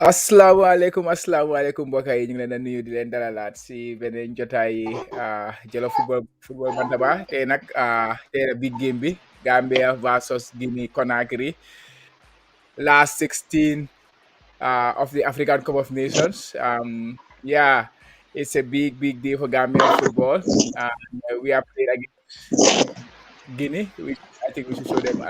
asalaamaaleykum mbokk yi ñu ngi leen a nuyu di leen dalalaat si beneen jotaay Jollof football Bantaba tey nag tey la big game bi Gambia versus Guinea Conakry last 16 of the African Cup of Nations. Yeah, it's a big day for Gambian football. We are playing against Guinea. I think we should show them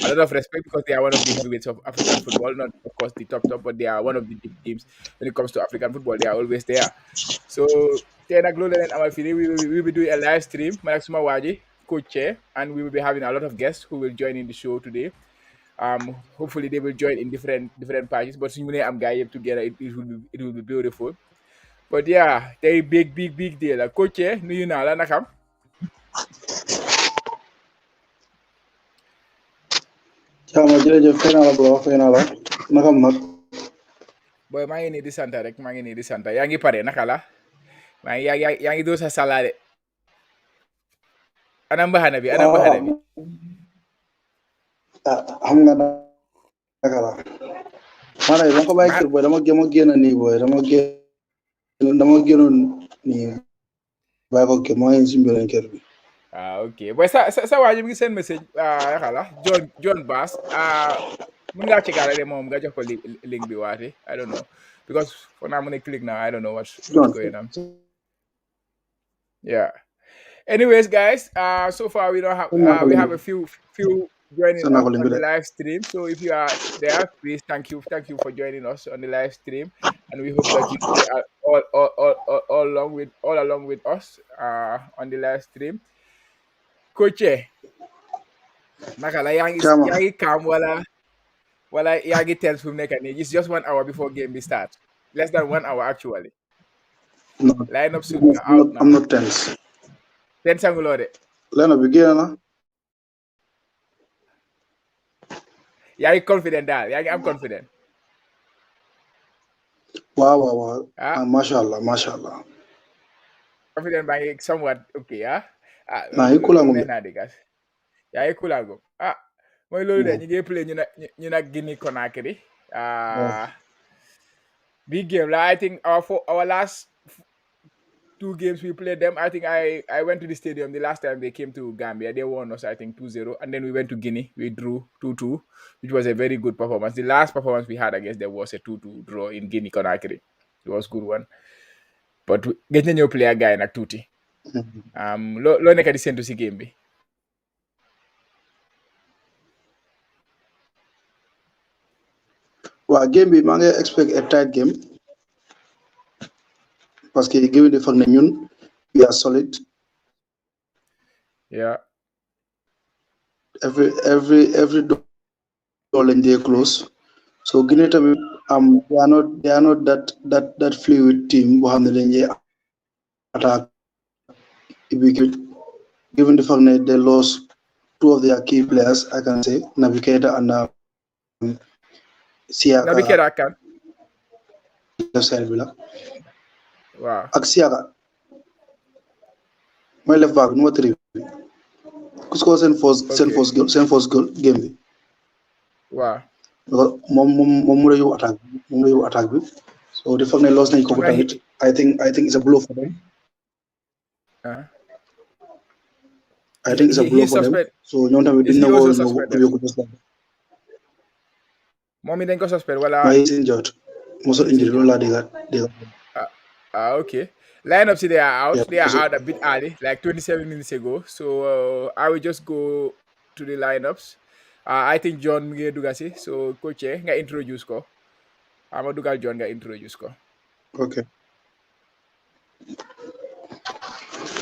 a lot of respect because they are one of the heavyweights of African football. Not, of course, the top, but they are one of the big teams when it comes to African football. They are always there. So, Tena Global and Amalfini, we will be doing a live stream. Malaksuma Waji, co-chair, and we will be having a lot of guests who will join in the show today. Hopefully they will join in different parties. But soon I'm guy together. It will be beautiful. But yeah, they big deal. Co-chair, no you know, nakam. Chama jërëjëf fay naa la bro fay naa la naka mag Boy, maa ngi nii di sant rek maa ngi nii di sant yaa ngi pare naka la maa ngi yaa ngi doo sa salaade ana mbaxana bi xam nga naka la man ay dama ko bàyyi kër booy dama génn nii booy dama génnoon nii bàyyi ko kër maa ngi si mbirum kër bi ok boy sa waa ji mi ngi seen message naka la John Bass mun ngaa check de moom nga jox ko link bi waate I don't know because for now I'm gonna click now I don't know what's going on. Yeah. Anyways, guys, so far we don't have we have a few joining us on the live stream. So if you are there, please thank you for joining us on the live stream, and we hope that you are all along with us on the live stream. Coach, nakala yangi calm wala yangi tense from nekani. It's just 1 hour before game be start. Less than 1 hour actually. No, Lineup should be out now. I'm not tense. Tense angulode. Lineup begin na. Yangi confident dal. I'm confident. Wow. Mashallah. Confident by somewhat okay, Nah, you cool yaa ngi kulaango mooy loolu de ñu ngi play ñu nag Guinea Conakry big game la I think our last 2 games we played them. I think I went to the stadium the last time they came to Gambia. They won us, I think, 2-0. And then we went to Guinea. We drew 2-2, which was a very good performance. The last performance we had against them was a 2-2 draw in Guinea Conakry. It was a good one. But getting a new player guy in tuuti. Lo nekk di séntu si game bi. Well, game bi maa ngi expect a tight game. Parce que given the fact that ñun we are solid. Yeah. Every door and they close. So Guinea tamit they are not that fluid team boo xam ne dañuy attack. Given the fact that they lost 2 of their key players, I can say Navigator and Siaka. Navigator kan. Left side bi la. Wow. Ak Siaka. Mooy left back number 3. Ku score seen first goal game bi. Wow. moom mu la yóbbu attaque bi. So the fact that lost nañ ko tamit I think it's a blow for them. I think it's a blow for them. So ñoom tamit duñ nangoo yóbbu just like. Moom dañ ko suspend wala. Maa ngi injured. Muscle injury loolu laa dégg. Okay. Lineups they are out. They are out a bit early, like 27 minutes ago. So I will just go to the lineups. I think John ngi duga si. So coach nga introduce ko. Ama dugal John nga introduce ko. Okay.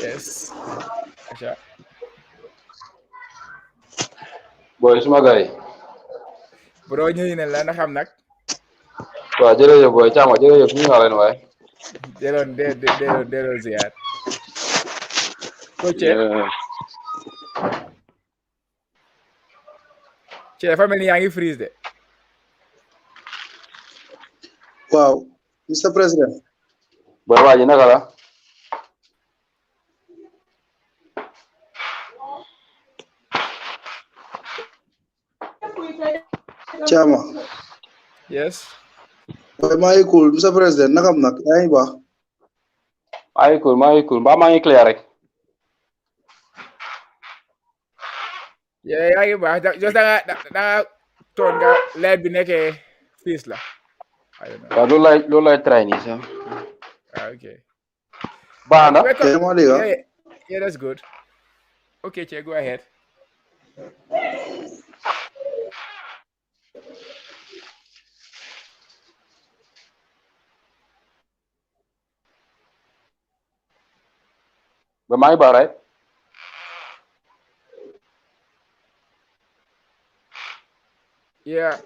Yes. Acha. Boy suma gay. Bro ñu ne la na xam nak. Waaw jërëjëf boy Chama jërëjëf ñu nga leen waay. Deloon ziar. Coach ci dafa mel ni yaa ngi freeze de. Waaw Mr. President. Boy waa ji naka la. Chama. Yes. maa ngi cool Mr President nakam nag yaa ngi baax. maa ngi cool mbaa maa ngi clear rek. Yeah, yaa ngi baax just da nga toon nga leer bi nekkee fiis la. I don't know. waaw loolu lay try nii sax. Okay. baax na. Welcome. yaa ngi ma dégg ah. Yeah, that's good. Okay, Che, go ahead. ba maa ngi baax right. Yeah.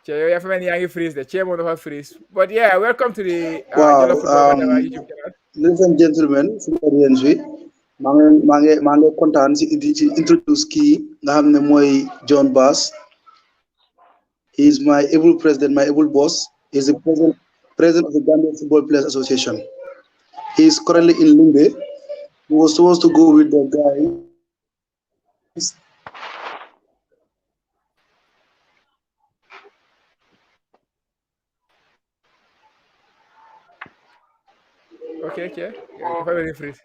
Che, yow yaa fa mel ni yaa ngi freeze de Che moom dafa freeze. But yeah, welcome to the waaw Jollof Football Bantaba YouTube channel. ladies and gentlemen Fumarians wi maa ngi kontaan ci introduce kii nga xam ne mooy John Bass. He is my able president, my able boss. He is the president of the Gambia Football Players Association. He is currently in Limbe. He was supposed to go with the guys. Okay, Che. Dafa mel ni freeze.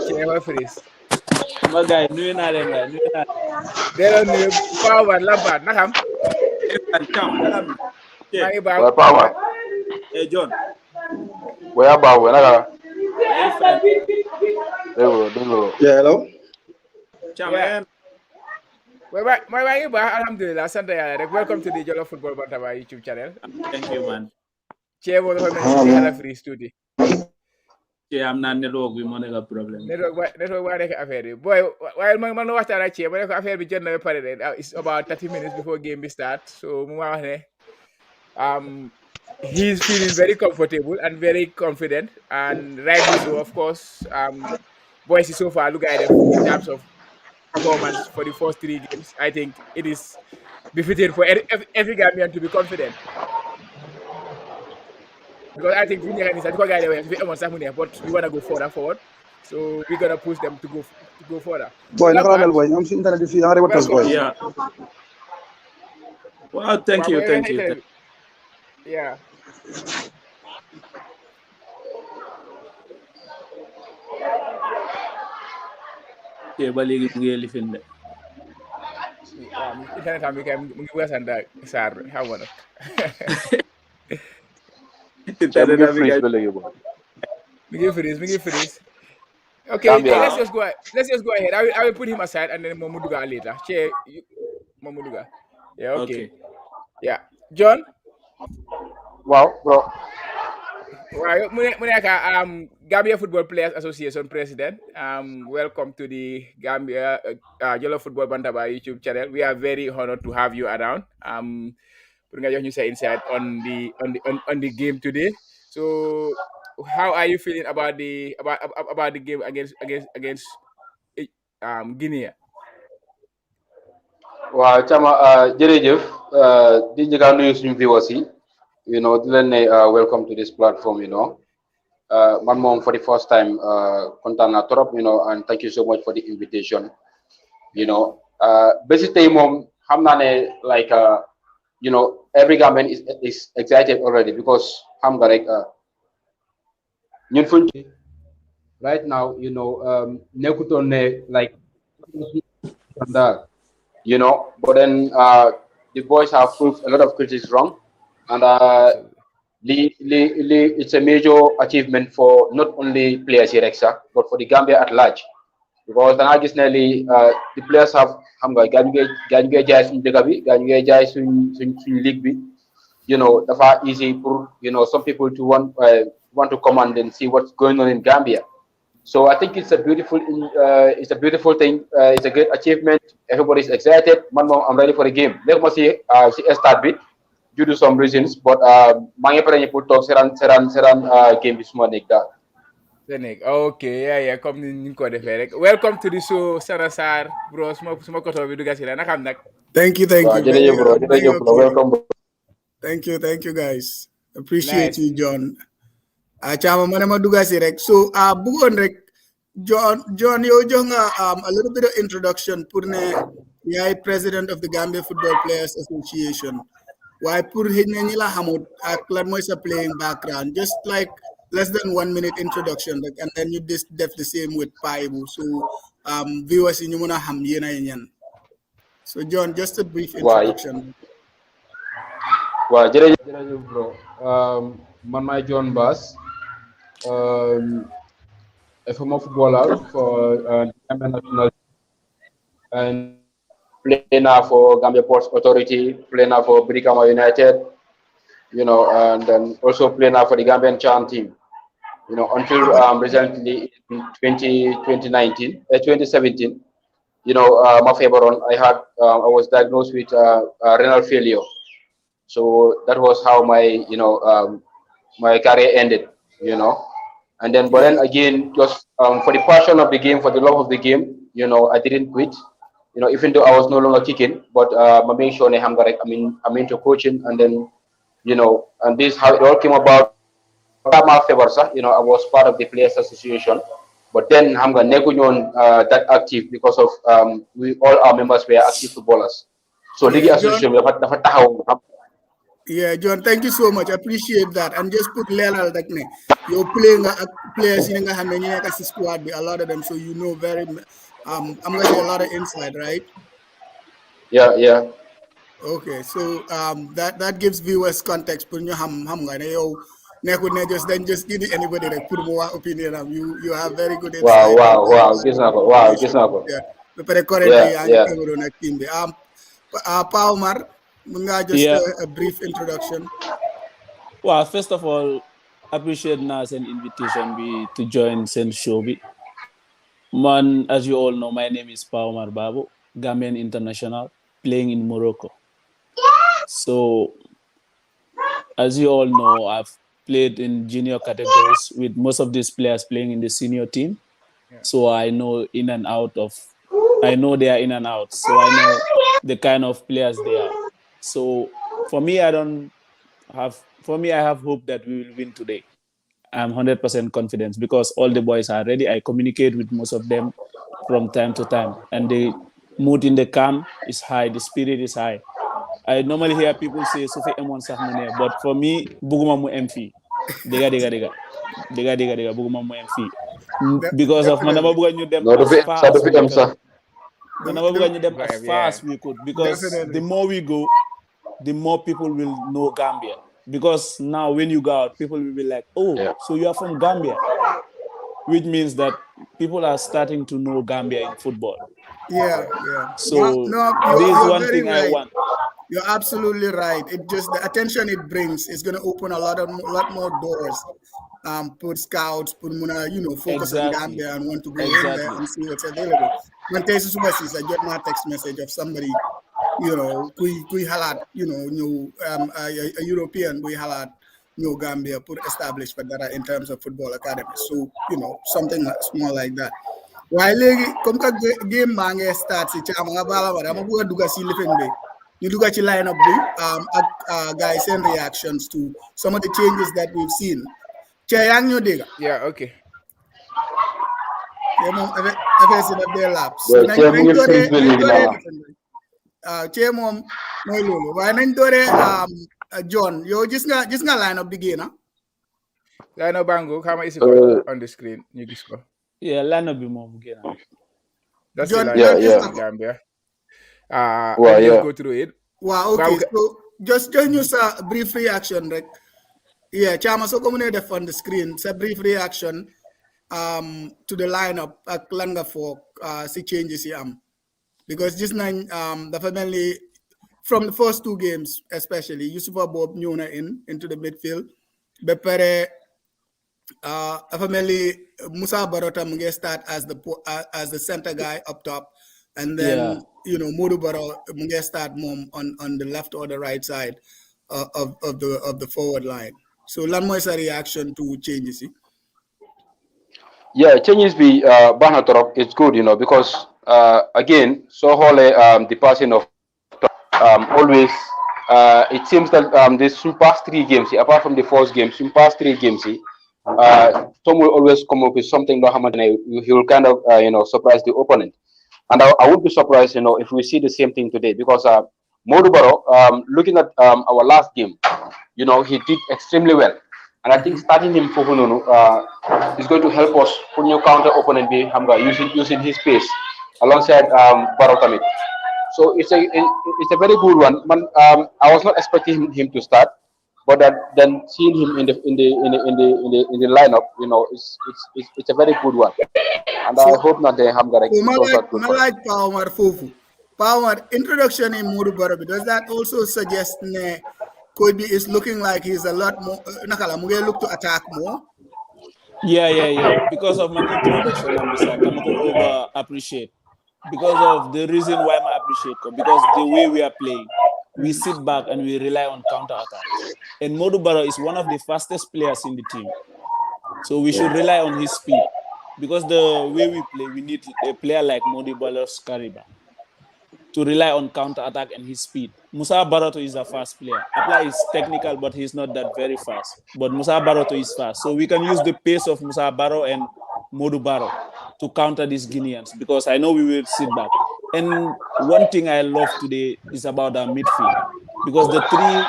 Che dafa freeze. ma gars yi nuyu naa leen waay nuyu naa Delloo nuyu Pawar Lampaat nakam. leen Thiam naka am Maa ngi baax. waaw Paa John booy a baax booy naka la. ay fine dégg nga. Yeah, hello. Thiam Yeah. maa ngi baax alhamdulilah sant yàlla rek welcome to the Jollof Football Bantaba YouTube channel. thank you man Che moom dafa mel ni xala freeze tuuti. ci am naa network bi moo nekk problème network ba nekk affaire bi boy waaye man waxtaan ak Che ma ne ko affaire bi jot na ba pare de it's about 30 minutes before game bi start so mu ma wax ne he's feeling very comfortable and very confident and rightly so of course boys so far look at it in terms of performance for the first 3 games I think it is befitting for every Gambian to be confident because I think we need to but we want to go forward so we're gonna push them to go further. Boy, naka la mel boy am fi internet fi nga reba tas boy. yeah wow thank you yeah ba léegi mu ngi lifin de internet am bi kay mu ngi bëgg a sant Sarr xam nga nag internet am bi mi ngi freeze okay Gambia. let's just go ahead I will put him aside and then moom mu dugga later Che moom mu dugga yeah okay yeah John waaw bro. waaw mu nekk Gambia Football Players Association president welcome to the Gambia Jollof Football Bantaba YouTube channel we are very honored to have you around pour nga jox ñu sa insight on the game today so how are you feeling about the game against Guinea? waaw Thiam jërëjëf di njëkk a nuyu suñu viewers yi di leen ne welcome to this platform man moom for the first time kontaan naa trop and thank you so much for the invitation bési tey moom xam naa ne like every Gambian is excited already because xam nga rek ñun fuñ right now nekkutoon ne like but then the boys have proved a lot of critics wrong and it's a major achievement for not only players here but for the Gambia at large because dangaa gis ne the players have xam nga gaa ñu ngay jaay suñu dëkk bi gaa ñu ngay jaay suñ league bi dafa easy pour some people to want to come and see what's going on in Gambia. So I think it's a beautiful thing. It's a great achievement. Everybody's excited. Man, I'm ready for the game. Let me see start bit due to some reasons, but mange pare ñu pour talk seran game bi suma nek da. Okay, yeah, comme ni ko defee rek. Welcome to the show Sana Sarr bro suma koto bi duga ci la nakam nak. Thank you. Jërëjëf bro. Welcome. Thank you, guys. Appreciate you, John. Chama manama duga si rek. So bugon rek John yo jonga a little bit of introduction pour ne yay president of the Gambia Football Players Association. Why pour hidna nila hamut ak lan moy sa playing background. Just like less than 1 minute introduction, like, and then you just def the same with Paibu. So viewers in muna ham yena yan. So John, just a brief Why? introduction. Well, jërëjëf bro. Man maay John Bass, a former footballer for Gambia national and play now for Gambia Ports Authority, play now for Brikama United, and then also play now for the Gambian Chan team. Until recently in 2017, my favorite one, I was diagnosed with renal failure. So that was how my career ended, And then, but then again, just for the passion of the game, for the love of the game, I didn't quit. Even though I was no longer kicking, but I made sure I'm into coaching, and then, and this is how it all came about. My favor, sir. I was part of the Players Association, but then I'm gonna on that active because of we all our members were active footballers. So League Association, yeah, John, thank you so much. I appreciate that. And just put level that you're playing players in the squad, a lot of them, so you know very I'm gonna say a lot of insight, right? Yeah. Okay, so that gives viewers context. Put your ham just give anybody like put more opinion. You have very good insight. Wow. Yeah, but currently Yeah. Palmer, just Yeah. a brief introduction. Well, first of all, appreciate Nas an invitation to join Sen Shobi. Man, as you all know, my name is Paumar Babu, Gambian international, playing in Morocco. So, as you all know, I've played in junior categories with most of these players playing in the senior team. Yeah. So I know I know they are in and out. So I know the kind of players they are. So for me, I have hope that we will win today. I'm 100% confident because all the boys are ready. I communicate with most of them from time to time, and the mood in the camp is high. The spirit is high. I normally hear people say Sufi Emon Sahmune, but for me, Buguma mu MF. Dega. Buguma mu MF. Because of Manama Buga knew them as far as we can. Manama Buga knew them as far as we could. Because the more we go, the more people will know Gambia. Because now when you go out, people will be like, so you are from Gambia. Which means that people are starting to know Gambia in football. Yeah. So this is one thing right. I want. You're absolutely right. It just the attention it brings is going to open a lot more doors. Put scouts, focus on Gambia and want to go in there and see what's available. When I get my text message of somebody, kui halat, a European we halat Gambia put established for that in terms of football academy. So, something small like that. While come game bang starts, I'm duga si lifenbe. You look at your lineup, guys, and reactions to some of the changes that we've seen. Yeah, okay. John, yo just nga line up begin, huh? Line up bango, how is it on the screen? You just go. Yeah, line up be more begin. That's John, the line up Gambia. I just go through it. Wow, okay. So just use a brief reaction, right? Yeah, Chama, so come on the screen. It's a brief reaction to the lineup at Langa for see changes here. Because this nine the family from the first two games, especially Yusufa Bob Nyuna into the midfield. Bepere family Musa Barota Munge start as the center guy up top. And then Modu Baro Munge start mom on the left or the right side of the forward line. So Lanmo is a reaction to changes. Yeah, changes be Banatorok, it's good, because again, so whole the passing of always it seems that this past 3 games, apart from the first game, past 3 games, Tom will always come up with something he will kind of surprise the opponent. And I would be surprised, if we see the same thing today, because Modou Barrow, looking at our last game, he did extremely well. And I think starting him for Hununu is going to help us put new counter opponent be Hamga using his pace alongside Barrow Tamit. So it's a very good one. I was not expecting him to start, but then seeing him in the lineup, it's a very good one. And I hope not the Hamga like Power Fufu. Power introduction in Modou Barrow. Does that also suggest could be is looking like he's a lot more nakala look to attack more? Yeah. Because of my introduction, I'm over appreciate. Because of the reason why I appreciate it, because the way we are playing, we sit back and we rely on counter attacks. And Modou Barrow is one of the fastest players in the team. So we should rely on his speed. Because the way we play, we need a player like Modou Barrow's Kariba to rely on counter attack and his speed. Musa Barato is a fast player. Apla is technical, but he's not that very fast. But Musa Barato is fast. So we can use the pace of Musa Barrow and Modou Barrow to counter these Guineans, because I know we will sit back. And one thing I love today is about our midfield, because the three...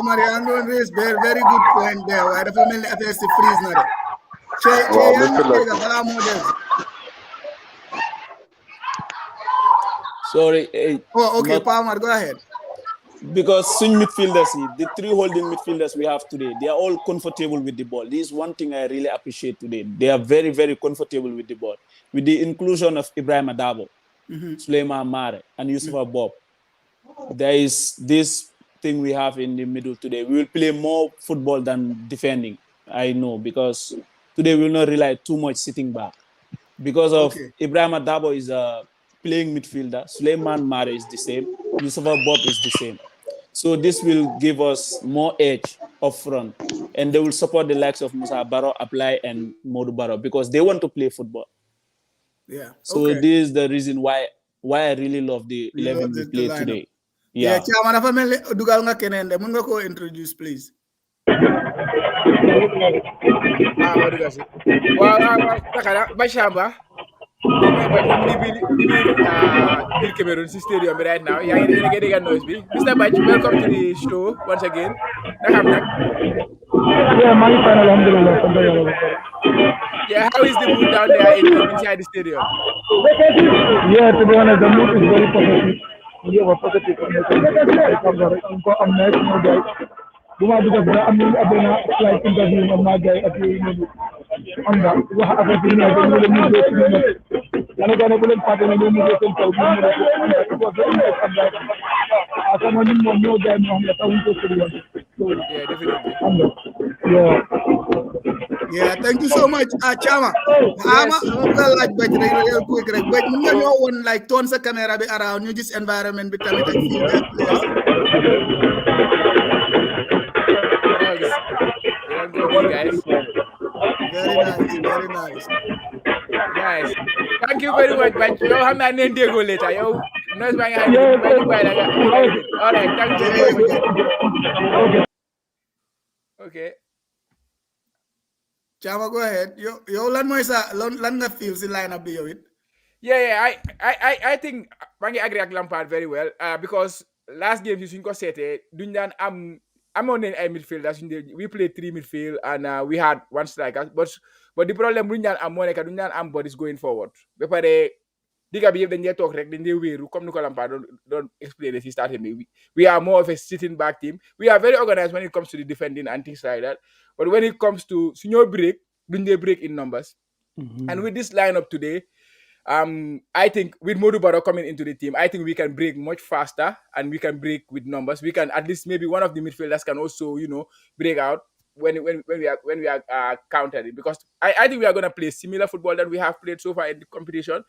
Mariano raised very good point there. Why the family affairs the freeze now? Sorry. Okay, Palmer, go ahead. Because swing midfielders, the three holding midfielders we have today, they are all comfortable with the ball. This is one thing I really appreciate today. They are very, very comfortable with the ball. With the inclusion of Ibrahim Adabo, Suleiman Mare, and Yusufa Bob, there is this thing we have in the middle today. We will play more football than defending, I know, because today we will not rely too much sitting back. Because of Ibrahim Adabo is a playing midfielder, Suleiman Mare is the same, Yusufa Bob is the same. So this will give us more edge up front, and they will support the likes of Musa Barrow, Apply, and Modou Barrow, because they want to play football. Yeah. So this is the reason why I really love the 11 we play today. Yeah. Chairman, if I dugal nga kenende, mun nga ko introduce, please. Bashamba. Bir Cameroon stadium right now. You're getting a noise. Mr. Bach, welcome to the show once again. Yeah, how is the mood down there inside the stadium? Yeah, to be honest, the mood is very positive. We have a positive connection. Duma because I'm like interview on my guy at the on that. What happened to me? I don't know pattern of immigration. It was very nice. I'm like, someone in more know them on the town to yeah, definitely. Yeah, thank you so much, Chama. I'm like real quick, but you know one like tons of camera around you, this environment between guys. Very nice. Guys, thank you very much. But you have my name there go later. Yo, all right, thank you. Okay. Chama, go ahead. Yo, lan nga feels in lineup be it. Yeah. I think I agree with Lampard very well. Because last game you got set, I'm on a midfielders. We played 3 midfield and we had 1 striker. But the problem Dunyan and Monica Dunyan and bodies going forward. Before Diga behave then they talk then they will come to Lampard don't explain it. He started me. We are more of a sitting back team. We are very organized when it comes to the defending and things like that. But when it comes to senior break, then they break in numbers. And with this lineup today, I think with Modou Barrow coming into the team, I think we can break much faster and we can break with numbers. We can at least maybe one of the midfielders can also break out when we are countering, because I think we are going to play similar football that we have played so far in the competition.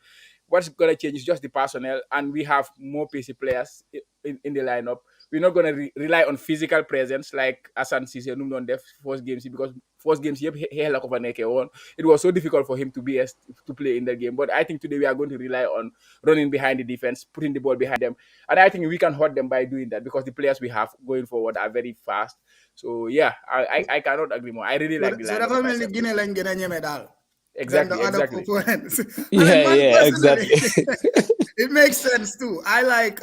What's going to change is just the personnel, and we have more pacey players in the lineup. we're not going to rely on physical presence like Asan Cisse num don def first games because first games yep hell ko fa nekke won. It was so difficult for him to play in the game. But I think today we are going to rely on running behind the defense, putting the ball behind them, and I think we can hurt them by doing that because the players we have going forward are very fast. So yeah, I cannot agree more. I really like the lineup. So definitely Guinea lañ gën a ñeme daal. Exactly, Than the exactly. other opponents. Yeah, exactly. It makes sense too. I like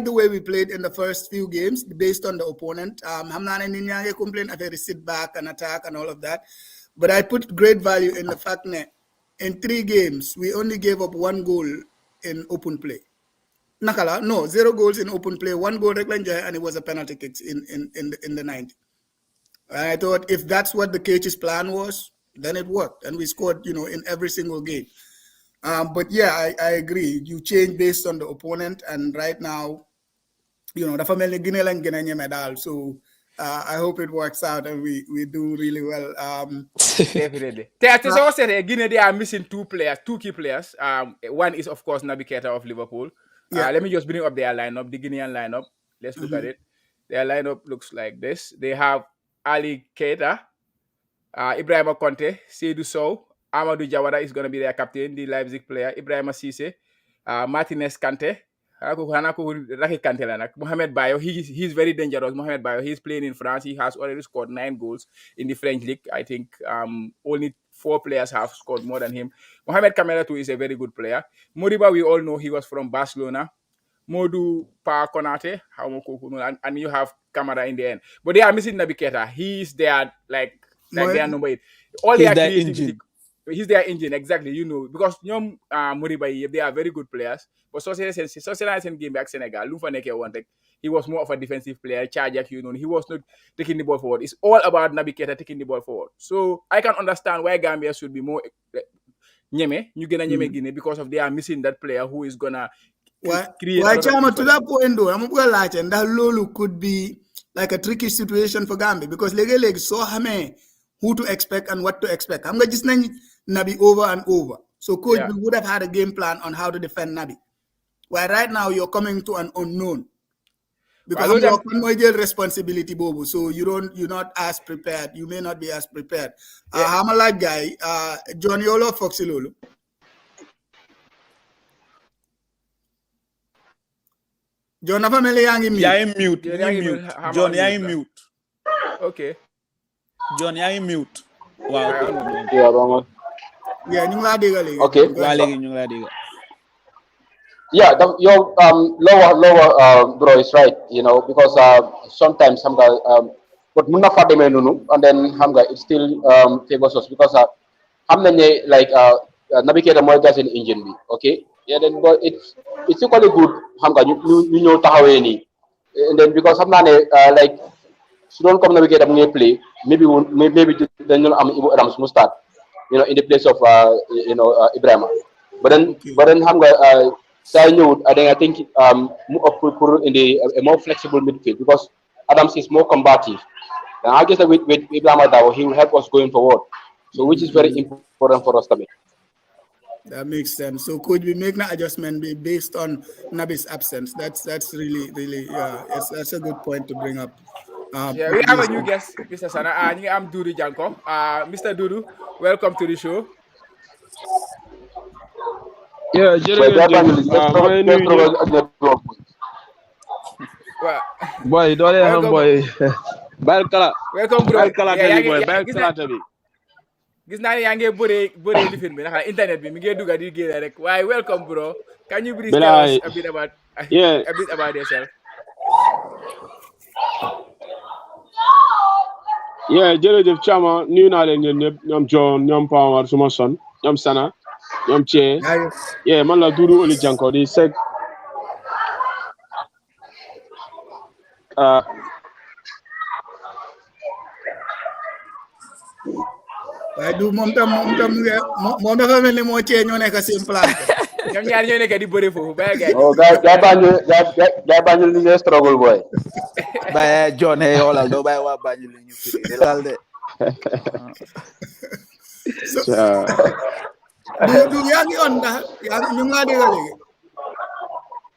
the way we played in the first few games based on the opponent. I'm not any complain I had to sit back and attack and all of that. But I put great value in the fact that in 3 games we only gave up 1 goal in open play. Nakala, no, 0 goals in open play, 1 goal and it was a penalty kick in the 90. And I thought if that's what the coach's plan was, then it worked, and we scored, in every single game. But yeah, I agree. You change based on the opponent, and right now, the family Guinea and Guinea medal. So I hope it works out and we do really well. Definitely. Guinea, they are missing 2 key players. One is of course Naby Keita of Liverpool. Let me just bring up their lineup, the Guinean lineup. Let's look at it. Their lineup looks like this. They have Ali Keita, Ibrahima Conte, Seydou Sow, Amadou Jawara is going to be their captain, the Leipzig player, Ibrahima Cisse, Martinez Kante, Mohamed Bayo. He's very dangerous. Mohamed Bayo, he's playing in France. He has already scored 9 goals in the French league. I think only 4 players have scored more than him. Mohamed Kamara too is a very good player. Moriba, we all know he was from Barcelona. Modu Pa Konate, and you have Kamara in the end. But they are missing Naby Keita. He's their their number 8. All He's their their creativity. engine. He's their engine, exactly. Because Moriba, they are very good players. But Sociedad game back Senegal, he was more of a defensive player. He was not taking the ball forward. It's all about Naby Keita taking the ball forward. So I can understand why Gambia should be more Nyeme, Guinea because of they are missing that player who is gonna create. Why, Chama, to that point though, I'm going to and that Lulu could be like a tricky situation for Gambia because leg so hame who to expect and what to expect. I'm going to just Naby over and over. So coach would have had a game plan on how to defend Naby. While right now you're coming to an unknown. Because you're responsibility, Bobo. So you're not as prepared. You may not be as prepared. I'm a like guy, Johnny Olo Foxy Lulu. John family yang mute. Yeah, I'm mute. John, yeah, I'm mute. Okay. John, yeah, I'm mute. Wow. Yeah, ñu la dégal légui. Okay. Wa légui ñu la dégal. Yeah, your lower bro is right, because sometimes but mun na fa démé nonu and then it still favors us because like Naby Keita moy gas in engine bi, okay? Yeah, then but it's equally good ñu ñëw taxawé ni and then because like su doon comme Naby Keita mu ngi play maybe dañu am Ibu Adams mu start in the place of Ibrahima but then I think mu up pour in a more flexible midfield because Adams is more combative and I guess that with Ibrahima Dawo he will help us going forward, so which is very important for us to make. That makes sense. So could we make an adjustment based on Naby's absence? That's really that's a good point to bring up. We have a new guest, Mr. Sana. I'm Dudu Janko. Mr. Dudu, welcome to the show. Yeah, boy, boy. Welcome, bro. Boy. Gis naa ne yaa ngi bëree lifin bi naka internet bi mi ngi dugga di génn rek waaye welcome bro. Can you please tell us a bit about yourself? Yeah, jërëjëf Chama nuyu naa leen ñeen ñëpp ñoom John ñoom Power suma son ñoom Sana ñoom Che yeah man la Dudu Oli Janko di sec waaye du moom tam dafa mel ni moo cee ñoo nekk seen place. ñoom ñaar ñoo nekk di bëri foofu bàyyi gaay. Oh, gaay bañu li ñu struggle boy. Bàyyi John hey xoolal doo bàyyi waa bañu li ñu firi de laal de. du yaa ngi on ndax ñu ngi laa dégg léegi.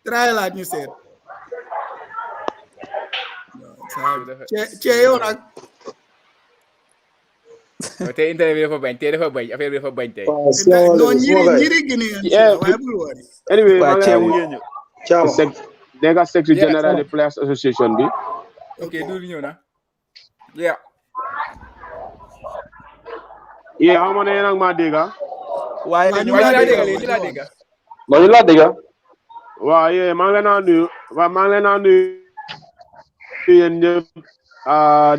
Try laat ñu seet. yow nag. tey interview dafa bañ tey dafa bañ affaire bi dafa bañ tey. non ñiri Guinea Yeah, waaye bul woori. anyway, waa maa ngi ceebu lay ngeen ñu. dégg nga secretary Yeah, general the Players Association bi. ok Doudou ñëw na. yeah. Yeah, xam nga ne yéen a ngi maa dégg. waaye ñu ñu waaye laa laa dégg, dégg léegi laa dégg. Loolu laa dégg. waaw yeah, maa ngi leen a nuyu maa ngi leen a nuyu yéen ñëpp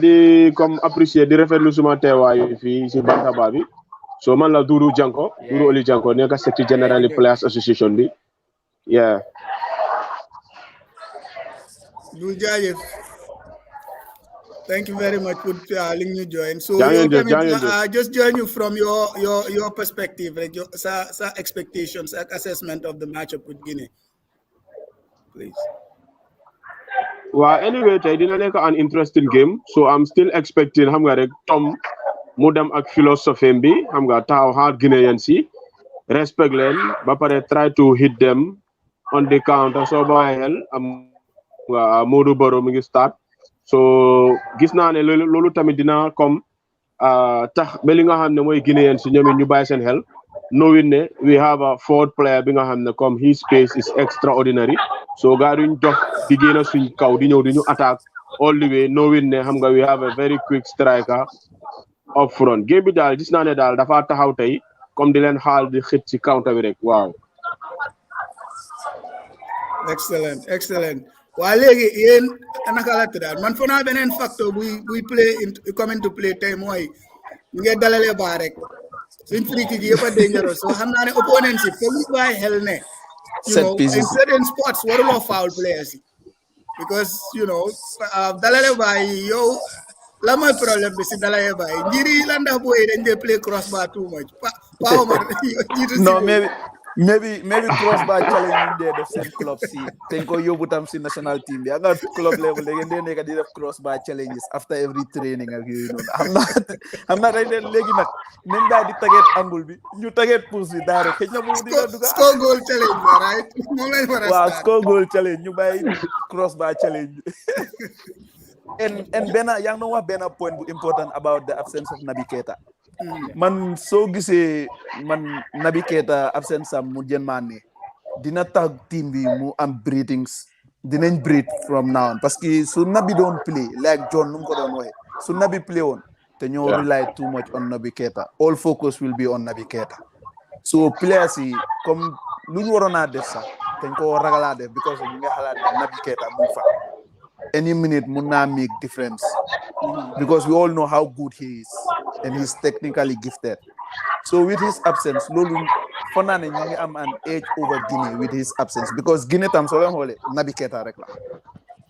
di comme apprécier di rafetlu suma teewaay fii si Bantaba bi so man la Doudou Oli Janko nekk secretary general the Players Association bi yeah. Doudou jaajëf. Thank you very much for link you join. So just join you from your perspective, like your expectations, assessment of the matchup with Guinea, please. Well, anyway, tey dina nekk an interesting game, so I'm still expecting xam nga rek Tom mu dem ak philosophy bi xam nga taxaw hard Guinean si respect leen ba pare try to hit them on the counter so bàyyi xel am nga Modou Barrow mi ngi start. So gis naa ne loolu tamit dina comme tax ba li nga xam ne mooy Guinéen si ñoom ñu bàyyi seen xel knowing ne we have a fourth player bi nga xam ne comme his pace is extraordinary so gaa duñ dox di génn suñ kaw di ñëw di ñu attaque all the way knowing ne xam nga we have a very quick striker up front game bi daal gis naa ne daal dafa taxaw tey comme di leen xaal di xit ci counter bi rek waaw. Excellent. Waa léegi yéen naka la tëddaal man foog naa beneen facteur buy play come into play tey mooy ñu ngi dalalee baa rek suñ free kick yëpp a dangerous so xam naa ne opponent si foog ñu bàyyi xel ne in certain sports waruloo foul players yi because dalalee baa yi yow la mooy problème bi si dalalee baa yi njiri la ndax booy dañ dee play cross bar too much Pa Omar no maybe crossbar challenge ñu dee def seen club si te ko yóbbu tam si national team bi nga club level da ngeen dee nekk di def crossbar challenges after every training ak yooyu noonu xam naa dañ leen léegi nag nañ daal di taget angle bi ñu taget pouce bi daal rek xëy na boobu dina dugg score goal challenge right moom lañ war a waaw score goal challenge ñu bàyyi crossbar challenge and benn yaa ngi doon wax benn point bu important about the absence of Naby Keita man soo gisee man Naby Keita absence am mu jën maa ne dina tax team bi mu am breathings dinañ breathe from now on parce que su Naby doon play like John nu mu ko doon waxee su Naby play woon te ñoo rely too much on Naby Keita all focus will be on Naby Keita so players yi comme lu ñu waroon a def sax dañ ko ragalaa def because ñu nga xalaat ne Naby Keita mu fa any minute mun naa make difference because we all know how good he is and he's technically gifted so with his absence loolu foog naa ne ñu ngi am an edge over Guinea with his absence because Guinea tam soo leen xoolee Naby Keita rek la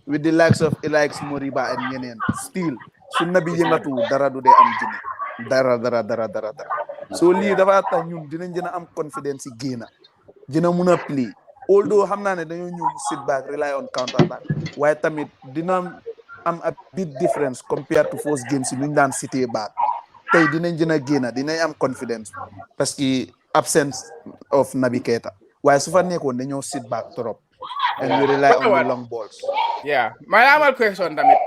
with the likes of Alex Moriba and ñeneen still su Naby yëngatu dara du dee am Guinea dara so lii dafa tax ñun dinañ gën a am confidence ci Guinea dina mun a play although xam naa ne dañoo ñëw sit back rely on counter attack waaye tamit dina am a bit difference compared to first games yi ñu daan cité back tey dinañ gën a génn dinañ am confidence parce que absence of Naby Keita waaye su fa nekkoon dañoo sit back trop and we rely on the long balls. Yeah, my amal question tamit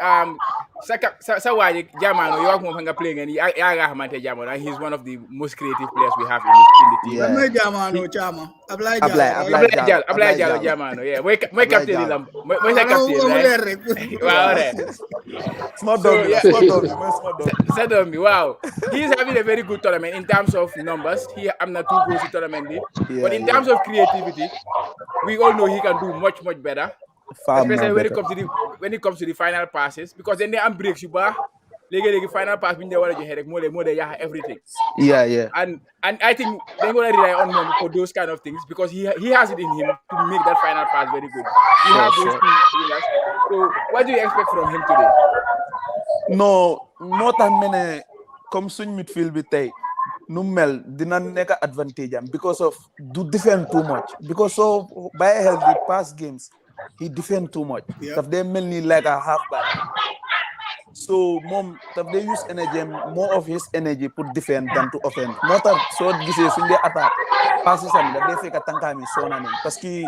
sa waaji Jamano yow ak moom nga play ngeen yaa nga xamante Jamano he's one of the most creative players we have in the team. Lan mooy Jamano Chama Ablaye Diallo Jamano yeah mooy captain lam mooy sa captain waaw rek small dog sa doom bi waaw he is having a very good tournament in terms of numbers he am na 2 goals in tournament bi but in terms of creativity we all know he can do much better especially when it comes to the final passes because then they am breaks yu baax léegi final pass bi ñu war a joxe rek moo de yàq everything and I think they're going to rely on him for those kind of things because he has it in him to make that final pass very good. He has those two wingers. So what do you expect from him today? No, moo tax mene comme suñ midfield bi tey nu mel dina nekk advantage am because of do defend too much because so by help the past games he defend too much daf dee mel ni like a half back so moom daf dee use energy more of his energy pour defend than to offend moo tax soo gisee suñ dee attaque passes am daf dee fekk tànkaami soona nen parce que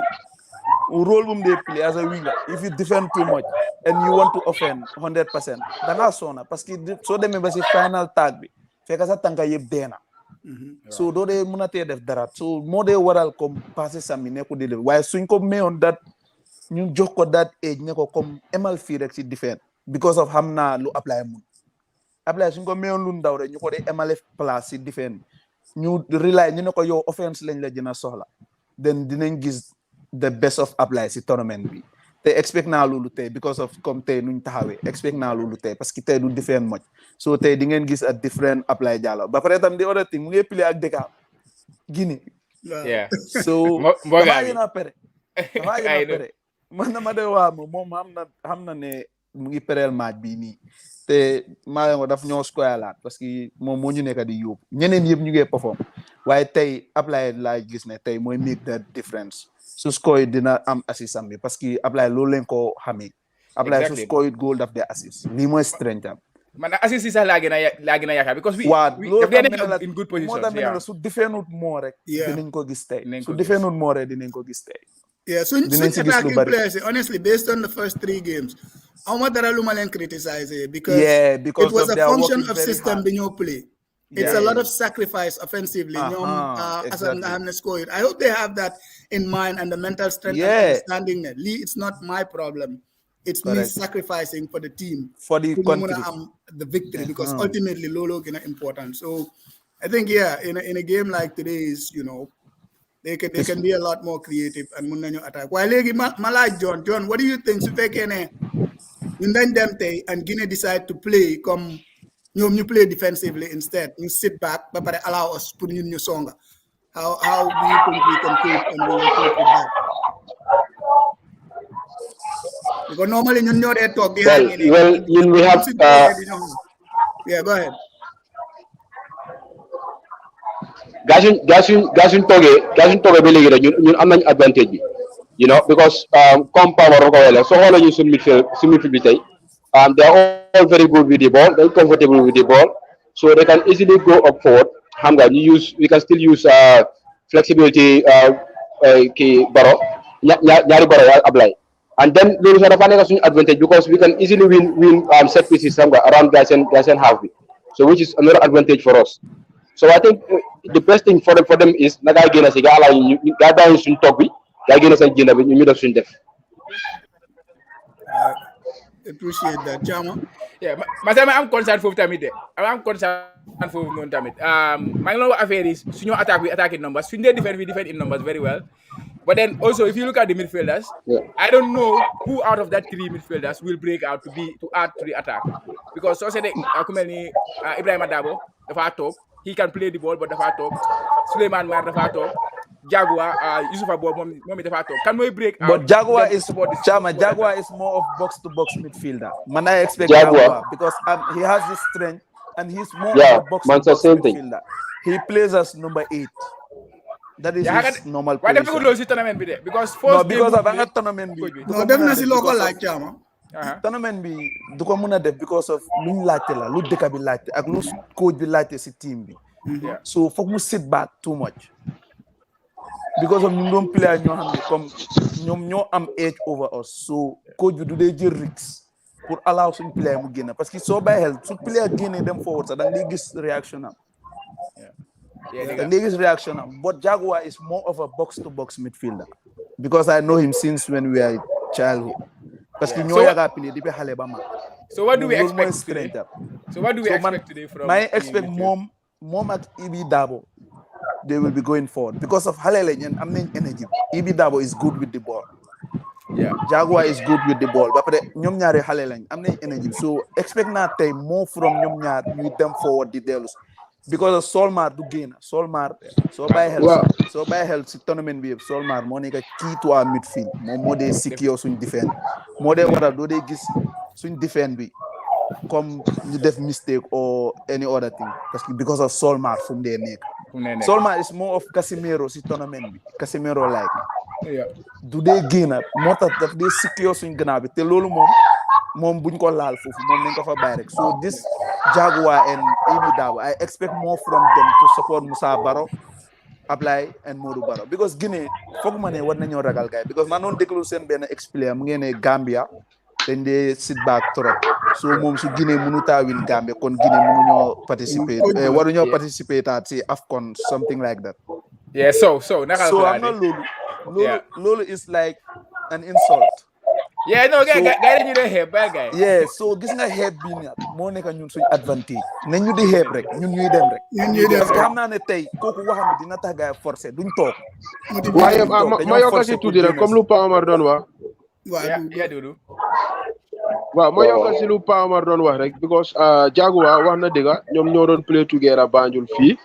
role boom they play as a winger. If you defend too much and you want to offend 100%, danga sona parce que so demé ba ci final tag bi fekk sa tanka yeb dena. So do de munate def dara. So mo de waral comme passer sami neku de waye suñ ko meyon that ñu jox ko that age ne ko comme emal fi rek ci defend because of hamna lu apply mun. Apply suñ ko meyon lu ndaw rek ñu ko de emal place ci defend. Ñu rely ñu ne ko yow offense lañ la gëna soxla. Then dinañ gis the best of apply si tournament bi te expect naa loolu tey because of comme tey nuñ taxawee expect naa loolu tey parce que tey du different much so tey di ngeen gis a different apply Jallow ba pare tam di other thing mu ngi play ak dëkk Guinea so damaa yéen a pere man dama de waa moom xam na ne mu ngi pereel match bi nii te maa ngi daf ñoo square laat parce que moom moo ñu nekk di yóbbu ñeneen yëpp ñu ngi perform waaye tey apply laa gis ne tey mooy make the difference su score dina am assist am bi parce que Ablaye loolu leen ko xamee Ablaye su score goal daf de assist lii mooy strength am man assist yi sax laa gën a yaakaar because we nekk in good position moo tax la su defeenut moo rek dinañ ko gis tey su defeenut moo rek dinañ ko gis tey suñ attacking players honestly based on the first 3 games awma dara lu ma leen criticize because it was a function of system bi ñoo play. It's a lot of sacrifice offensively. As I'm score it. I hope they have that in mind and the mental strength and understanding that it's not my problem. It's me sacrificing for the team. For the country. The victory because ultimately Lolo is important. So I think in a game like today's, they can be a lot more creative and mun attack. While Malai John, what do you think? So they can and Guinea decide to play come you play defensively instead. You sit back, but allow us put in your song. How do you think we can cope and we will cope with that? Because normally you know they talk behind we have go ahead. Gasuñ toge ba léegi rek ñun am nañ advantage bi because comme Power ko wala so xoolal ñu suñu midfield bi tey they are all very good with the ball, very comfortable with the ball, so they can easily go up forward. We can still use flexibility baro ñaari baro apply, and then loolu sax dafa nekk suñu advantage because we can easily win set pieces around guys and half bi, so which is another advantage for us. So I think the best thing for them is na gaa génn si gaa ala ñu gaa bàyyi suñu toog bi gaa génn seen génn bi ñu def suñu def. Appreciate that, Chama. Yeah, I'm concerned for tamit. I'm concerned for non tamit. My long affair is suñu attack in numbers. Suñu we defend in numbers very well. But then also if you look at the midfielders, I don't know who out of that 3 midfielders will break out to add to the attack. Because so said Akumeni Ibrahim Adabo, the far top, he can play the ball but the far top. Suleiman Mar the far top. Jaguar, Yusuf Abo, Mommy the far top. Can we break out? But Jaguar is more of box-to-box midfielder. Man, I expect Jaguar because he has this strength and he's more of a box-to-box midfielder. He plays as number 8. That is his normal position. Why don't we lose the tournament because of a tournament. No, definitely local like Chama. Tournament bi du ko mëna def because of luñ laajte la lu dëkk bi laajte ak lu coach bi laajte ci team bi. So foog mu sit back too much. Because of ñu doon player ñoo xam ne comme ñoom ñoo am edge over us, so coach bi du dee jël risks pour allow suñ player mu génn parce que soo bàyyi xel su player génnee dem forward sax da nga gis reaction am. Da nga gis reaction am. But Jaguar is more of a box-to-box midfielder because I know him since when we were childhood. Parce que ñoo yaga play depuis xale ba mag. So what do we expect today? Today from my expect mom at Ibi Dabo? They will be going forward because of Halele and Amning energy. Ibi Dabo is good with the ball. Yeah, Jaguar is good with the ball. But ñom ñaari Halele Amning energy. So expect na tay more from ñom ñaar with them forward the deals. Because of Solmar do gain. Solmar so by health si tournament bi Solmar mo nek key to our midfield. Mo de secure suñ defend. Mo de wara do de gis suñ defend bi comme ñu def mistake or any other thing because of Solmar from there nek. Solmar is more of Casemiro si tournament bi. Casemiro like. Yeah. Do they gain up? Moo tax daf de secure suñ gannaaw bi te loolu moom buñ ko laal foofu moom nañ ko fa bàyyi rek. So this Jaguar and Ibi Dabo, I expect more from them to support Musa Barrow Apply and Modou Barrow because Guinea foog ma ne war nañoo ragal gaay because man noonu déglu seen benn expliqué mu ngeen ne Gambia dañ dee sit back trop so moom su Guinée mënu taawin Gambia kon Guinée mënuñoo participer waruñoo participer taat si AFCON something like that. Yeah, so naka so am na loolu is like an insult. Yeah, no, guy dañu dee xeeb ba guy. Yeah, so gis nga xeeb bi nag moo nekk ñun suñ advantage nañ ñu di xeeb rek ñun ñuy dem rek. parce que xam naa ne tey kooku waxam bi dina tax gaay forcé duñ toog. waaye ma yokk si tuuti rek comme lu Pa Omar doon wax. waaw ma yokk si lu Pa Omar doon wax rek because Jaguar wax na dëgg ñoom ñoo doon play together Banjul fii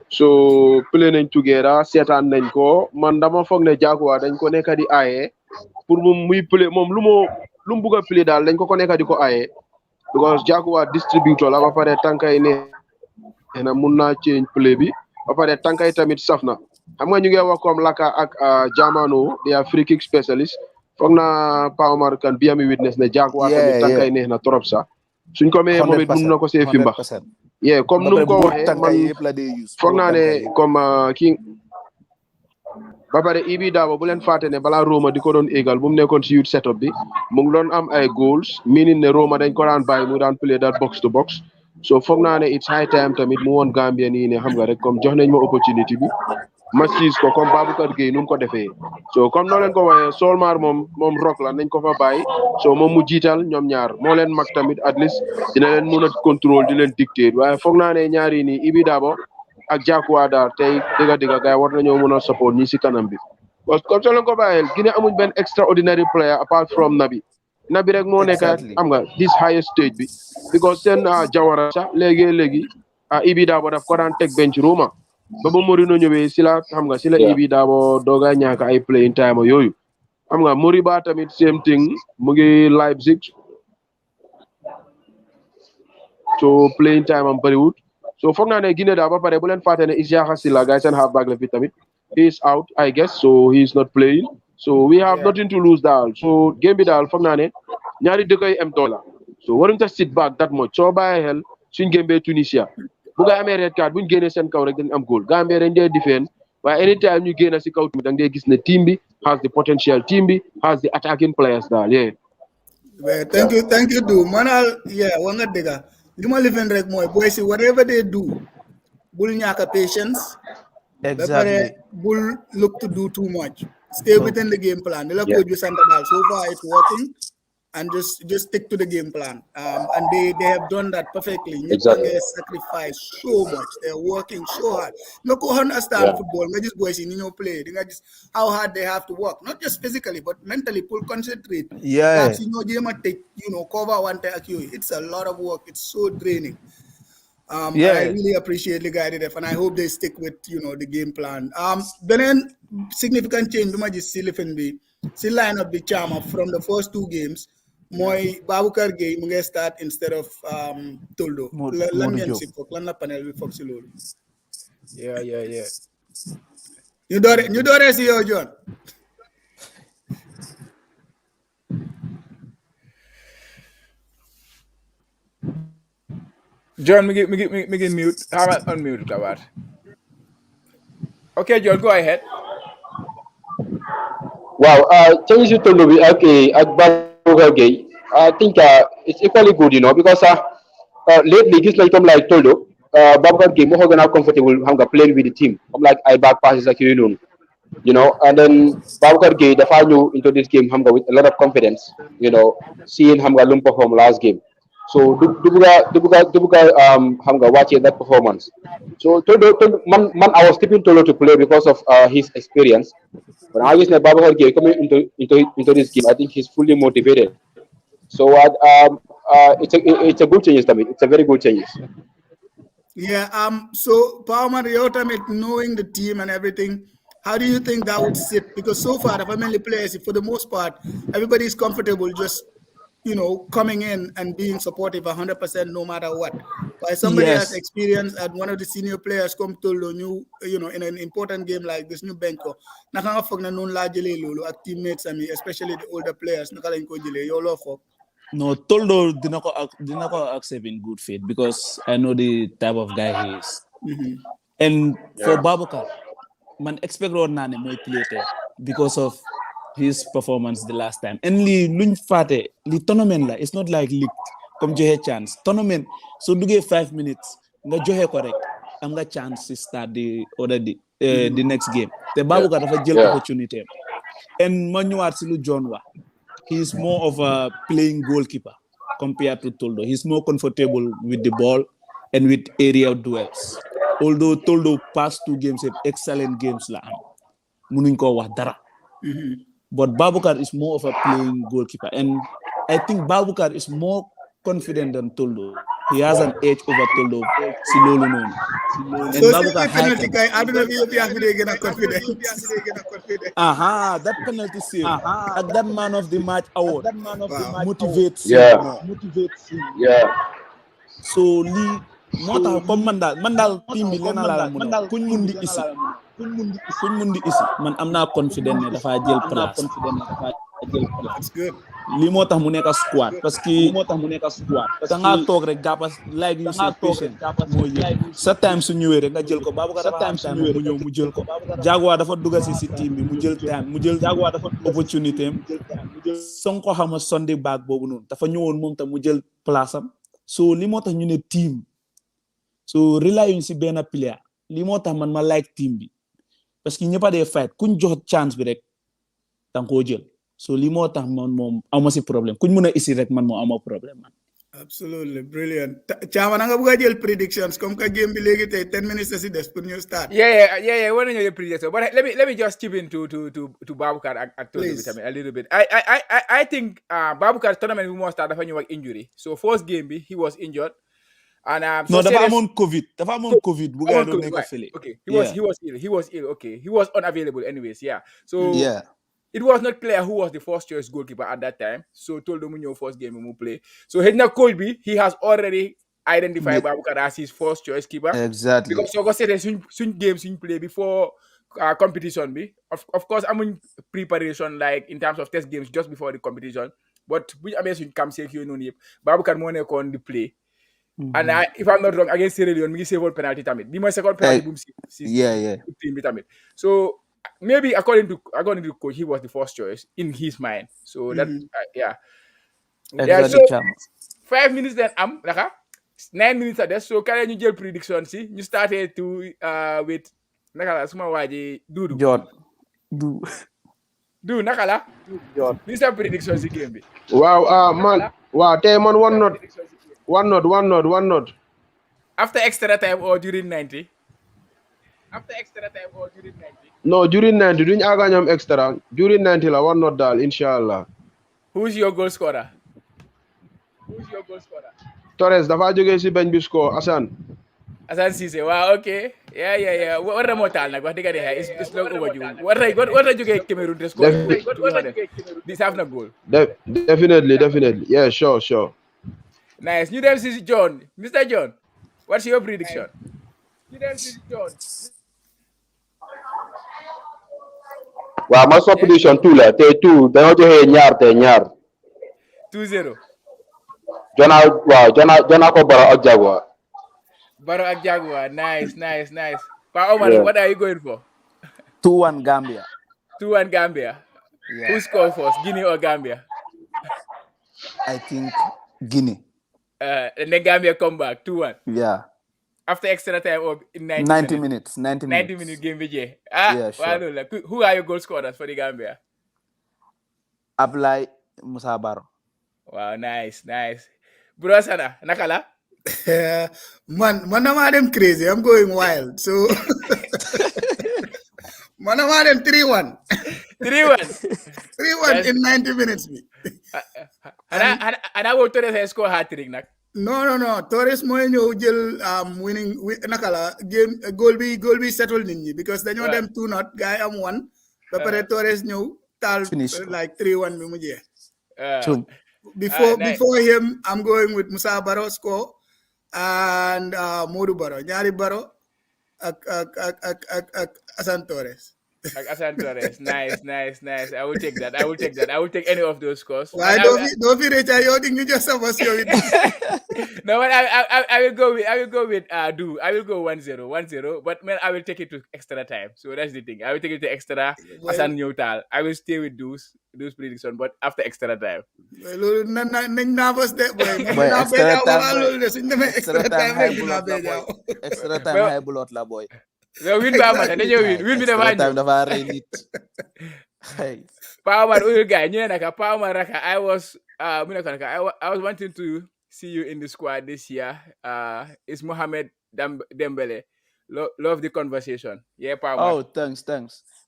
so play nañ together seetaan nañ ko man dama foog ne Jaguar dañ ko nekk di aaye pour moom muy play moom lu mu bugg a play daal dañ ko nekk di ko aaye because Jaguar distributor la ba pare tànkay ne na mun naa change play bi ba pare tànkay tamit saf na xam nga ñu ngi wax comme Laka ak Jamano they are free kick specialist foog na Pa Omar kan bi ami witness ne Jaguar tamit tànkay neex na trop sax suñ ko mee moom it mun na ko see fimba comme nu mu ko waxee man foog naa ne comme kii ba pare Ibi Dabo bu leen fàtte ne balaa Roma di ko doon égal bu mu nekkoon si youth setup bi mu ngi doon am ay goals meaning ne Roma dañ ko daan bàyyi mu daan play that box to box so foog naa ne it's high time tamit mu woon Gambia nii ne xam nga rek comme jox nañ ma opportunity bi ma siis ko comme Baboucarr Gueye nu mu ko defee so comme noo leen ko waxee Solmar moom rock la nañ ko fa bàyyi so moom mu jiital ñoom ñaar moo leen mag tamit at least dina leen mun a contrôle di leen dicter waaye foog naa ne ñaari nii Ibi Dabo ak Jaguar daal tey dëgga gars war nañoo mën a support ñi si kanam bi parce que comme soo leen ko bàyyeel Guinée amuñ benn extraordinary player apart from Nabi rek moo nekk xam nga this highest stage bi because seen Jawara sax léegi Ibi Dabo daf ko daan teg bench Roma ba Mourinho ñëwee si la xam nga si la Ibi Dabo dooga ñàkk ay playing time yooyu xam nga Moriba tamit same thing mu ngi Leipzig so playing time am bëriwut so foog naa ne Guinée daal ba pare bu leen fàtte ne Isiaka Silla guys seen halfback la fi tamit he is out I guess so he is not playing so we have nothing to lose daal so game bi daal foog naa ne ñaari dëkk yi am doole la so waruñ ta sit back that much soo bàyyi xel suñ game bee Tunisia bu nga amee red card buñ génnee seen kaw rek dañ am goal Gambia dañ dee defend waaye anytime ñu génn si kaw tamit da ngay gis ne team bi has the potential team bi has the attacking players daal well, thank you do manal wa nga dëgga li ma lifin rek mooy boys whatever they do bul ñàkk patience exactly bul look to do too much stay within the game plan the coach bi sant daal so far it's working and just stick to the game plan and they have done that perfectly. They sacrifice so much. They're working so hard. No go understand football. Not just boys in play. They just how hard they have to work. Not just physically, but mentally. Pull concentrate. That's, take cover one take you. It's a lot of work. It's so draining. I really appreciate the guy there, and I hope they stick with the game plan. Then significant change. Just see line up the charmer from the first two games. Moy Baboucarr Gueye mu ngi start instead of Toldo. Lan ngeen si foog lan la panel bi foog si loolu. Yeah. ñu dooree si yow John. John mi ngi mute. How about unmute Kabar? Okay, John, go ahead. Wow, change to Toldo bi ak Baboucarr Gueye. I think it's equally good, because lately, just like like Toldo, Baboucarr Gueye more gonna comfortable playing with the team. Like I back passes like and then Baboucarr Gueye the final into this game with a lot of confidence, seeing Lum perform last game. So Dubuga watching that performance. So Toldo man I was tipping Toldo to play because of his experience. But I guess Baboucarr Gueye coming into this game, I think he's fully motivated. So it's a good change, Tamit. It's a very good change. Yeah. So Palmer, knowing the team and everything, how do you think that would sit? Because so far, the family players, for the most part, everybody is comfortable just coming in and being supportive 100% no matter what. But somebody has experience and one of the senior players come to new, in an important game like this new Benko. Nakanga fog na non la jele lolo at teammates especially the older players. Nakala ko jele yolo fog. No, Toldo did not accept in good faith because I know the type of guy he is. Mm-hmm. And for Baboucarr, man expect woon naa ne mooy play tey because of his performance the last time and lii luñ fàtte li tournament la it's not like league comme joxe chance tournament soo duggee 5 minutes nga joxe ko rek am nga chance to start the next game te Baboucarr dafa jël opportunity and ma ñëwaat si lu John wax he is more of a playing goalkeeper compared to Toldo. He's more comfortable with the ball and with area duels. Although Toldo past 2 games have excellent games la am munuñ ko wax dara. But Baboucarr is more of a playing goalkeeper and I think Baboucarr is more confident than Toldo. He has an edge over Toldo si loolu noonu. So Baboucarr penalty kay aduna bi yëpp yaa fi dee gën a confident. That penalty save ak that man of the match award motivates Yeah. So lii moo tax comme man daal team bi leena la mun kuñ mun di isi man am naa confident ne dafa jël place. That's good. lii moo tax mu nekk squad parce que da nga toog rek jàppa like you say patient moo yëg sa time su ñëwee rek nga jël ko Baboucarr dafa am time mu ñëw mu jël ko Jaguar dafa dugga si team bi mu jël time mu jël Jaguar dafa opportunité am Sonko xama Sunday back boobu noonu dafa ñëwoon moom tam mu jël place am so lii moo tax ñu ne team so rely si benn player lii moo tax man ma like team bi parce que ñëpp a dee fight kuñ jox chance bi rek danga koo jël so lii moo tax man moom awma si problème kuñ mën a isi rek man moom awma problème man. Absolutely brilliant. Chama nga bëgg a jël predictions comme que game bi léegi tey 10 minutes si des pour ñu start. Yeah. What are your predictions? But let me just chip in to Baboucarr and Toldo a little bit. I think Baboucarr tournament we must start dafa ñëw ak injury. So first game bi he was injured. And no, dafa amoon COVID. Bu gaay doon nekk fële. Okay. He was ill. Okay. He was unavailable anyways. Yeah. So it was not clear who was the first choice goalkeeper at that time. So Toldo mu ñëw first game mu play. So Hedna Colby, he has already identified Baboucarr as his first choice keeper. Exactly. Because so go say soon games soon play before competition be. Of course I'm in preparation like in terms of test games just before the competition. But we soon come say you know Baboucarr mo nekk on the play. And if I'm not wrong, against Sierra Leone, we saved penalty tamit. Be my second penalty boom team tamit. So maybe according to the coach, he was the first choice in his mind. So that Exactly. So 5 minutes then 9 minutes are there. So can you jël prediction see? You started to with nakala suma waji Dudu. Du nakala. This is prediction si game bi. Wow, man. Wow, tey man one not. After extra time or during 90? No, during 90 duñ aga ñam extra. During 90 la one not daal inshallah. Who's your goal scorer? Torres dafa jógee si bench bi score Assane Cissé. Wow, okay. Yeah. What the mortal like? What it's long overdue. What jógee Cameroon to score? This half na goal. Definitely. Yeah, sure. Nice. New dem si John. Mr. John, what's your prediction? Waaw ma so prediction tout la te tout dañoo joxe ñaar 2-0. Jona ko Barrow ak Jaguar. Barrow ak Jaguar. Nice. Pa Omar, what are you going for? 2-1 Gambia. 2-1 Gambia. Yeah. Who scored first, Guinea or Gambia? I think Guinea. And then Gambia come back 2-1. Yeah. After extra time or in 90 minutes. 90 minutes game VJ. Yeah, sure. Who are your goal scorers for the Gambia? Ablay Musa Barrow. Wow, nice. Bro Sana, nakala? Man, them crazy. I'm going wild. So man, them 3-1. 3-1 in 90 minutes. And I will Torres score hat-trick nak. No. Torres mo ñëw jël winning nakala game goal be settled nit because dañoo dem 2-0 guy am 1 ba pare Torres ñëw tal like 3-1 bi mu jeex. Before him I'm going with Musa Barrow score and Modou Barrow ñaari Barrow ak Assane Torres. Like Asan Torres. Nice. I will take that. I will take any of those scores. Why don't we reach you think you just have us here with this? No, but I will go with do. I will go 1-0, but man, I will take it to extra time. So that's the thing. I will take it to extra Asan neutral. I will stay with those prediction, but after extra time. Well, nervous that boy. Boy, extra time high bullet la boy. No, win ba man, dañu win bi dafa Time dafa rey nit. Hey. Power Uyul guy, Power Raka. I was I was wanting to see you in the squad this year. It's Mohamed Dembele. Love the conversation. Yeah, Power. Oh, thanks.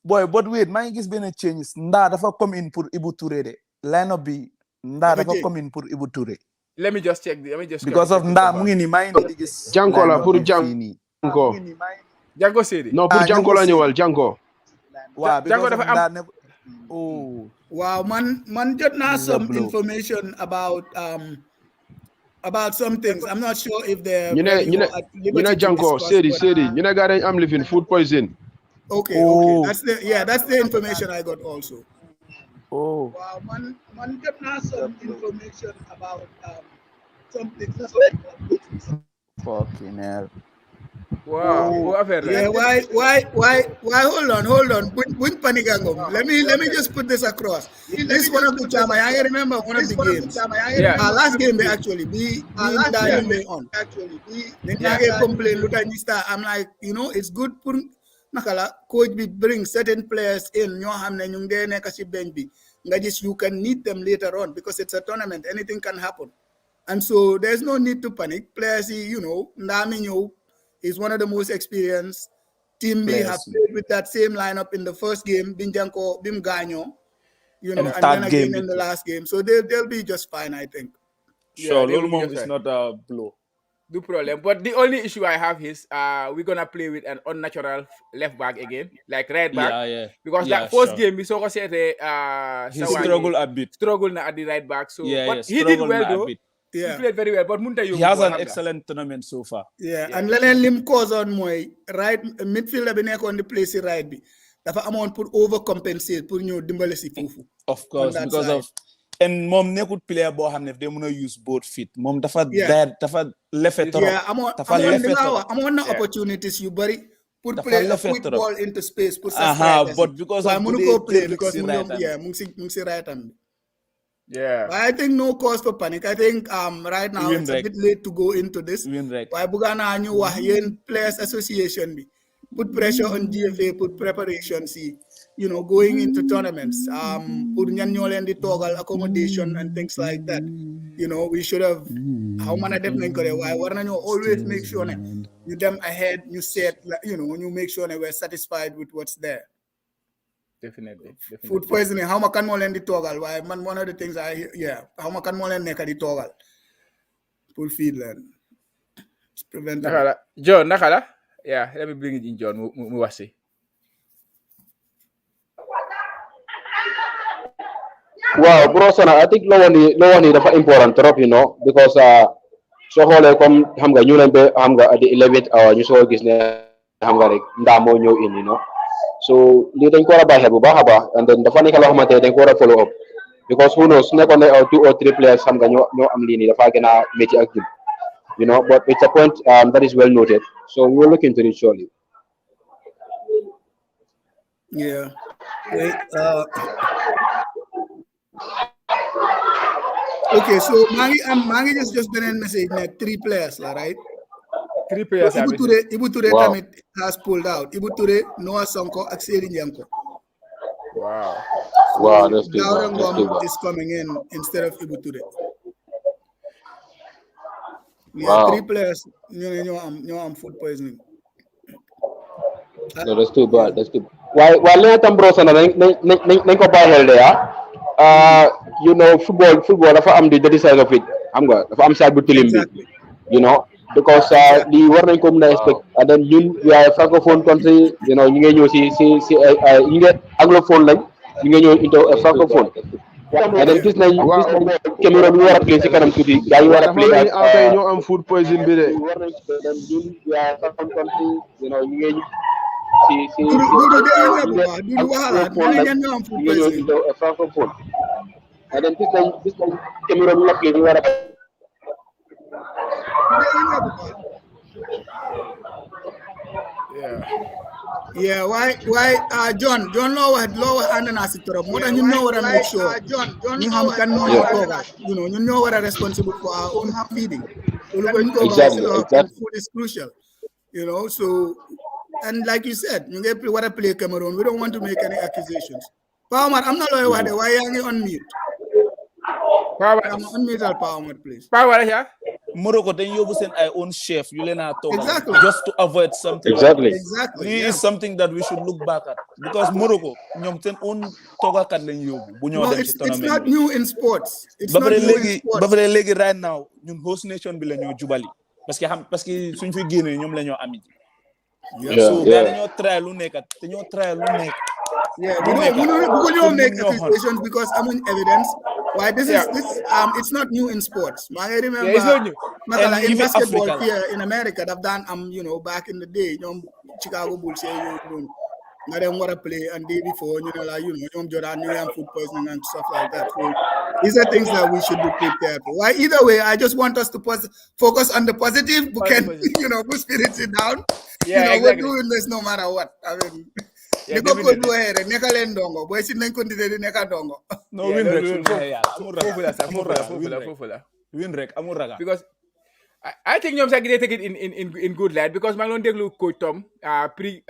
Boy, but wait, my gis been a change. Nda dafa come in pour Ibu Touré de. Line up bi Nda dafa come in pour Ibu Touré. Let me just check. Because of Nda mu ngi ni may ni gis. Janko la pour Janko. Janko Sedi. No, pour Janko la ñëwal Janko. Wow, Janko dafa am. Oh. Wow, man jot naa some information about some things. I'm not sure if they're ñu ne Janko Sedi ñu ne ga dañ am living food poison. Okay. That's the information I got also. Oh. Wow, man jot naa some information about some things. Fucking hell. Wow. Yeah, why? Hold on. Buñ panikango. Let me just put this across. This one of the time I remember one of the games. Yeah. Last game they actually be on. They complain. Look at this. I'm like, it's good for nakala coach be bring certain players in. Ñoo xamne ñu ngi nekk ci bench bi. Nga gis you can need them later on because it's a tournament. Anything can happen. And so there's no need to panic. Players, Ndami ñëw is one of the most experienced. Team B have played with that same lineup in the first game, Binjanko, Bim Ganyo, and then again in the last game. So they'll be just fine, I think. Sure, Lulmom is not a blow. No problem. But the only issue I have is we're gonna play with an unnatural left back again, like right back. Yeah. Because that first game we saw he struggled a bit. Struggled at the right back. So but he did well though. Yeah. He played very well, but he has an excellent tournament so far. Yeah. And leneen lim cause on mooy right midfielder bi nekkoon di play si right bi dafa amoon pour overcompensate pour ñëw dimbale si foofu. Of course, because of and moom nekkut player boo xam ne they mën a use both feet. Moom dafa lefe trop. Yeah, amoon na opportunities yu bari pour play a quick ball into space pour sa but because of mënu ko play because mu ngi si right hand. Yeah, I think no cause for panic. I think right now it's a bit late to go into this. Why Bugana ñu wax yeen players association bi put pressure on GFA, put preparation, going into tournaments. Put ñan ñoo leen di toogal accommodation and things like that. We should have how many def nañ ko de why war nañu always make sure ne you dem ahead, you set you make sure that we're satisfied with what's there. Definitely. Food poisoning. How much can more di togal? Why man? One of the things how much can more neka di togal? Full feed land. Prevent. John, nakala. Yeah, let me bring it in, John. Muwasi. Wow, bro, Sana, I think no one is important trop, because so whole come hamga ñu leen be hamga at the 11th hour ñu so gis ne hamga rek ndamo ñew in, So li dañ ko wara bàyyi xel bu baax a baax and then dafa nekk loo xamante dañ ko war a follow up because who knows su nekkoon ne 2 or 3 players xam nga ñoo am lii nii dafa gën a métti ak but it's a point that is well noted, so we will look into it surely. Yeah. Wait, okay, so Mangi just been in message 3 players, right? 3 players. Ibu Touré tamit has pulled out. Ibu Touré, Noah Sonko, ak Seri Nyanko. Wow, that's good. Daurangom is coming in instead of Ibu Touré. Wow. 3 players, ñoo am food poisoning. No, that's too bad. That's too. Why tam bro Sana nañ ko bàyyi xel de football dafa am the side of it. Xam nga dafa am side bu tilim bi. Because the war nañ ko mën a expect and then ñun we are a francophone country, ñu ngi ñëw si ñu ngi anglophone lañ ñu ngi ñëw into a francophone and then gis nañ Cameroon ñu war a play si kanam tuuti gaa yi war a play ak ñoo am food poison bi de war nañ ñun we are a francophone country, ñu ngi si Dudu dégg nga bu baax Dudu waxalaat nga ne ñan ñoo am food poisoning. francophone and then gis nañ Cameroon la play ñu war a Dégg nga bu baax. Yeah, why John loo wax ànd naa si trop moo tax ñun ñoo war a make sure ñu xam kan moo ñu toogal ñun ñoo war a responsible for our own feeding. And food is crucial, so and like you said ñu ngi war a play Cameroon. We don't want to make any accusations. Pa Omar am na looy wax de waaye yaa ngi on mute. Unmute Pa Omar, please. Pa Omar, yeah. Morocco dañ yóbbu seen ay own chef yu leen a toogal Exactly. just to avoid something. Exactly. This is something that we should look back at because Morocco ñoom seen own toogalkat lañ yóbbu bu ñoo dem ci tournament. It's not new in sports. Ba pare léegi right now ñun host nation bi la ñoo jubali parce que suñ fi génnee ñoom la ñoo ami. So gars dañoo try lu nekk te ñoo try lu nekk. Yeah, we don't make accusations because amuñ evidence. Why this it's not new in sports. I remember it's not new. In basketball here in America, they've done back in the day, Chicago Bulls now they want to play and day before, Jordan food poisoning and stuff like that. So these are things that we should be prepared for. Why either way, I just want us to focus on the positive. We can, put spirits down. Yeah, exactly. We're doing this no matter what. I mean, yeah, ko do here neka len dongo boy sin nañ ko ndide neka dongo no win rek win rek amul raga because I think ñoom sax gi take it in good light because maa ngi doon déglu coach Tom pre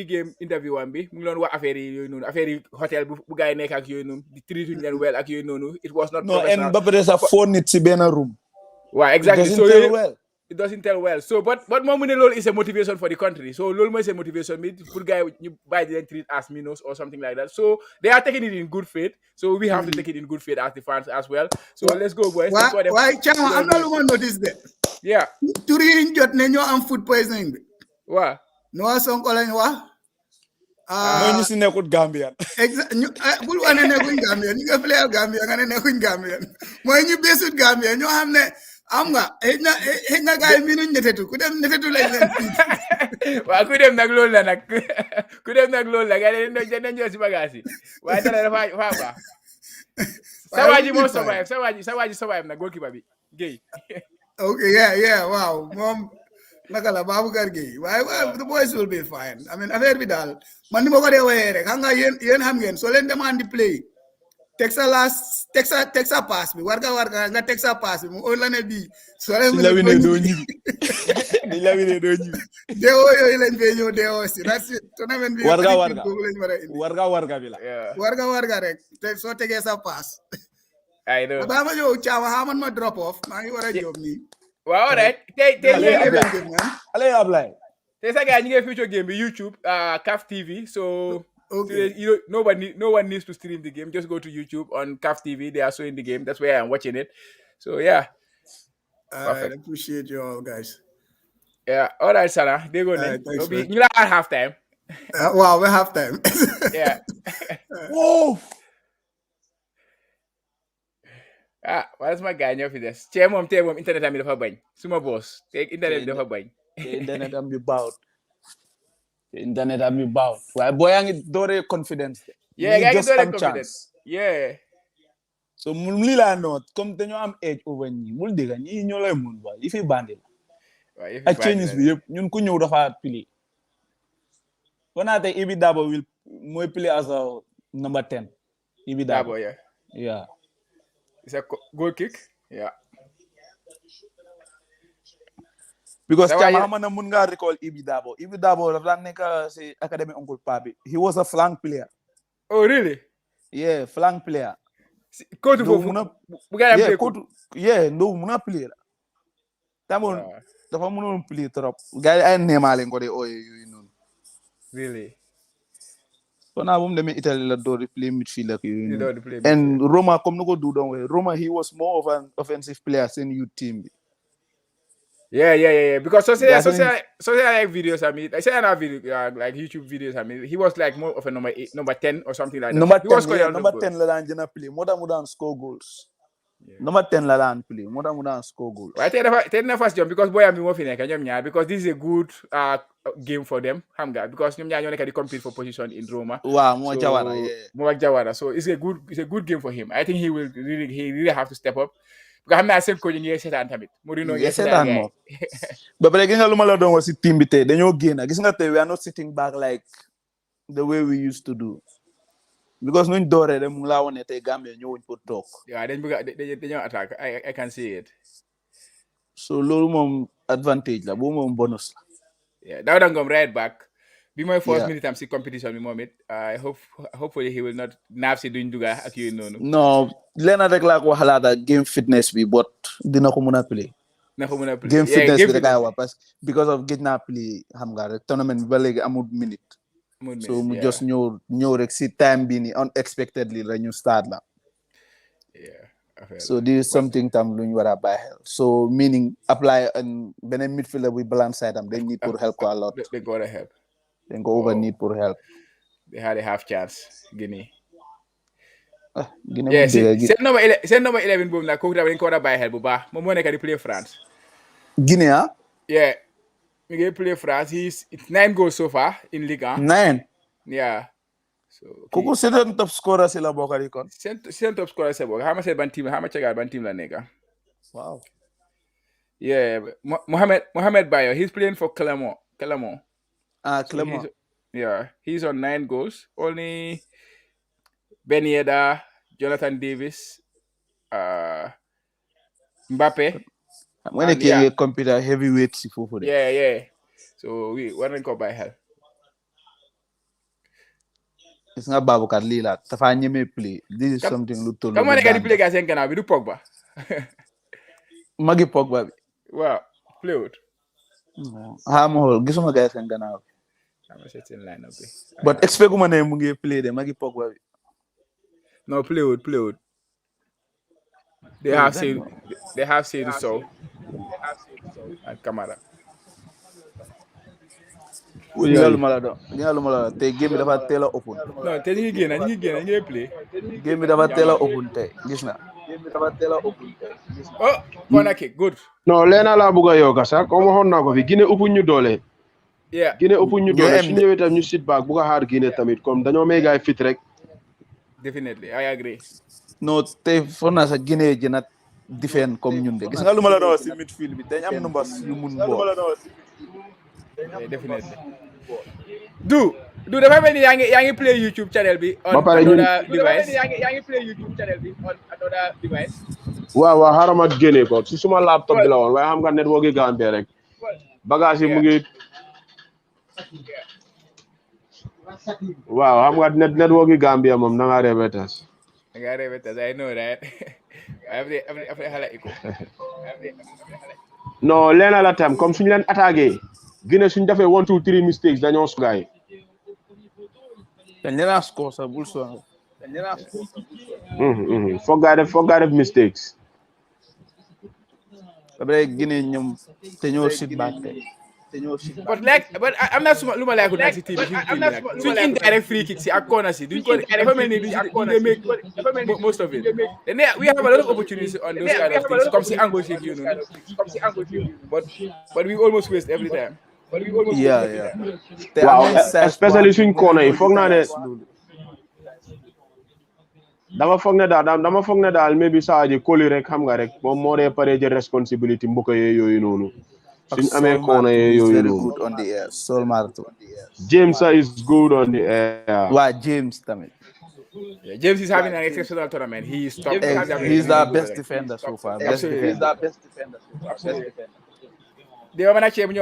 game interview am bi mu ngi doon wax affaire yi yooyu noonu affaire yi hotel bu gars yi nekk ak yooyu noonu di treat leen well ak yooyu noonu it was not professional. No, and ba pare sax 4 nit ci benn room. Waaw, exactly. It doesn't tell well. So, but moom mu ne loolu is a motivation for the country. So, loolu mooy seen motivation bi pour gars yi ñu bàyyi di leen treat as minors or something like that. So, they are taking it in good faith. So, we have to take it in good faith as the fans as well. So, let's go, boys. Why, Chama, am na lu ma notice de. Yeah. Tur yi ñu jot ne ñoo am food poisoning bi. Waaw. Noah Sonko lañ wax. mooy ñu si nekkul Gambian. Bul wax ne nekkuñ Gambian ñu nga play Gambian nga ne nekkuñ Gambian mooy ñu beesut Gambian ñoo xam ne am nga xëy na gars yi miinuñ netetu ku dem netetu lañ leen waaw ku dem nag loolu la nag ku dem nag loolu la gars yi dañ ñëw si bagage yi waaye dara dafa baax sa waa ji moo survive sa waa ji survive nag goalkeeper bi Guèye. Okay, yeah, wow moom naka la Baboucarr Guèye waaye the boys will be fine. I mean affaire bi daal man ni ma ko dee waxee rek xam nga yéen xam ngeen soo leen demande di play Texas pass bi warga nga Texas pass bi mu on la ne bii soo leen la wine doo ñibbi deewoo yooyu lañ fee ñëw deewoo si that's it tournament bi warga bi la warga rek te soo tegee sa pass I know ba ma ñëw Thiaw xaman ma drop off maa ngi war a jóg nii waaw alright tey ale Ablaye tey sa gars ñu ngi future game bi YouTube CAF TV so okay. No one needs to stream the game. Just go to YouTube on CAF TV. They are showing the game. That's where I'm watching it. So yeah. I appreciate you all guys. Yeah. All right, Sarah. They go then. You like at halftime. Wow, we're halftime. Yeah. Whoa. What's my guy for this? Tell mom, internet am dafa bañ. Suma boss. Take internet dafa bañ. Internet am bi baaw. Internet am bi baaw. Waaye boo yaa ngi dooree confidence. Yeah, yaa ngi dooree confidence. Yeah. So mun lii laa noot comme dañoo am edge over ñi mul dégga ñi ñoo lay mun ba yi fi bandi la. Ak Chinese bi yëpp ñun ku ñëw dafa play. Wana tey Ibi Dabo mooy play as a number 10. Ibi Dabo. Yeah. It's a goal kick. Yeah. Because Chamahama mun nga recall Ibi Dabo. Ibi Dabo dafa nekk si academy Uncle Papi. He was a flank player. Oh really? Yeah, flank player. Coach foofu no muna play la. Tamon dafa mënoon play trop. Gars yi ay neemaale ko de ooye yooyu noonu. Really? So now I'm Italy la door play midfielder and Roma come no go do down way. Roma he was more of an offensive player than you team. Yeah. Because social like videos. I mean, I say another video like YouTube videos. I mean, he was like more of a number 10 or something like that. Number 10 la Anjana play. More than score goals. Number 10 la daan play. Moo tax mu daan score goals. Waaye tey na first jump because boyam bi moo fi nekk ñoom ñaar because this is a good game for them xam nga because ñoom ñaar ñoo nekk di compete for position in Roma. Waaw moo Jawara. Moo ak Jawara so it's a good game for him. I think he really have to step up. Because xam naa seen coach ngi seetaan tamit. Mourinho ngi seetaan moom. Ba pare gis nga lu ma la doon wax si team bi tey dañoo génn gis nga tey we are not sitting back like the way we used to do. Because nuñ dooree de mu ngi laa wane tey Gambia ñëwuñ pour toog. Yeah, dañoo attack. I can see it. So loolu moom advantage la boobu moom bonus la. Yeah, Dawda Ngom right back. Be my first minute am si competition bi moom it. I hopefully he will not naaf si duñ duga ak yooyu noonu. Non lenn rek laa ko xalaata game fitness bi but dina ko mën a play. Game fitness bi rek wax parce que because of gëj naa play xam nga rek tournament bi ba léegi amul minute. So mu just ñëw rek si time bi ni unexpectedly la ñu start la. So this is something tam lu ñu war a bàyyi xel. So meaning apply and beneen midfielder buy balance side am they need pour help ko a lot. They gotta help. They go over need pour help. They had a half chance Guinea. Guinea seen number 11 boobu nag kooku tamit dañ ko war a bàyyi xel bu baax moom moo nekk di play France. Guinea. Yeah. Mi ngi play France. It's 9 goals so far in Ligue 1. 9. Yeah. So kooku seen top scorer si la bokk di kon. Seen top scorer si la bokk. Xama seet ban team la nekk. Wow. Yeah, Mohamed Bayo. He's playing for Clermont. Clermont. Yeah, he's on 9 goals. Only Ben Yedder, Jonathan Davis, Mbappe. When they can compete heavyweight si foofu de. Yeah. So we war nañ ko bàyyi xel. Gis nga Babacar lii la dafa ñeme play. This is something lu tollu. Kam moo nekk di play ga seen gannaaw bi du Pogba. Magi Pogba bi. Waaw, play wut. Ma xool gisuma gars seen gannaaw bi. But expect ma ne mu ngi play de Magi Pogba bi. No, play wut. They have said so. And Camara. Lu ma la tey game bi dafa teel a open. Non, te ñu ngi play. Game bi dafa teel a open tey gis na. Oh, corner kick, good. Non, leena laa bëgg a yokka sax comme waxoon naa ko fi Guinée ëpp ñu doole. Yeah. Guinée ëpp ñu doole su ñëwee tam ñu sit back bëgg a xaar Guinée tamit comme dañoo may gaay fit rek. Definitely, I agree. No, tey foog naa sax Guinée jëna defend comme ñun de gis nga lu ma la doon si midfield bi dañ am numbers yu mun bool. Yeah, definitely. Du dafa mel ni yaa ngi play YouTube channel bi on another device. Waaw xaaral ma génne ko si suma laptop bi la woon waaye xam nga network yi Gambia rek bagage yi mu ngi waaw xam nga network yi Gambia moom na nga rebetas. I know that. After hala iko. Non leena la tam comme suñu leen attaqué Guinée suñu defee 1 2 3 mistakes dañoo gaay. Dañ leen score sa bul so. Foog gaa def mistakes. Après Guinée ñoom te ñoo sit back but am na lu ma laajut nag si team bi suñ indirect free kick si ak corner si duñ ko dafa mel ni duñ make most of it. And we have a lot of opportunities on those kind of things comme si angle shake you know. But we almost waste every time. Yeah. Wow, especially suñ corner yi foog naa ne dama foog ne daal maybe Sadio Koli rek xam nga rek moom moo dee pare jël responsibility mbokk yooyu noonu. Suñ amee corner yooyu noonu. On the air. Sol Marto. James is good on the air. Waa James tamit. Yeah, James is having an exceptional tournament. He's top. He's the best defender so far. They were not able to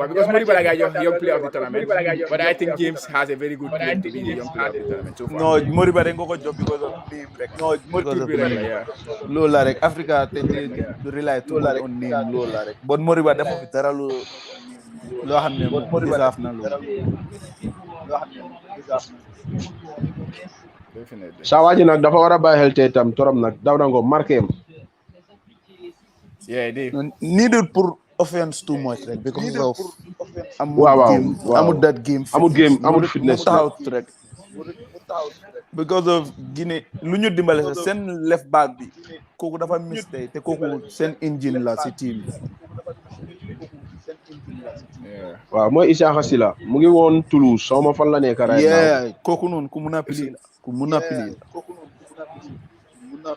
because Moriba is young player of the tournament. But I think James has a very good claim to be the young player of the tournament so far. No, Moriba didn't go job because of name. No, yeah. Lola rek Africa they rely too much on name Lola rek. But Moriba dafa fi dara lo xamne mo deserve na lo. Definitely. Sawaji nak dafa wara bay xel té tam torom nak daw na ngo marqué am. Yeah, they needed pour offense too much right? Because of wow. Amud that game amud fitness because of Guinea lu ñu dimbale sax seen left back bi kooku dafa miss tey te kooku seen engine la si team bi. waaw mooy Isaaxa Sila mu ngi woon Toulouse soo ma fan la nekk right now. kooku noonu ku mun a pili la ku mun a pili la.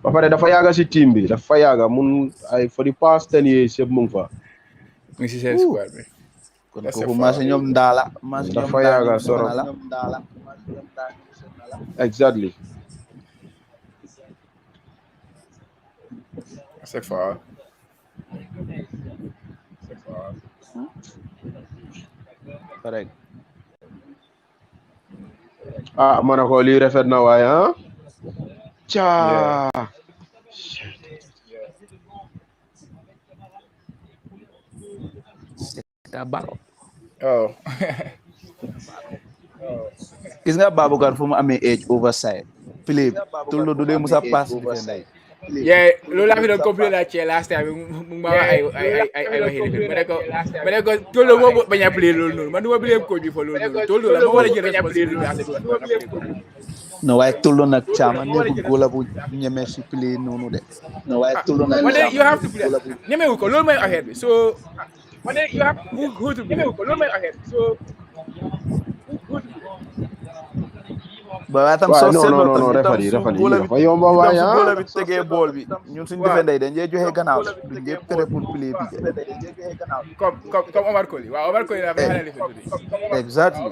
ba pare dafa yàgga si team bi dafa yàgga mun ay for the past 10 years yëpp mu ngi fa. mu ngi si seen squad bi. kon kooku marché ñoom ndaala marché ñoom dafa yàgga soro exactly. C'est fort. correct. ma ne ko lii rafet na waaye caa. Oh. gis nga Baboucarr fu mu amee age oversight play tullu du dee musa pass defender yeah loolu laa fi doon complain la ci last time mu ma ay waxi defet ma ne ko tullu moo bañ a play loolu noonu man du ma play coach bi fa loolu noonu tullu la moo war a jël responsabilité. no waaye tullu nag caama nekkul góola bu ñeme si play noonu de. no waaye tullu nag caama you have to play ñemewu ko loolu mooy affaire bi so you have who to ñemewu ko loolu mooy affaire bi so ba tam soo seetloo non refari dafa yomba waaye góola bi tegee bool bi ñun suñu defender dañ dee joxe gannaaw duñ dee tere pour play bi comme Omar Colley waaw Omar Colley la xale li fa exactly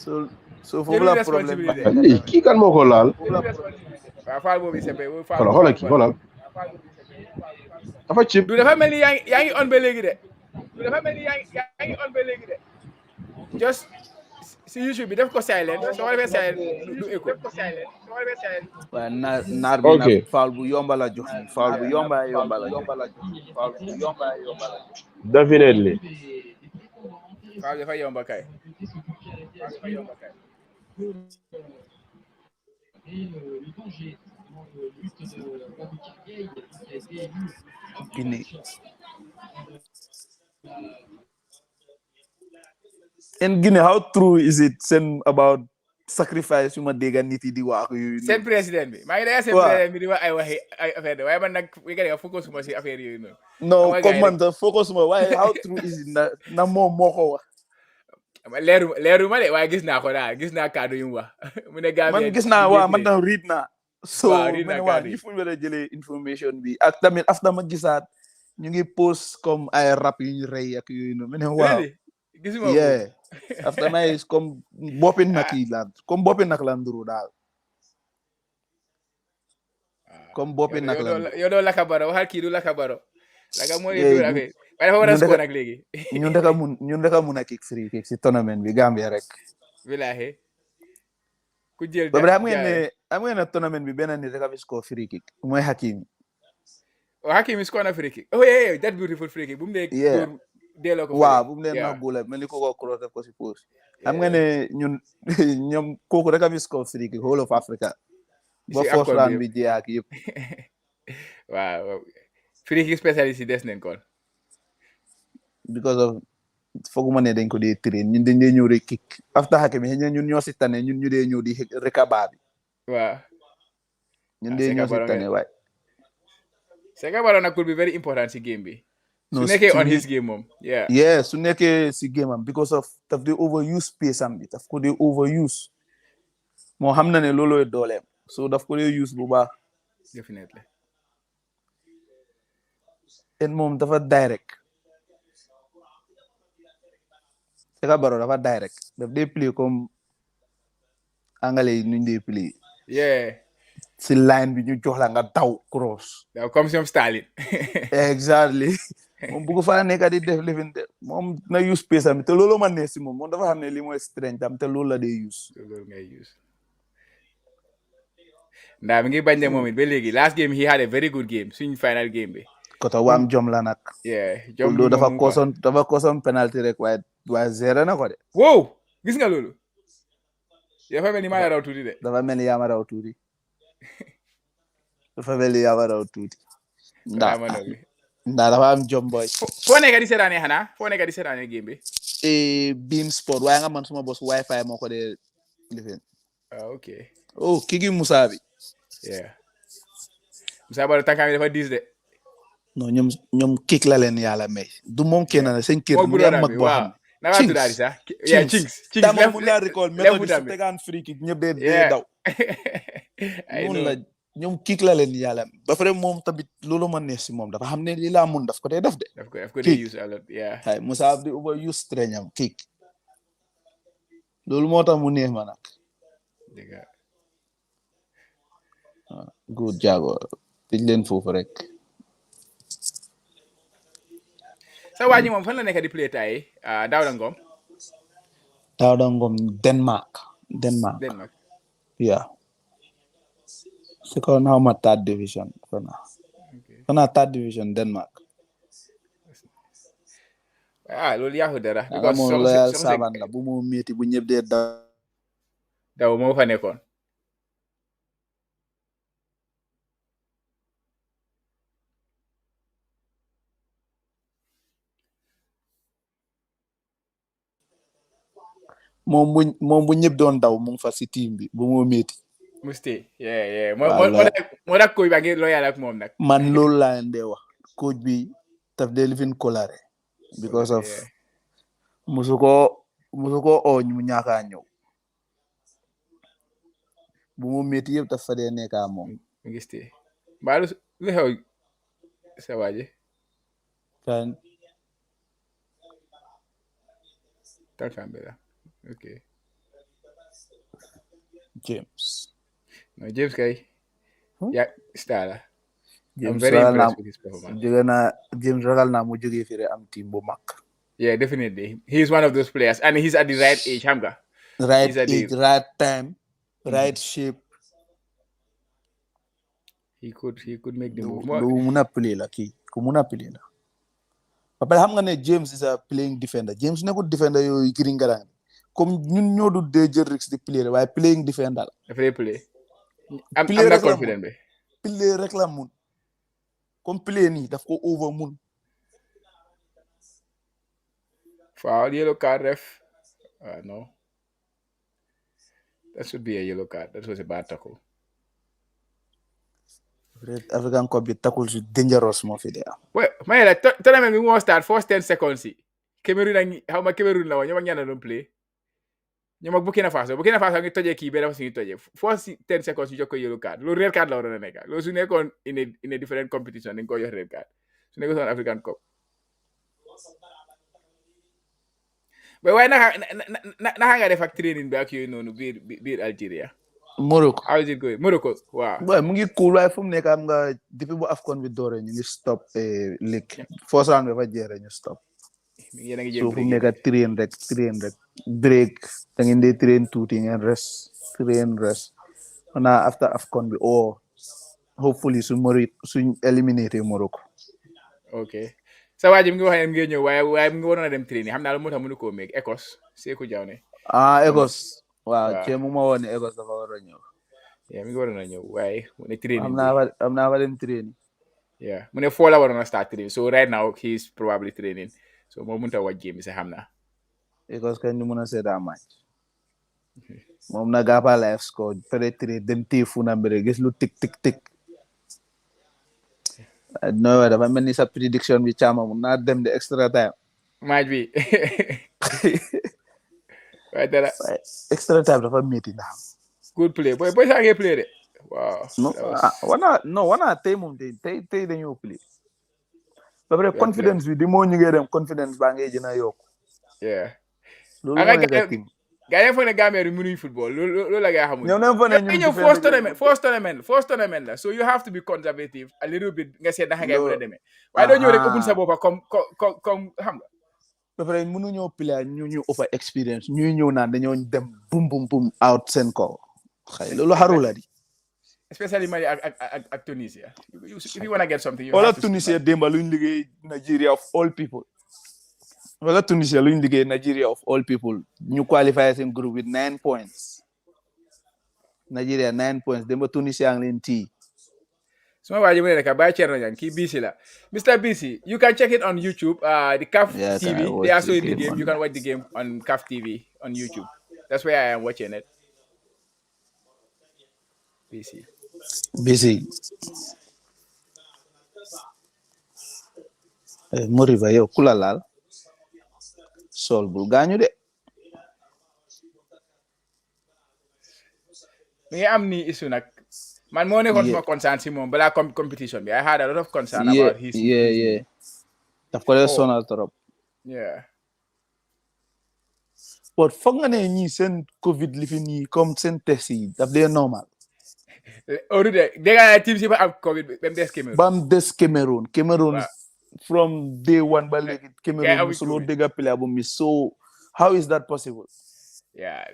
so foofu la problème kii kan moo ko laal waaw faal boobu sepe xoolal kii xoolal dafa chip du dafa mel ni yaa ngi on ba léegi de just si YouTube bi def ko silent soo defee silent du écho waaw naar bi nag faal bu yomba la jox faal bu yomba la jox definitely faal dafa yomba kay Guinea. In Guinea, how true is it about sacrifice yu ma dégg nit yi di wax yooyu seen président bi maa ngi dégg seen président bi di wax ay waxi ay affaire de waaye man nag wi nga focus ma si affaire yooyu noonu non comme man ta focus ma waaye how true is it na moom moo ko wax leeru ma de waaye gis naa ko daal gis naa kàddu yu mu wax mu ne Gambia man gis naa waa man tam read naa so man waa ñi fu ñu war a jëlee information bi ak tamit after ma gisaat ñu ngi post comme ay rap yu ñu rey ak yooyu noonu mu ne waaw gisuma yeah after my is comme boppi nak yi la comme boppi nak la nduru daal comme boppi nak la yow doo laka baro waxal kii du laka baro laka mooy du affaire waaye dafa war a score nag léegi ñun daka mun a kick free kick si tournament bi Gambia rek bilahi ku jël ba am ngeen ne tournament bi benn nit rek a fi score free kick mooy Hakim Hakim score na free kick oh yeah that beautiful free kick bu mu dee delloo ko waaw bu mu leen nax góola mel ni ko cross def ko si post xam nga ne ñun ñoom kooku rek a fi score free kick whole of Africa ba first round bi jeex ak yëpp waaw free kick spécialiste yi des nañ kon because of fooguma ne dañ ko dee train ñun dañ dee ñëw rek kick after Hakim ñun ñoo si tane ñun ñu dee ñëw di rekaba bi waaw ñun dee ñoo si tane waay Seka Barrow nag could be very important si game bi su nekkee on his game moom yeah su nekkee si game am because of daf dee overuse space am bi daf ko dee overuse moo xam na ne loolooy dooleem so daf ko dee use bu baax definitely en moom dafa direct Seka Barrow dafa direct daf dee play comme anglais yi nuñ dee play si line bi ñu jox la nga daw cross comme si Stalin exactly moom bu ko fa nekk di def lifin de moom na use space am te loolu ma ne si moom dafa xam ne li mooy strength am te loolu la dee use loolu ngay use ndaa mi ngi bañ de moom it ba léegi last game he had a very good game suñ final game bi koto waam jom la nag jom loolu dafa kosoon penalty rek waaye zéro na ko de wow gis nga loolu dafa mel ni maa raw tuuti de dafa mel ni yaa ma raw tuuti dafa mel ni yaa ma raw tuuti Nda dafa am jom boy. Fo nekk di seetaane xanaa fo nekk di seetaane game bi. Beam Sport waaye nga man suma boss wifi moo ko dee lifin. Okay. Oh kii Musa bi. Yeah. Musa Baro tànkaam yi dafa diis de. Non ñoom kick la leen yàlla may. Du moom kenn na seen kër mu ngi am mag boo xam ne. Naka tuddaati sax. Yeah, Chinks. Tama mu la recall méthode bi su tegaan free kick ñëpp dee daw. Noonu la ñoom kick la leen yàlla ba pare moom tamit loolu ma neex si moom dafa xam ne li laa mun daf ko dee def de. daf ko dee use a lot yeah. Hay Musa di over use streñam kick. Loolu moo tax mu neex ma nag. Dëgg good jago tëj leen foofu rek. sa waa ji moom fan la nekk di play tay Dawda Ngom. Dawda Ngom Denmark. Yeah. Second how much third division for now. Okay. For now third division Denmark. Loolu yaaxu dara. Because mo loyal saban la bu mo metti bu ñëpp dee daw moo fa nekkoon. moom bu ñëpp doon daw mu ngi fa si team bi bu mo metti musti moo tax coach ba ngi loyal ak moom nag man loolu laa leen dee wax coach bi taf dee lifin colare because of musu ko ooñ mu ñaaka ñëw bu mo metti yëpp taf fa dee nekka moom ngisti mbaalu lu xew sa waaje kan tànkambe la okay James kay ya star la James I'm very impressed with his performance James ragal na mu jógee fi am team bu mag yeah definitely he is one of those players and he's at the right age xam nga right age right time right shape he could make the move lu muna play la kii ku muna play la papa xam nga ne James is a playing defender James nekkul defender yooyu giringarang comme ñun ñoo du dee jël risque di play waaye playing defender la dafay play am na confident bi play rek la mun comme play nii daf ko over mun foul yellow card ref no that should be a yellow card that was a bad tackle African Cup bi tackle su dangerous moo fi dee am may la tournament bi moo start first 10 seconds yi Cameroon ak xaw ma Cameroon la woon ñoom ak ñaar doon play ñoom ak Burkina Faso ngi tojee kii benn fa suñu tojee first 10 seconds yu jox ko yellow card loolu red card la waroon a nekk loolu su nekkoon in a different competition dañ ko jox red card su nekkoon African Cup waaye naka nga def ak training bi ak yooyu noonu biir Algeria Morocco how is it going Morocco waaw mu ngi cool waaye fu mu nekk am nga depuis bu AFCON bi doore ñu ngi stop league first round bi fa jeere ñu stop so fu mu nekk train rek break da ngeen dee train tuuti ngeen rest na after AFCON bi hopefully suñ eliminate Morocco ok sa waa ji mi ngi wax ne mi ngi ñëw waaye mi ngi waroon a dem train xam naa la moo tax mënu koo meeg Écosse Sékou Diané Écosse waaw ci mu ma woon ne Écosse dafa war a ñëw mi ngi waroon a ñëw waaye mu ne train am naa fa dem train mu ne foo la waroon a start train so right now he is probably training so moo mënut a watch game bi sa xam naa Écosse kañ ñu mën a seetaan match moom na gapa live score peut-être dem téye fu na mbere gis lu tik no way dafa mel ni sa prediction bi caama mun naa dem de extra time match bi waaye dara extra time dafa métti na good play boy saa ngee play de waaw wana tey moom tey dañoo play ba pare confidence bi di moo ñu ngi dem confidence baa ngay gën a yokku loolu mooy nga tim gars yi foog ne Gambia mënuñ football loolu la nga xamul ñoom ne fa ne ñu first tournament la so you have to be conservative a little bit nga seet naka ngay mën a demee waaye doo ñëw rek open sa boppa comme xam nga ba pare mënuñoo play ñu offer experience ñuy ñëw naan dañoo dem bum out seen kaw xëy loolu xaru la di especially Mali ak Tunisia if you want to get something wala Tunisia démba luñ liggéey Nigeria of all people ñu qualify seen group with 9 points Nigeria 9 points démba Tunisia ngi leen tii So why you like buy channel yang ki BC la. Mr. BC, you can check it on YouTube. The CAF Yeah, can I TV. watch They are the showing the game game. on You can watch the game on CAF TV on YouTube. That's where I am watching it. BC. busy. Moriba yow kula laal sol bul gaañu de. Me am ni issue nak. Man mo nekon suma concern si mom bala competition bi. I had a lot of concern about his yeah. Daf ko dee sonal trop. Yeah. But foog nga ne ñi seen covid li fi nii comme seen test yi daf dee normal. They got teams if have COVID bam des Cameroon. Bam des Cameroon. Cameroon from day one ba léegi Cameroon musuloo dégga player bu miss. So how is that possible? Yeah,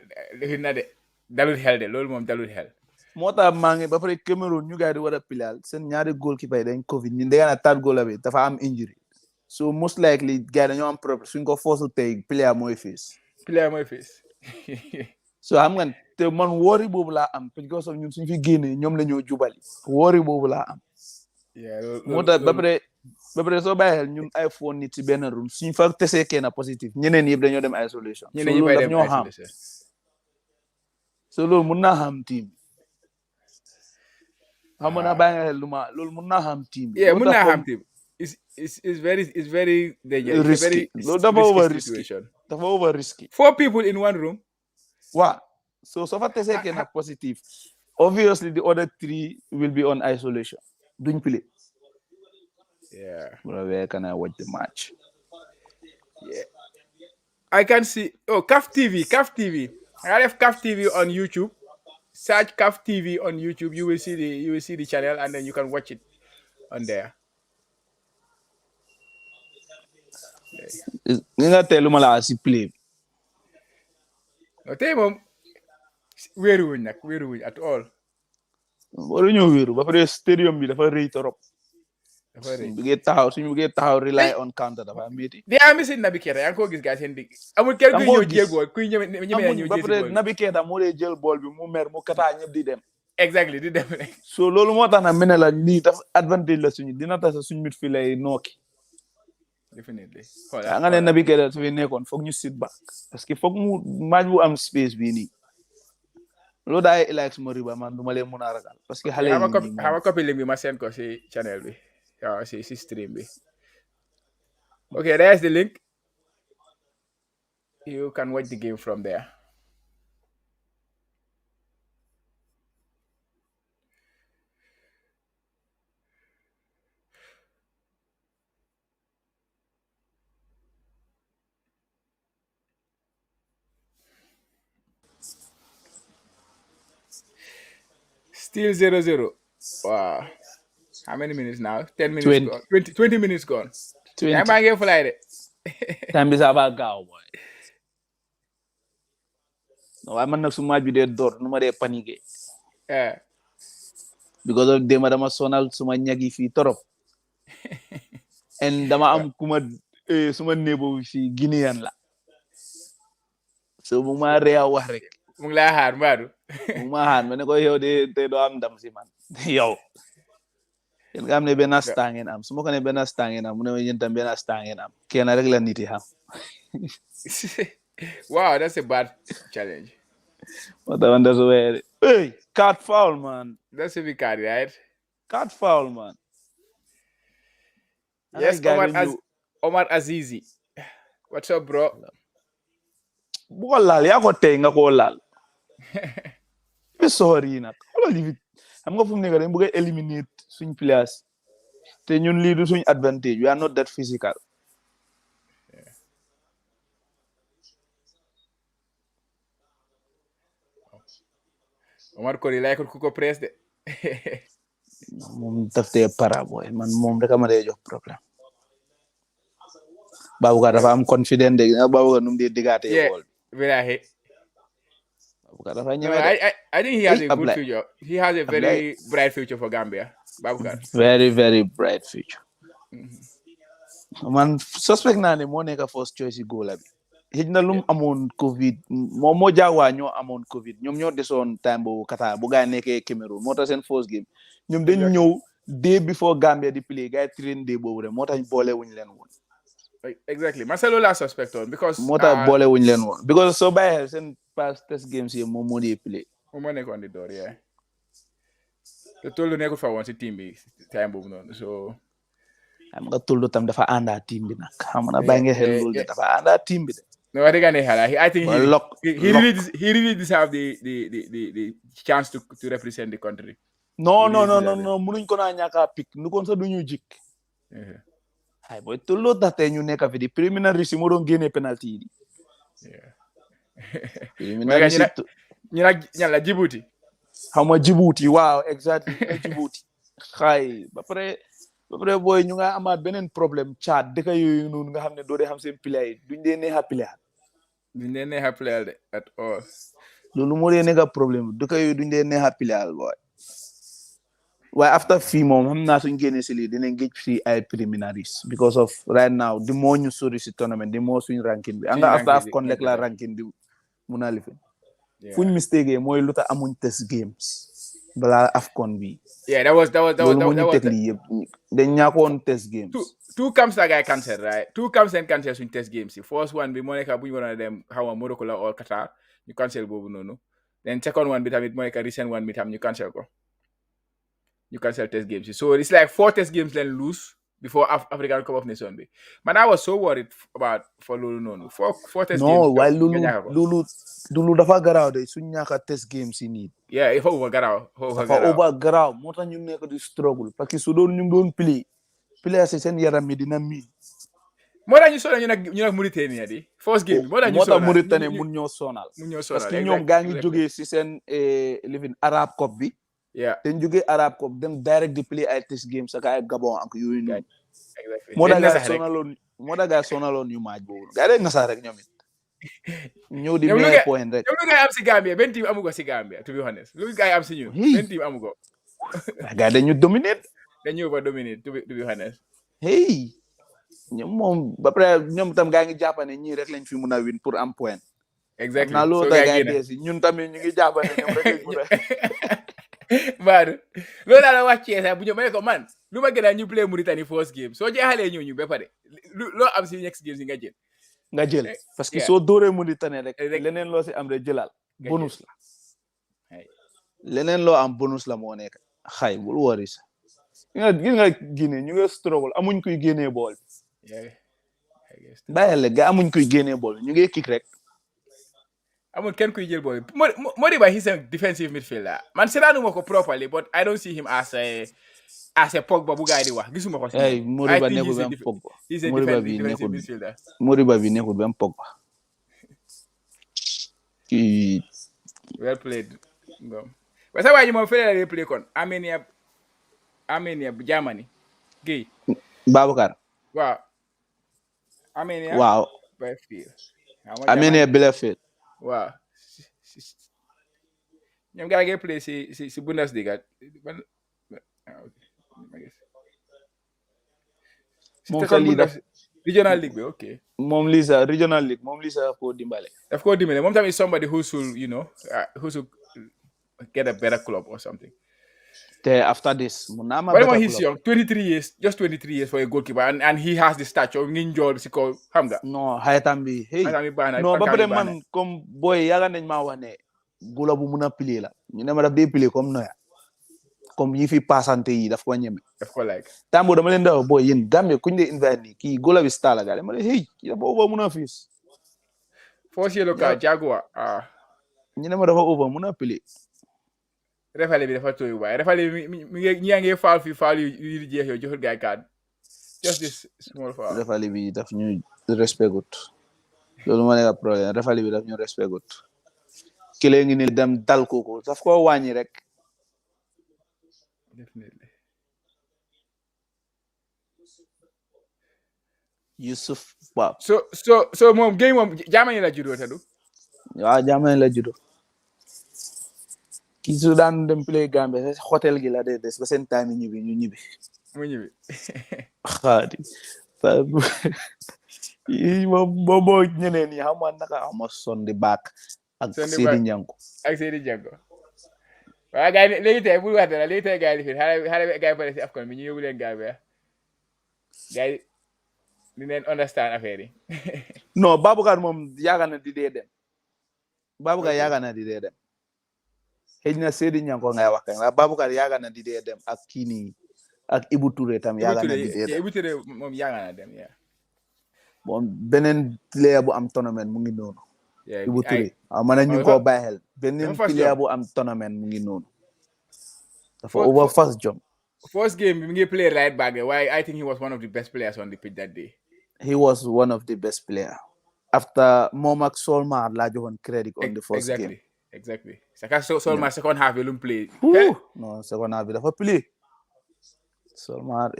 na de dalul hell de loolu moom dalul hell. moo tax maa ngi ba pare Cameroon ñu gars yi di war a pilal seen ñaari goalkeeper yi dañ covid ñun dégg naa third goal bi dafa am injury. So most likely gars yi dañoo am problème suñ ko force tey player mooy face. So xam nga te man worry boobu laa am because of ñun suñ fi génnee ñoom la ñoo jubali worry boobu laa am. moo tax ba pare soo bàyyi xel ñun ay phone nit ci benn room suñ fa tesee kenn positif ñeneen yëpp dañoo dem isolation. ñeneen ñi daf ñoo xam. So loolu mun naa xam team. xam nga bàyyi nga xel lu ma loolu mun naa xam team. Yeah, mun naa xam team. It's very dangerous. Risky. Loolu dafa over risky. Dafa over risky. 4 people in one room. Wow. So fa tesee kenn positive. Obviously the other 3 will be on isolation. Duñ play. Yeah. Bro, where can I watch the match? Yeah. I can see CAF TV. I have CAF TV on YouTube. Search CAF TV on YouTube. You will see the channel and then you can watch it on there. Nga telu mala si play. No tey moom wéeruwuñ at all. Waruñoo wéeru ba pare stadium bi dafa rëy torop. Suñu bëggee taxaw rely on counter dafa métti. They are missing Naby Keita yaa ngi ko gis gars seen digg. Amul kenn kuy ñëw jël bool kuy ñëw jël ba pare Naby Keita moo dee jël bool bi mu mer mu kataa ñëpp di dem. Exactly di dem rek. So loolu moo tax na mene la lii dafa advantage la suñu dina tax suñu midfield lay nooki. Definitely. Nga ne Naby Keita su fi nekkoon foog ñu sit back parce que foog mu match bu am space bii nii. Loolu daay Alex Moriba man du ma leen mun a ragal parce que xale yi xama copy link bi ma seen ko si channel bi. Yeah, si stream bi. Okay, there's the link. You can watch the game from there. Still 0-0. Wow. How many minutes now? 10 minutes 20. gone. 20 minutes gone. 20. I'm going to fly it. Time is about go, boy. No, I'm not so much with the door. No more panic. Yeah. Because of them, I'm sonal suma nyagi fi torop. And dama am kuma suma nebo fi Guinean la. So mu ma rea wax rek. Mu ngi lay xaar mbaadu. Mu ma xaar ma ne ko yow de do am ndam si man. Yow. Yéen nga am ne benn star ngeen am su ma ko ne benn star ngeen am mu ne ma yéen tam benn star ngeen am kenn rek la nit yi xam. Wow, that's a bad challenge. What I wonder where. Hey, card foul, man. That's a big card, right? Card foul, man. Yes, Omar Azizi. What's up, bro? Bu ko laal yaa ko tey nga ko laal. Sorry nag. Xam nga fu mu nekk dañ bëgg a eliminate suñ players te ñun lii du suñ advantage. We are not that physical. Yeah. Omar Kori like ku ko press de. Moom daf tee para boy man moom rek ma dee jox problème. Baboucarr dafa am confident de Baboucarr nu mu dee diggaatee bool. Very. No, I think he has a good future. He has a very bright future for Gambia. Baboucarr. Very, very bright future. Man, suspect naa ne moo nekk first choice goal bi. Xëj na lum amoon Covid moom moo jaawaa ñoo amoon Covid ñoom ñoo desoon time boobu Qatar bu gaa nekkee Cameroon moo tax seen first game ñoom dañ ñëw day before Gambia di play guy train day boobu rek moo tax boole wuñ leen woon. Exactly Marcelo la suspect on because moo tax boole wuñ leen woon because soo bàyyee seen past test games yi moom moo di play. moom moo nekkoon di door yeah. te tollu nekkul fa woon si team bi time boobu noonu so. xam nga tollu tam dafa àndaa team bi nag xam nga bàyyi nga xel loolu de dafa àndaa team bi de. no wax dëgg ne xalaat I think he really deserve the chance to represent the country. non munuñ ko naa ñàkk a pick nu kon sa duñu jik. ay boy tollu tax tey ñu nekk fi di preliminary si moo doon génne penalty yi. preliminary si ñu nag ñan la Djibouti. xam nga Djibouti waaw exactly Djibouti. xay ba pare booy ñu nga amaat beneen problème Tchad dëkk yooyu noonu nga xam ne doo dee xam seen player yi duñ dee neex a player. duñ dee neex a player de at all. loolu moo dee nekk problème dëkk yooyu duñ dee neex a player booy. waaye after fii moom xam naa suñ génnee si lii dinañ géej si ay preliminaries because of right now di moo ñu sori si tournament di moo suñ ranking bi anga after AFCON rek la ranking bi mun a lifin fuñ mistake mooy lu tax amuñ test games balaa AFCON bi that was lii yëpp dañ ñaakoon test games two camps la guy cancel right two camps and cancel suñ test games yi first one bi moo nekk bu ñu waroon a dem xaw ma Morocco la or Qatar ñu cancel boobu noonu then second one bi tamit moo nekk recent one bi tam ñu cancel ko you cancel test games. So it's like 4 test games then lose before African Cup of Nations. Man, I was so worried about for Lulu no. 4 test games. No, while Lulu dafa garaaw de suñ ñaaka test games yi nii. Yeah, if over garaaw. Over garaaw moo tax ñu nekk di struggle parce que su doon ñu doon play si seen yaram mi dina mi. Moo tax ñu sonal ñu nag Mauritania di first game moo tax ñu sonal Mauritania mun ñoo sonal. Parce que ñoom gaa ngi jógee si seen living Arab Cup bi. te ñu jógee Arab Cup dem direct di play ay test games ak ay Gabon ak yooyu noonu. moo tax gaa sonaloon ñu maaj boobu gaa de ngasa rek ñoom it. ñëw di may point rek. ñoom lu ngay am si Gambia benn team amu ko si Gambia to be honest lu ngay am si ñu. benn team amu ko. gaa dañu dominate. dañu ba dominate to be honest. hey ñoom moom ba pare ñoom tam gaa ngi jàpp ne ñii rek lañ fi mun a win pour am point. exactly na loolu tax gaa dee si ñun tamit ñu ngi jàpp ne ñoom rek lañ mun a. Baadu loolu daal la wàccee sax bu ñu ma ne ko man lu ma gën a ñu play Mauritanie first game soo jeexalee ñu ba pare loo am si next game si nga jël parce que soo dóoree Mauritanie rek leneen loo si am rek jëlal bonus la leneen loo am bonus la moo nekk xay bul wari sa gis nga Guinée ñu ngi struggle amuñ kuy génnee bool bàyyile ga amuñ kuy génnee bool ñu ngi kick rek amul kenn kuy jël booy Modiba he's a defensive midfielder man seetaanuma ko properly but I don't see him as a Pogba bu gaay di wax gisuma ko si Modiba nekkul benn Pogba he's a defensive midfielder Modiba bi nekkul benn Pogba well played waaye sa waa ji moom fële la play kon Armenia Germany Guèye Babacar waaw Armenia Bielefeld waaw ñoom gaa ngi play si Bundesliga moom sa lii regional league bi ok moom lii sa regional league moom lii sa koo dimbale moom tamit somebody who should get a better club or something te after this mun naa ma better club he's young 23 years for a goalkeeper and he has the stature ngi njool si ko xam nga non xayatam bi non ba pare man comme boy yaaga nañ maa wax ne gula bu mun a pili la ñu ne ma daf dee pili comme noya comme yi fi passante yi daf ko ñeme daf ko like tambo dama leen daw boy yéen Gambie kuñ dee invite ni kii gula bi star la gale ma ne hey kii dafa over mun a fiis force yellow card Jaguar ñu ne ma dafa over mun a pili refale bi dafa tooy waaye refale bi mi ngi ngi faal yu jeex yow joxul gaay card just this small foul refale bi daf ñu respect gut loolu moo nekk problème refale bi daf ñu respect gut kile ngi ni dem dal kooku daf ko wàññi rek definitely Yusuf Ba so moom game moom Germany la juddoo tadu waaw Germany la juddoo ki su daan dem play Gambia hotel gi la de des ba seen time ñu ñibbi xaadi yi bo ñeneen yi xam naka ama son di baak ak Seydi Njanko waaw gars yi léegi tey bul wax dara léegi tey gars yi di fi xale gars yi pare si AFCON bi ñu yóbbu leen Gambia gars yi di leen understand affaire yi. non Baboucarr moom yaaga na di dee dem Baboucarr yaaga na di dee dem xëy na Seydi Ñanko ngay wax kay Baboucarr yaaga na di dee dem ak kii nii ak Ibou Touré tam yaaga na di dee dem Ibou Touré moom yaaga na dem moom beneen player bu am tournament mu ngi noonu Ibou Touré ma ne ñu ngi koo bàyyi xel beneen player bu am tournament mu ngi noonu dafa over first jump first game bi mu ngi play right back waaye I think he was one of the best players on the pitch that day. He was one of the best players. After Momak Solmar laa joxoon credit on the first game. Exactly. Solmar second half bi lu mu play. Non second half bi dafa play. Solmar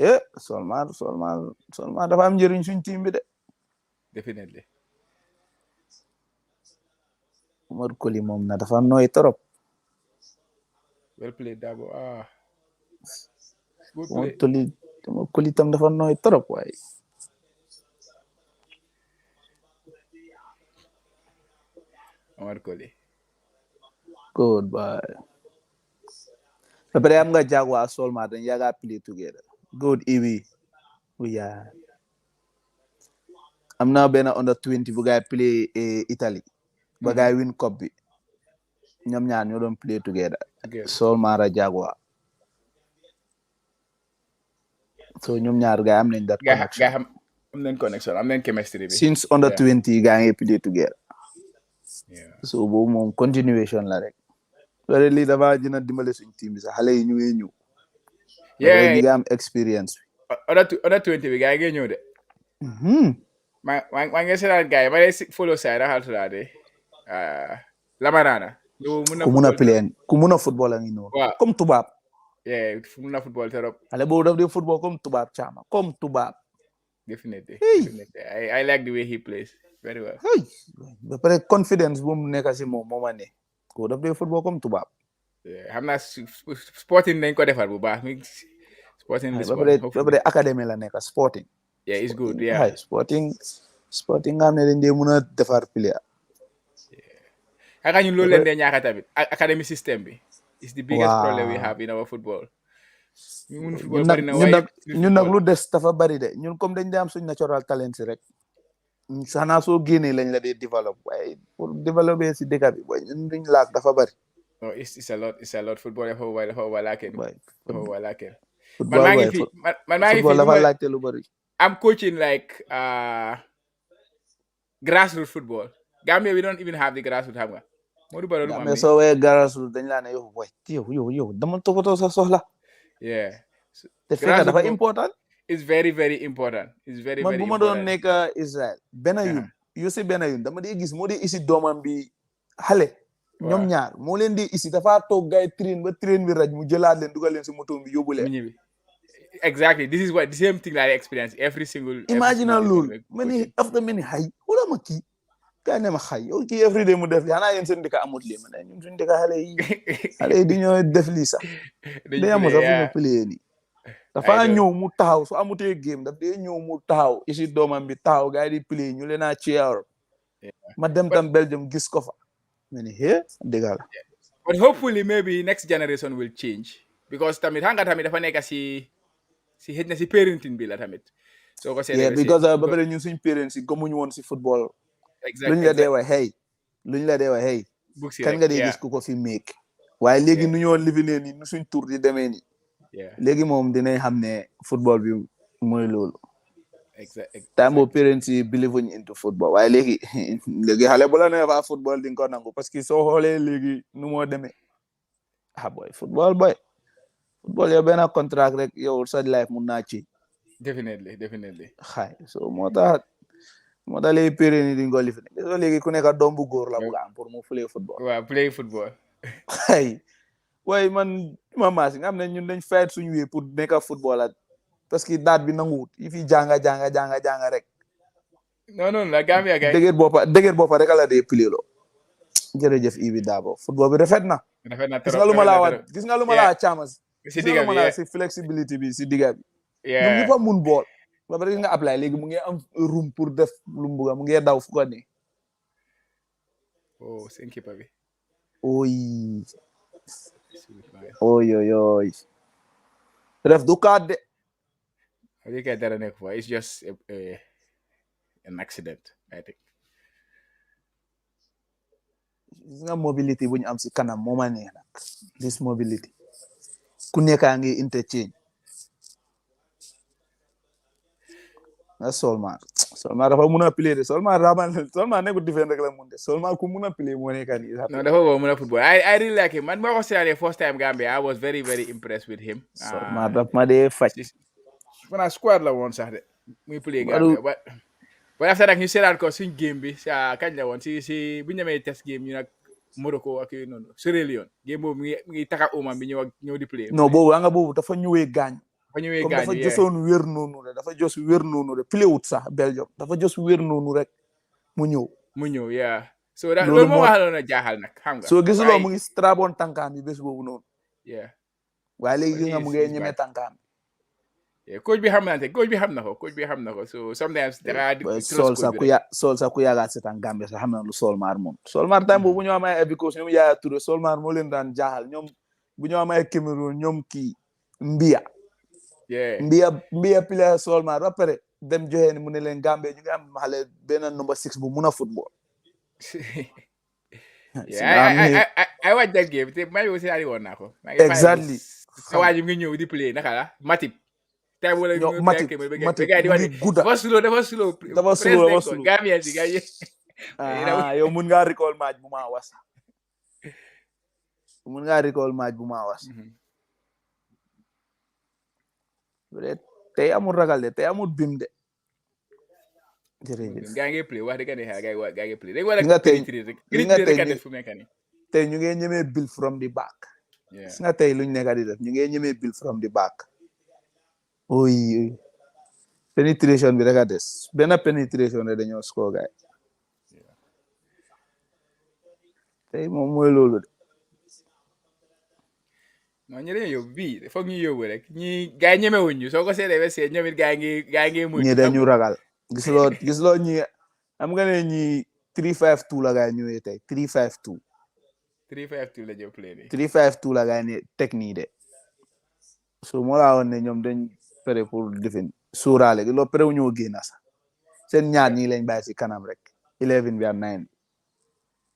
dafa am njëriñ suñ team bi de. Definitely. Omar Koli moom na dafa nooy trop. Well played Dabo. Omar Koli tam dafa nooy trop waaye. Omar Koli. Good bye. But I'm gonna Jaguar Solmar and Yaga play together. Good Iwi. Yeah. I'm now been under 20 bu guy play Italy. But guy win cup bi. Ñom ñaar ñu doon play together. Solmar and Jaguar. So ñom ñaar guy am nañ that connection. Am nañ connection, am nañ chemistry bi. Since under 20 guy play together. Yeah. So boobu moom continuation la rek. Wala lii dafa dina dimbale suñ team bi sax xale yi ñu ngi ñëw. Yeah. Ñu am experience. Under 20 bi gars yi ngi ñëw de. maa ngi seetaan gars yi ma lay follow side daxal tulaade Lamarana. Ku mun a football a ngi noonu. Comme tubaab. Yeah, mun na football trop. Xale boobu daf di football comme tubaab caama comme tubaab. Definitely. I like the way he plays very well. Ba pare confidence bu mu nekk si moom moo ma ne. Ko daf di football comme tubaab. Xam naa sporting nañ ko defar bu baax. Sporting ba pare académie la nekk sporting. Yeah, it's good. Yeah. Sporting nga xam ne dañ dee mun a defar player. Xanaa ñun loolu leen dee ñaaka tamit academy system bi. It's the biggest problem we have in our football. ñun nag lu des dafa bari de ñun comme dañ dee am suñ natural talent si rek. Xanaa soo génnee lañ la dee développe waaye pour développer si dëkk bi waaye ñun duñ laak dafa bari. No, it's a lot. Football dafa walaakeen. Football dafa laajte lu bari. I'm coaching like grassroots football. Gambia, we don't even have the grassroots, xam nga. Gambia soo wee grassroots dañ laa ne yow dama toppatoo sa soxla. Yeah. Te fekk dafa important. It's very, very important. It's very, very important. Man bu ma doon nekk Israel Benayoun Yossi Benayoun dama dee gis moo dee isi doomam bi xale ñoom ñaar moo leen di isi dafa toog gay train ba train bi raj mu jëlaat leen dugal leen si moto bi yóbbu leen. Exactly. This is the same thing that I experience every single. Imagine loolu many after many xay wala ma kii kaa ne ma xay yow kii every day mu def li xanaa yéen seen dëkk amut lii ma ne ñun suñu dëkk xale yi di ñoo def lii sax day am sax fu ñu play nii dafa ñëw mu taxaw su amutee game daf dee ñëw mu taxaw isi doomam bi taxaw gars yi di play ñu leen a cheer ma dem tam Belgium gis ko fa ma ne dëgg la. But hopefully maybe next generation will change because tamit xam nga tamit dafa nekk si xëj na si parenting bi la tamit. soo ko seetlee because ba pare ñun suñ parents yi gëmuñu woon si football. luñ la dee wax hey kan nga dee gis ku ko fi make waaye léegi nu ñoo livinee nii nu suñ tour di demee nii. léegi moom dinañ xam ne football bi mooy loolu. time boobu parents yi believe into football waaye léegi xale bu la nee fa football di nga ko nangu parce que soo xoolee léegi nu moo demee football yow benn contract rek yow sa life mun naa ci. definitely. so moo tax léegi parents yi di nga ko live so léegi ku nekk doom bu góor la bëgg am pour mu play football. waaw play football. waaye man maas nga xam ne ñun dañ fayet suñu wee pour nekk football parce que daat bi nanguwut yi fi jàng rek. non la Gambia gay dëgër boppa rek la dee play loo. jërëjëf Ibi Dabo football bi rafet na gis nga lu ma laa wax Chamas si digga bi si flexibility bi si digga bi ñoom ñëpp a mun bool ba pare nga apply léegi mu ngi am room pour def lu mu bëgg mu ngi daw fu ko ne seen keeper bi Oy. Ref du kaat de. It's just an accident, I think. Gis nga mobility bu ñu am si kanam moo ma neex nag. This mobility. Ku nekkaa ngi interchange. nga Solmar dafa mun a play de Solmar nekkul defend rek la mun de Solmar ku mun a play moo nekk nii. No, dafa mun a football. I really like him. Man, maa ko seetaanee first time Gambia, I was very very impressed with him. Solmar daf ma dee faj. Fana squad la woon sax de muy play Gambia but after that ñu seetaan ko suñ game bi kañ la woon si bu ñu demee test game ñu nag Morocco ak yooyu noonu Sierra Leone game boobu mu ngi taka umam bi ñëw di play. non boobu nga boobu dafa ñëwee gaañ. comme dafa josoon wér noonu rek dafa jos wér noonu rek pléwut sax Belgium dafa jos wér noonu rek mu ñëw so loolu moo waxaloon a jaaxal nag xam nga soo gisuloo mu ngi straboon tànkaam yi bés boobu noonu waaye léegi nga mu ngi ñeme tànkaam coach bi xam na ko so sometimes sol sa ku yaagaat seetaan Gambia sax xam na lu Solmar moom Solmar time boobu bu ñu am ay because ñoom Yaya Touré Solmar moo leen daan jaaxal ñoom bu ñu am ay Cameroun ñoom kii Mbia player Solmar ba pare dem joxe ni mu ne leen Gambia ñu ngi am xale benn number 6 bu mun a football. I watch that game te maa ngi aussi daal di woon naa ko. exactly sa waa ji mu ngi ñëw di play naka la Matip. tey wala Matip dafa slow Gambia si gars yi. yow mun ngaa recall match bu ma was. tey amul ragal de tey amul bim de. jërëjëf gaa ngi play wax dëgg neex gaa ngi play tey ñu ngi ñemee build from the back. gis nga tey luñ nekk di def ñu ngi ñemee build from the back. oy penetration bi rek a des benn penetration rek dañoo score gaay tey moom mooy loolu de. non ñu dañoo yóbbu bii foog ñu yóbbu rek ñi gaa yi ñemewuñ ñu soo ko seetee ba seet ñoom it gaa ngi muy ñi dañu ragal gisuloo ñi am nga ne ñi 3-5-2 la gaa ñëwee tey 3-5-2 la jël play ni 3-5-2 la gaa ne technique de so moo laa woon ne ñoom dañ pare pour defin suuraale gi loolu pare wu ñoo génn sax seen ñaar ñi lañ bàyyi si kanam rek 11 bi ak 9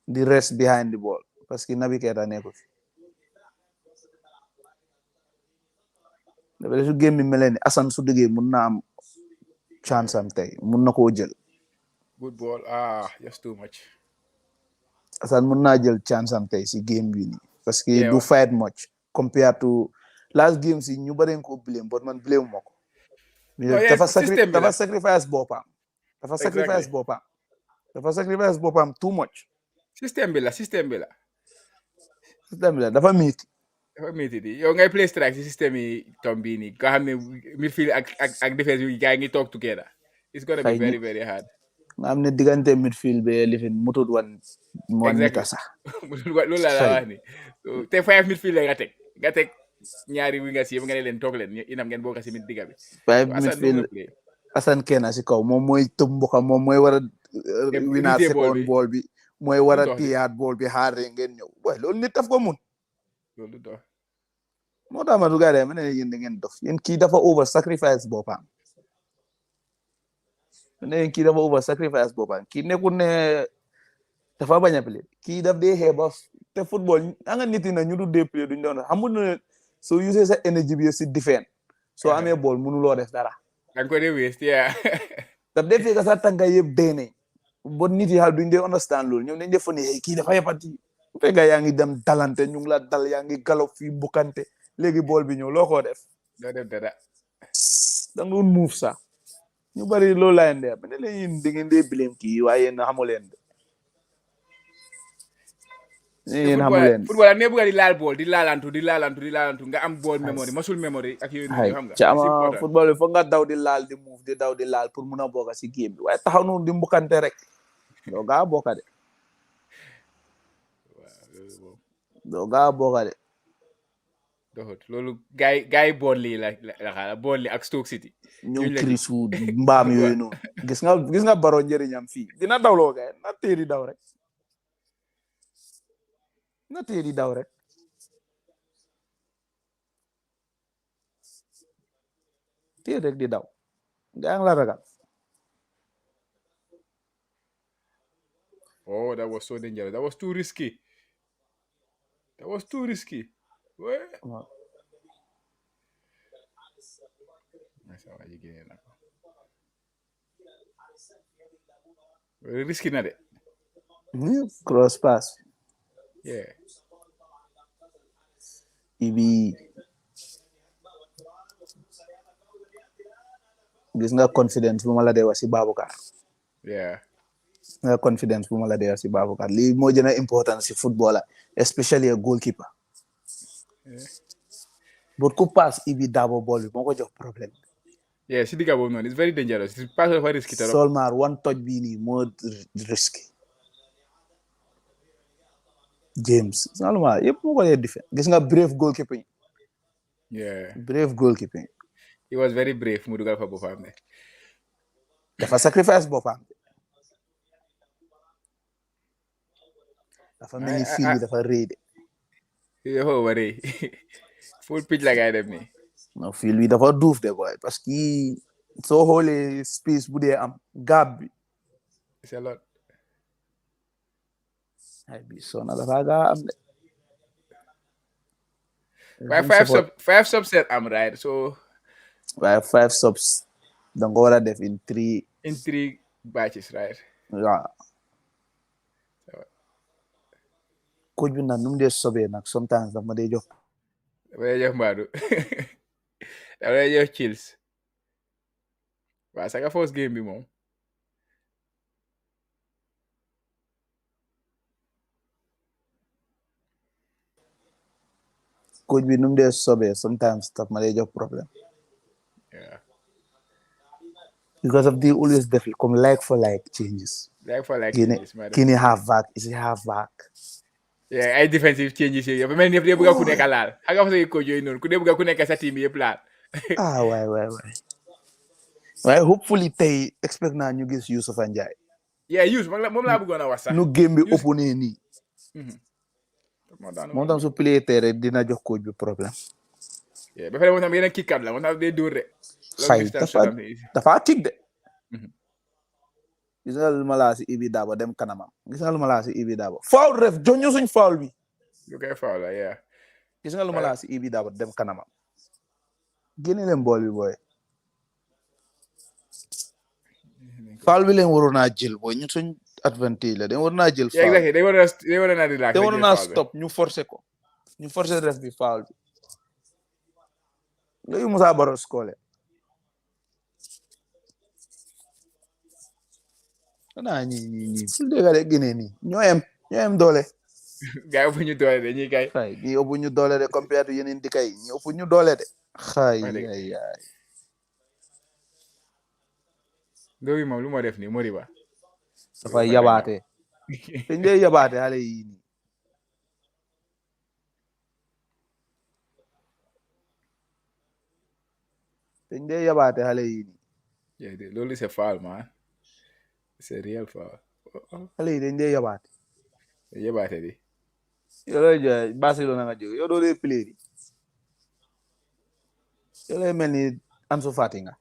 di rest behind the ball parce que Naby Keita nekku fi dafa su game bi mel ni Assane su duggee mun na am chance am tey mun na koo jël. good ball just too much. Assane mun naa jël chance am tey si game bi nii parce que du fight much compared to last game si ñu bari ko blame but man blame ma ko. dafa sacrifice boppam. dafa sacrifice boppam too much. système bi la. dafa miiti. di yow ngay play strike si système yi tom bii nii nga xam ne midfield ak defense yi gaa ngi talk together. It's gonna be very very hard. nga xam ne diggante midfield be lifin mutut wan mita sax. loolu la wax ni te 5 midfield la nga teg ñaari wi nga si nga ne leen toog leen inam ngeen bokk si mid digga bi. 5 midfield Assane Kena si kaw moom mooy tëb mboka moom mooy war a winaat second ball bi mooy war a tiyaat ball bi xaar ngeen ñëw waaye loolu nit daf ko mun. loolu dox moo tax ma dugaare ma ne yéen da ngeen dof yéen kii dafa over sacrifice boppam kii nekkul ne dafa bañ a play kii daf dee xeeba te football anga nit na ñu du dee play duñ doon xamul ne soo usee sa énergie bi si defense soo amee ball mënuloo def dara danga ko dee waste daf dee fekk sa tànka yëpp dee nañ bon nit yi xal duñ dee understand loolu ñoom dañ def ne kii dafa yepati fekk yaa ngi dem dalante ñu ngi la dal yaa ngi galop fii bukkante léegi bool bi ñëw loo ko def. doo def dara. da nga doon move sax ñu bari loolu laa indi ba ne la yéen da ngeen dee blame kii waaye yéen xamu leen de. yéen xamu leen de football ne bëgg di laal bool di laalantu nga am bool memory muscle memory ak yooyu xam nga. caama football bi foog nga daw di laal di move di daw di laal pour mun a bokk si game bi waaye taxaw noonu di mbukkante rek doo gaa bokk de. doo gaa bokk de. loolu gaay bool lii la xala bool li ak Stoke City ñoom Chris Wood mbaam yooyu noonu gis nga baro njëriñam fii dina dawloo gaay na téeri daw rek téye rek di daw gaa ngi la ragal. Oh, that was so dangerous. That was too risky. That was too risky. What? Risky na de. Cross pass. Yeah. Ibi gis nga confidence bu ma la dee wax si Baboucarr. Yeah. Nga confidence bu ma la dee wax si Baboucarr lii moo gën a important si footballer especially a goalkeeper. Yeah. But ku pass Ibi Dabo ball bi moo ko jox problème. Yeah, si digga boobu noonu it's very dangerous. It's pass dafa risky trop. Solmar one touch bii nii moo risky. James Solmar yëpp moo ko dee defend gis nga brave goalkeeping. Yeah. Brave goalkeeping. He was very brave mu dugal fa boppam ne. Dafa sacrifice boppam. Dafa mel ni fii dafa rëy de. Dafa waree full pitch la gaay dem nii. No fii bi dafa duuf de boy parce que soo xoolee space bu dee am gap bi. It's a lot. Ay bi sona dafa gaa am de. Waaye five subset am right so. Waaye 5 subs da nga war a def in 3 batches right. waaw. Coach bi nag nu mu dee sobee nag sometimes daf ma dee jox. Dafa lay jox mbaadu dafa lay jox chills. Waaw saka first game bi moom. Coach bi nu mu dee sobee sometimes daf ma dee jox problème. Yeah. Because of the always def comme like for like changes. Like for like Guinea, changes. Guinea half back is a half back. Yeah, ay defensive changes yi dafa mel ni yëpp bëgg ku nekk laal xam nga fa say coach yooyu noonu ku dee bëgg ku nekk sa team yëpp laal. waay waaye hopefully tey expect naa ñu gis Youssoufa Njie. Yeah, moom laa bëggoon a wax sax. nu game bi opené nii. moom tam su play tere dina jox coach bi problème. Yeah, ba pare moom tam yeneen kick-up la moom tam day dóor de. xay dafa kick de. gis nga lu ma laa si Ibi Dabo dem kanamam gis nga lu ma laa si Ibi Dabo foul ref joñu suñ foul bi. lu koy foul la yeah. gis nga lu ma laa si Ibi Dabo dem kanamam. génne leen bool bi booy. foul bi leen waroon naa jël booy ñun suñ advantage la dañ waroon naa jël. foul exactly day waroon naa relax. dañ waroon naa stop ñu forcer ko. ñu forcer ref bi foul bi. léegi Musa Baro score. Nah, ñi ful dégg rek Guinée nii ñoo em doole. Gars yi ëpp ñu doole de ñi kay. xay ñi ëpp ñu doole de compared to yeneen dëkk yi ñi ëpp ñu doole de. xay ay. Ndowi moom lu ma def nii Moriba. dafa yabaate. dañ dee yabaate xale yi nii. dañ dee yabaate xale yi nii. loolu c'est foul man. C'est real foul. xale yi dañ dee yabaate. yabaate di. yow looy joxe Barcelona nga jóge yow doo dee play di. yow lay mel ni Ansu Fati nga.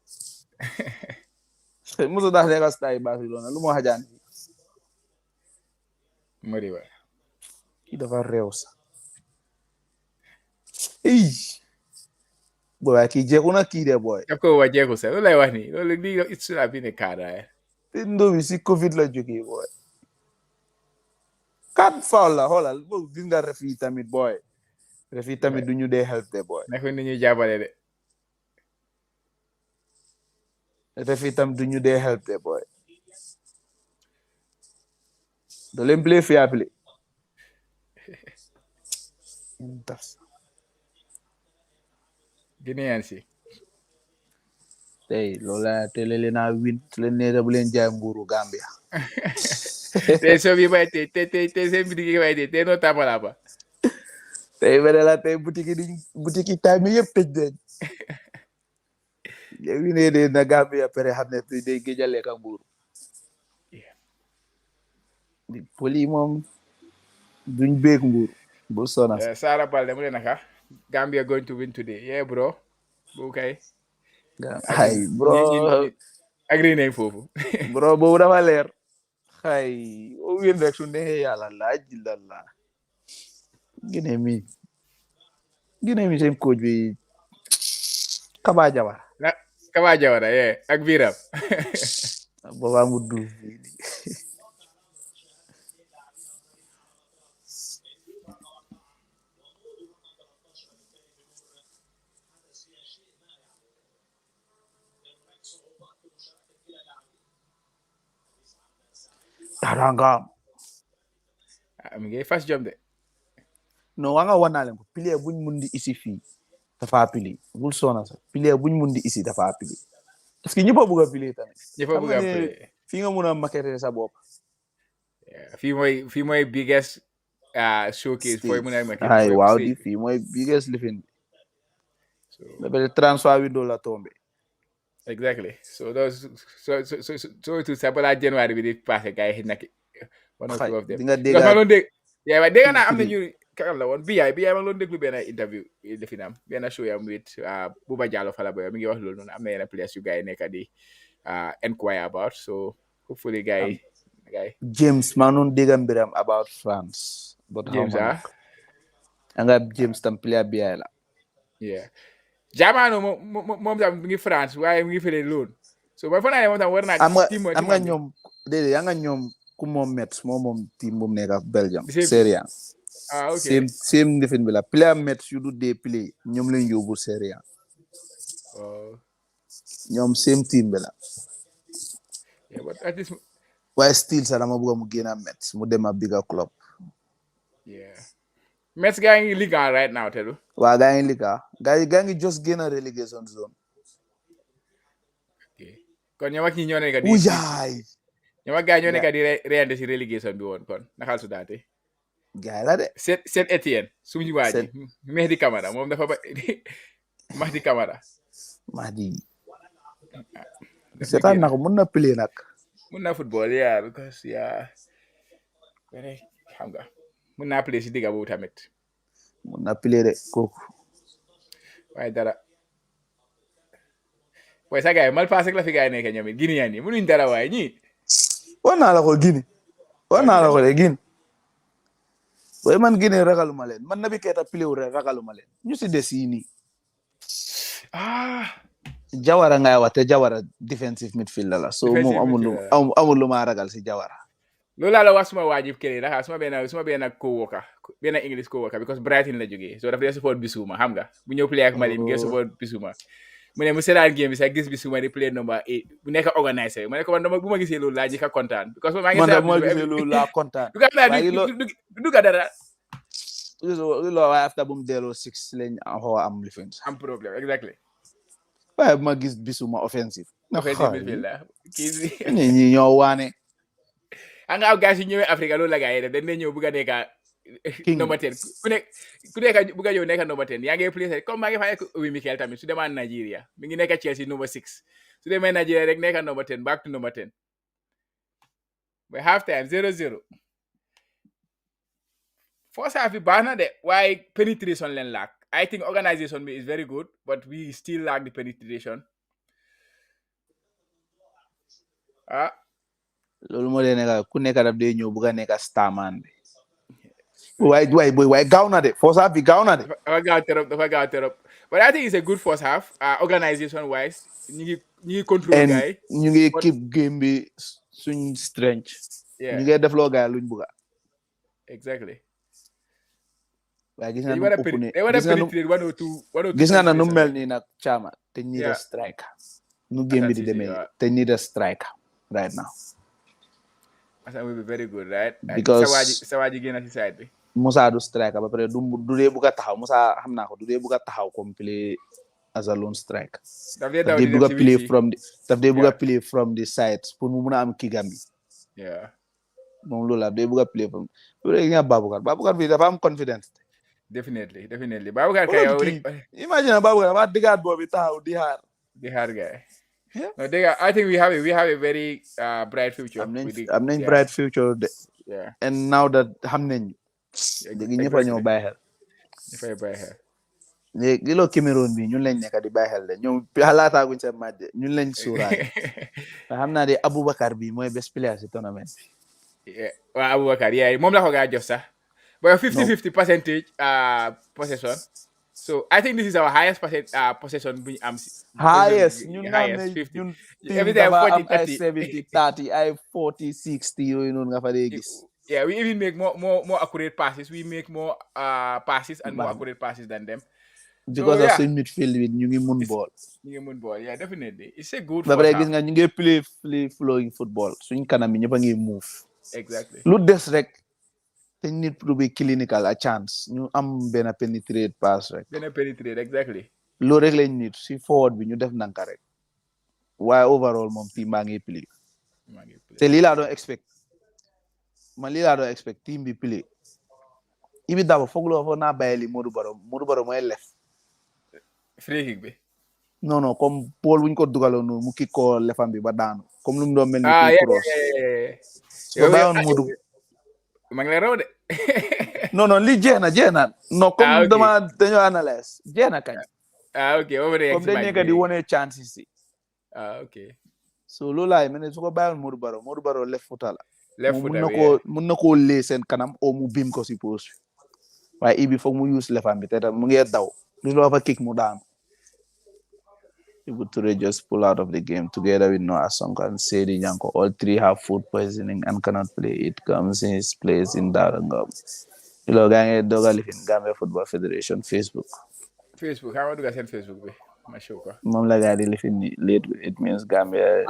musu daa nekk stay Barcelona lu ma xajaan. Moriba. kii dafa réew sax. boy kii jeexu na kii de boy. daf ko wax jeexu sax loolu lay wax nii loolu lii it should have been a card right. te ndomi si Covid la jógee boy. 4 foul la xoolal boobu gis nga ref yi tamit boy. ref yi tamit du ñu dee help de boy. nekk ni ñuy jàppale de. ref yi tamit du ñu dee help de boy. do leen play fair play. Guinéen si. tey loolu la te leen a win su leen nee bu leen jaay nguuru Gambia. tey soo bi may tey seen bitik yi may tey noo tàmbala ba. tey beneen la tey boutique yi time yëpp tëj nañ. yow ne de na Gambia pare xam ne day géej a lekk nguuru. poli moom duñ beeg nguuru. bu sona Sara Balde mu ne naka Gambia going to win today yeah bro bu kay Ay bro. Agree nañ foofu. Bro boobu dafa leer. Ay o win rek su neexee yàlla laaj la. Guinea mi seen coach bi Kaba Jawara. Kaba Jawara ak Biram. Booba mu du. Taranga. Mi ngi fast jom de. No wanga wana len ko player buñ mundi isi fii dafa pili bul sona sax player buñ mundi isi dafa pili parce que ñëpp a bëgg a pili tamit ñëpp a bëgg a pili fii nga mun a maqueter sa bopp fii mooy biggest showcase fooy mun a maqueter ay waaw di fii mooy biggest lifin ba pare transfer window la tombé exactly so to sa balaa January bi di passé gars yi nag one or two of them di nga dégg waaye dégg naa am na ñu kakam la woon bi ma ngi doon déglu benn interview definam benn show yam with Buba Jallow fala boy mi ngi wax loolu noonu am na yenn place yu gars yi nekk di inquire about so hopefully gars yi James maa noon dégg mbiram about France but James anga James tam player bi la Jamano moom tam mi ngi France waaye mi ngi fële loolu so ba fa naa ne moom tam war naa am nga ñoom déedéet yaa nga ñoom ku moom Metz moom team bu mu nekk Belgium Serie A okay same defin bi la player Metz yu du dee play ñoom lañ yóbbu Serie A ñoom same team bi la waaye still sax dama bëgg mu génn Metz mu dem a bigger club Metz gaa ngi Liga right now tedu waa gaa ngi Liga gaa ngi just génn relegation zone kon ñoom ak ñi ñoo nekk ñoom ak gars ñoo nekk di reyante si relegation bi woon kon naxal su daate gars la de Saint Etienne suñu waa ji Mehdi Camara moom dafa ba Mahdi Camara seetaan na ko mun na play nag mun na football because xam nga mun naa play si digga boobu tamit mun na play de kooku waaye dara waaye sa gars yi mal passé la fi gars yi nekk ñoom it Guinea yi munuñ dara waaye ñii war naa la ko Guinea war naa la ko de Guinea waaye man Guinea ragaluma leen man Naby Keita play wu rek ragaluma leen ñu si des yi nii Jawara ngay wax te Jawara defensive midfielder la so moom amul lu ma ragal si Jawara loolu laa la wax suma waajib kër ndax suma benn co-worker benn English co-worker because Brighton la jógee so dafa dee support Bissouma xam nga bu ñëw play ak Mali mu ngi support Bissouma mu ne mu seetaan game bi sax gis Bissouma di play number 8 bu nekk organisé mu ne ko man dama bu ma gisee loolu laa njëkk a kontaan because maa ngi gisee loolu laa kontaan du ga dara loolu waaye after bu mu delloo 6 lañ xaw a am lifin am problème exactly waaye bu ma gis Bissouma offensive midfielder ñi ñoo waane nga aw gars yi ñëwee Afrique loolu la gars yi def dañ ne ñëw bëgg a nekk number 10 ku nekk bëgg a ñëw nekk number 10 yaa ngi play comme maa ngi fa nekk Obi Mikel tamit su demaan Nigeria mi ngi nekk Chelsea number 6 su demee Nigeria rek nekk number 10 back to number 10 by half time 0-0 first half bi baax na de waaye penetration leen lack I think organisation bi is very good but we still lack the penetration loolu moo dee nekk ku nekk daf dee ñëw bëgg a nekk starman bi waaye gaaw na de first half bi gaaw na de dafa gaaw terop but I think it's a good first half organisation wise ñu ngi control gars yi ñu ngi keep game bi suñ strength ñu ngi def loo gars luñ bëgg exactly waaye gis nga na nu mel nii nag Chama te need a striker nu game bi di demee te need a striker right now Asa will be very good, right? Because Sawaji génn ci side bi. Musa du striker ba pare du dee bëgg a taxaw Musa xam naa ko du dee bëgg a taxaw comme play as a lone striker. Daf dee bëgg a play from the sides pour mu mun a am kigam bi. Yeah. Moom loolu la dee bëgg a play from. Loolu nga Baboucarr bi dafa am confidence. Definitely. Baboucarr kay yow imagine Baboucarr ba digaat boobu taxaw di xaar guy. No, I think we have a very bright future. am nañ bright future de. Yeah. And now that xam nañ léegi ñëpp a ñëw bàyyi xel. léegi lo Cameroon bi ñun lañ nekk di bàyyi xel de ñoom xalaataaguñ seen match de ñun lañ suuraale xam naa de Aboubacar bi mooy best player si tournament waaw Aboubacar moom la ko gaa jox sax but 50-50 percentage possession so I think this is our highest possession bu ñu am highest ñun nga xam ne 50 ñun every team time dafa 40 am ay 30 70 30 ay 40 60 yooyu noonu nga fa dee gis yeah we even make more accurate passes we make more passes and more accurate passes than them because of suñ midfield bi ñu ngi mun ball yeah definitely it's a good ba pare gis nga ñu ngi play flowing football suñ kanam yi ñëpp a ngi move exactly lu des rek te nit pour be clinical a chance ñu am benn penetrate pass rek exactly loolu rek lañ nit si forward bi ñu def nanka rek waaye overall moom team baa ngi play te lii laa doon expect team bi play Ibi Dabo foog naa bàyyi li Modou Baro mooy lef free kick bi non comme Paul buñ ko dugaloon noonu mu kii ko lefam bi ba daanu comme lu mu doon mel ni kuy cross so bàyyoon Modou ma ngi lay raw de non li jeex na non comme dañoo analyse jeex na kañ ok comme dañ nekk di wone chances si ok so loolu laay mel ne su ko bàyyoon Modou Baro lef futa la mun na koo lee seen kanam o mu bim ko si post bi waaye Ibi foog mu use lefam bi te mu ngi daw lu loo fa kick mu daanu Ibu Touré just pull out of the game together with Noah Sonko and Sedi Nyanko. All three have food poisoning and cannot play. It comes in his place in Darangam. Ilo gange doga lifin Gambia Football Federation Facebook. How do you send Facebook? Mom la gadi lifin late. It means Gambia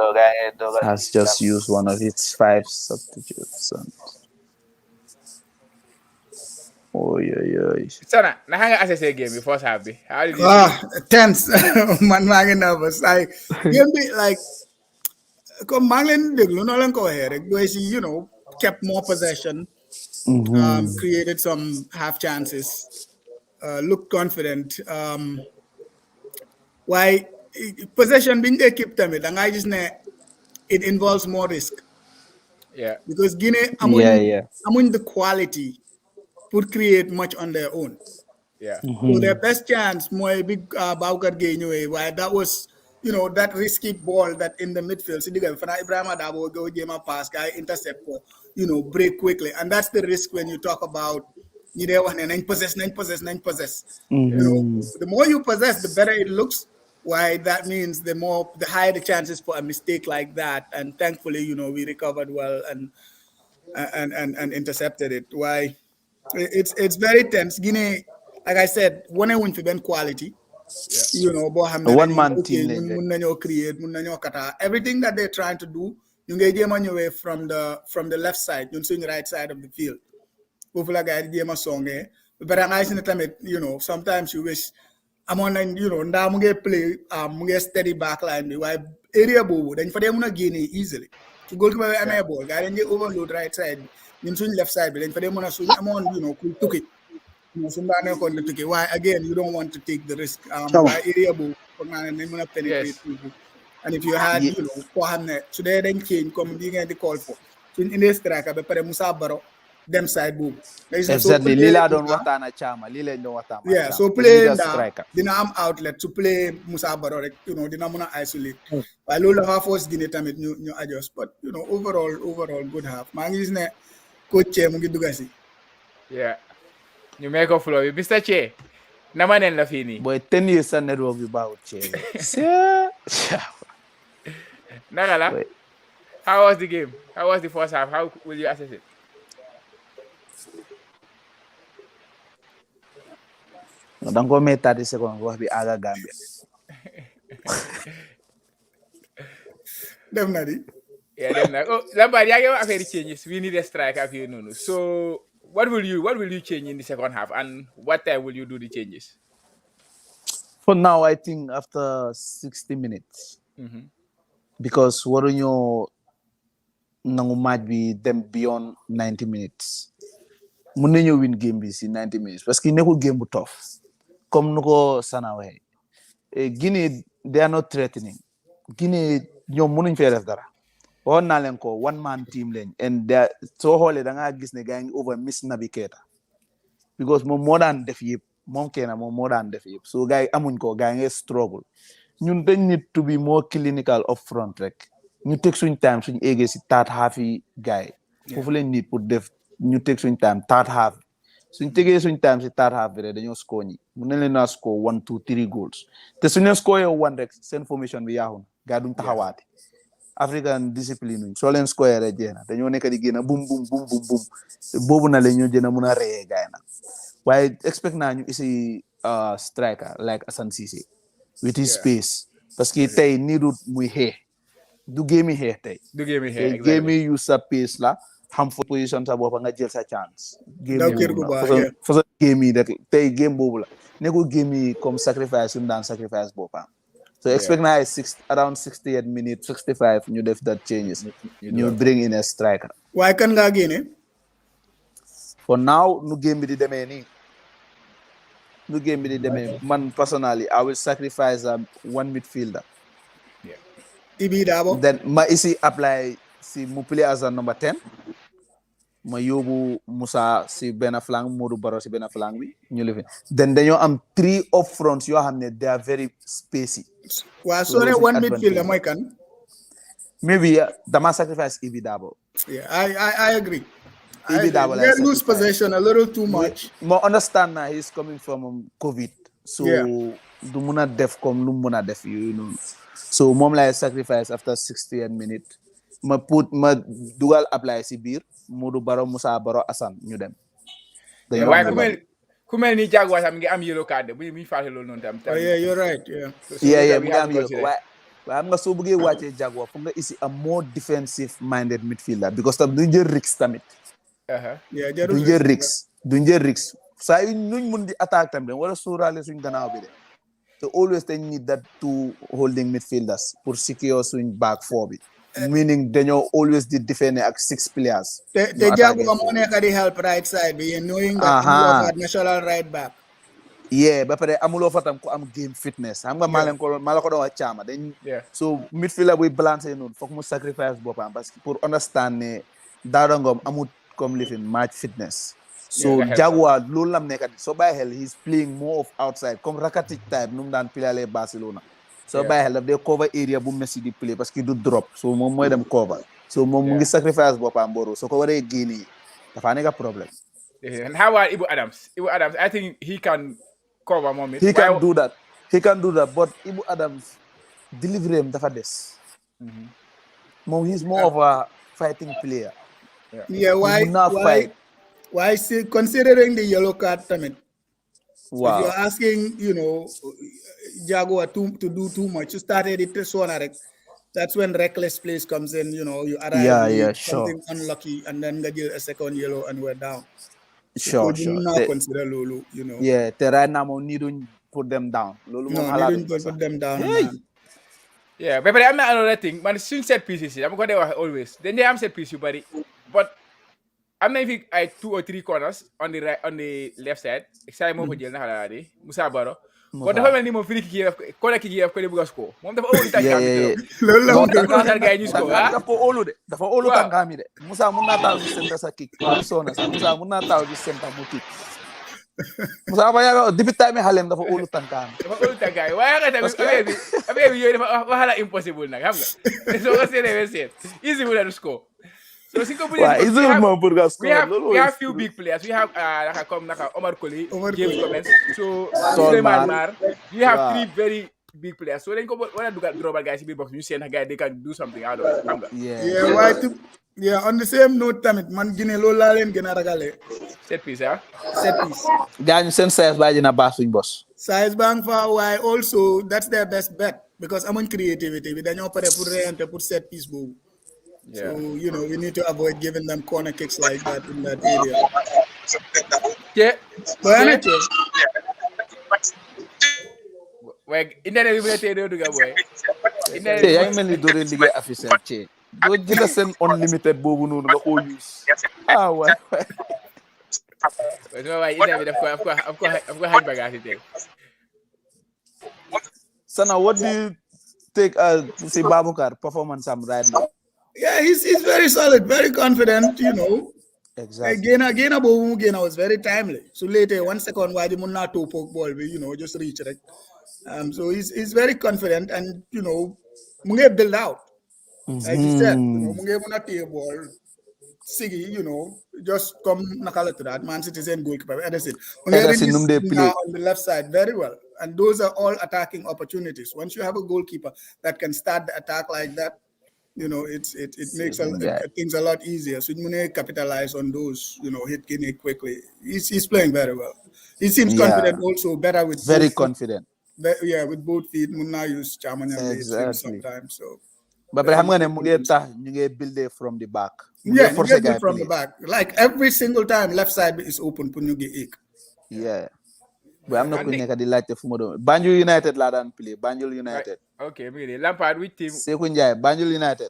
has just used one of its 5 substitutes. Sana, na hanga assess game before Sabi. How did you tense. Man, I'm nervous. Game be like come Manglen deglu no lang ko here. You know, kept more possession, created some half chances, looked confident. Why possession being they keep them it, and I just it involves more risk. Yeah. Because Guinea, among the quality would create much on their own. Yeah. So their best chance, more big Baukar Gainway, why that was, you know, that risky ball that in the midfield. So Ibrahim Adabo go game pass, guy intercept, you know, break quickly. And that's the risk when you talk about you know, 9 possess. You know, the more you possess, the better it looks. Why that means the higher the chances for a mistake like that. And thankfully, you know, we recovered well and intercepted it. Why? It's very tense. Guinea, like I said, when I win for ben quality, you know, one man team. Create, everything that they're trying to do, you get them on your way from the left side, you're seeing the right side of the field. Hopefully, I get a song, but I'm in the time, you know, sometimes you wish I'm on, you know, now I'm gonna play, steady backline, why area boo, then for them to gain it easily. To go to my area ball, guy, and you overload right side. You swing left side, but then for them when I swing, I'm on, you know, took it. You know, why again? You don't want to take the risk. By area ball, and then when penetrate people. And if you had, you know, so they then change, come being the call for. So in this track, I be Musa Baro, them side boo. Exactly. Lila don't watana chama. Lila don't watana. Yeah. So playing that, then I'm outlet to play Musa Baro. You know, then I'm gonna isolate. By Lola half was Guinea time it new adjust, but you know, overall good half. Man is ne. Coach Che mungi dugasi. Yeah. You make a flow. Mr. Che. Naman la fini. Boy, 10 years and network about Che. Nagala. How was the game? How was the first half? How will you assess it? Don't go make 30 seconds. Go be Aga Gambia. Definitely. Yeah, then Lambert, I very changes. We need a striker here, no. So what will you change in the second half, and what time will you do the changes? For now, I think after 60 minutes, because what you might be them beyond 90 minutes. Munenyo win game in 90 minutes. Parce qu'il n'est pas game tough. Comme nous sanawe. Guinea, they are not threatening. Guinea, you munin faire dara. On nalenko one man team len and so hole da nga gis ne gang over miss Naby Keita because more than def yep moom kenn moom moo daan def yëpp so gars yi amuñ ko gars yi ngay struggle ñun dañ need to be more clinical up front rek ñu teg suñ time suñ eggee si third half yi gars yi foofu leen need pour def ñu teg suñ time third half suñ tegee suñ time si third half bi rek dañoo score ñi mun nañ leen naa score 1 2 3 goals te suñ leen score yow one rek seen formation bi yaaxu na gars yi duñ taxawaati African discipline nuñ soo leen score rek jeex na dañoo nekk di génn bum bum bum bum bum boobu na leen ñoo jën a mun a reyee gars yi nag waaye expect naa ñu isi striker like Assane Cissé with his space parce que tey niirut muy xeex du géemi xeex tey tey géemi yu sa pace la xam fa position sa boppa nga jël sa chance façon géemi rek tey game boobu la nekkul géemi comme sacrifice yu daan sacrifice boppam so expect naa ay around 68 minutes 65 ñu def that changes ñu bring in a striker waaye kan ngaa génne for now nu game bi di demee nii man personally I will sacrifice one midfielder Ibi Dabo then ma isi apply si mu play as a number 10 ma yóbbu Musa si benn flank Modou Baro si benn flank bi ñu lifi then dañoo am 3 up fronts yoo xam ne they are very spacey waaw soo ne one midfielder mooy kan maybe dama sacrifice Ibi Dabo I agree Ibi Dabo they lose possession a little too much mo understand na he's coming from COVID so du mun a def comme lu mun a def you know so moom lay sacrifice after 68 minutes ma dugal apply si biir Modou Baro Musa Baro Assane ñu dem waaye ku mel ni Jaguar am ngi am yellow card bu ñu fàtte loolu noonu tam you're right mu ngi am yellow waaye am nga soo bëggee wàccee Jaguar foog nga isi a more defensive minded midfielder because tam duñ jël risque tamit duñ jël risque saa yu nuñ mun di attaque tamit wala sóoraale suñ gannaaw bi de te always they need that two holding midfielders pour secure suñ back four bi meaning dañoo always di defend ak 6 players te Jaguar moo nekk di help right side bi knowing that you have national right back ba pare amuloo fa tam ku am game fitness xam nga maa la ko doon wax caama dañ so midfielder buy balancer noonu foog mu sacrifice boppam parce que pour understand ne Daouda Ngom amut comme lifin match fitness so Jaguar loolu lam nekk soo bàyyi xel he's playing more of outside comme Rakitic type nu mu daan pilalee Barcelona soo bàyyi xel daf dee cover area bu Messi di play parce que du drop so moom mooy dem cover so moom mu ngi sacrifice boppam boro soo ko waree génne dafa nekk problème and how about Ibu Adams I think he can cover moment he can do that but Ibu Adams delivery am dafa des moom he's more of a fighting player why see considering the yellow card tamit wow if you're asking Jaguar to do too much you started it this one that's when reckless plays comes in you arrive something unlucky and then nga jël a second yellow and we're down sure now consider lolu te right now moom needuñ put them down loolu moom needuñ put them down but I'm not another thing man suñ set pieces I'm going to wax always then they am set piece yu bari but am na fi ay 2 or 3 corners on the left side say moo ko jël naka la di Musa Baro bon dafa mel ni moom free kick yi ko di bëgg a score moom dafa óolu tànkaam loolu la gars yi ñu score dafa óolu tànkaam yi de Musa mun naa taw si centre sa kick Musa mun naa taw si centre mu kick Musa ba yaga depuis time xalem dafa óolu tànkaam waaye nga tamit affaire bi yooyu dafa waxala impossible nag xam nga soo ko seet easy mu la du score so we have few big players. We have Omar Colley, James Gomez, so Suleiman Mar. You have 3 very big players. So then go when I do that drop guys in the box, you see a guy they can do something out of it. On the same note, man Guinea Lola len gëna ragalé. Set piece. Gañu sen size ba dina baax suñ boss. Size bang fa why also that's their best bet because amon creativity bi dañoo paré pour réenter pour set piece bobu. So, we need to avoid giving them corner kicks like that in that area. Internet bi tey do duga boy. Internet yaa ngi mel ni doo liggéey officiel ci. Doo jël seen unlimited boobu noonu nga ko use. Waay. Internet bi daf ko xaj bagage tey. Sana, what do you take see Baboucarr performance right now? Yeah, he's very solid, very confident, Exactly. Gainer was very timely. So later, 1 second, why the Munna to poke ball, just reach it. So he's very confident, and Munge build out. Like you said, Munge Munna take ball. Sigi, just come nakala to that. Man Citizen goalkeeper, Edison. Munge Ederson release play. on the left side very well. And those are all attacking opportunities. Once you have a goalkeeper that can start the attack like that, it makes things a lot easier. So Mune capitalize on those, hit Guinea quickly. He's playing very well. He seems confident also, better with very both confident. feet. With both feet. Muna use Chairman and Exactly. sometimes. So but I'm gonna build it from the back. You get good from the back. Like every single time left side is open, yeah. But I'm not going to delight the Fumodo. Banjul United ladan play. Banjul United. Okay, maybe Lampard with team. Sekunjai, Banjul United.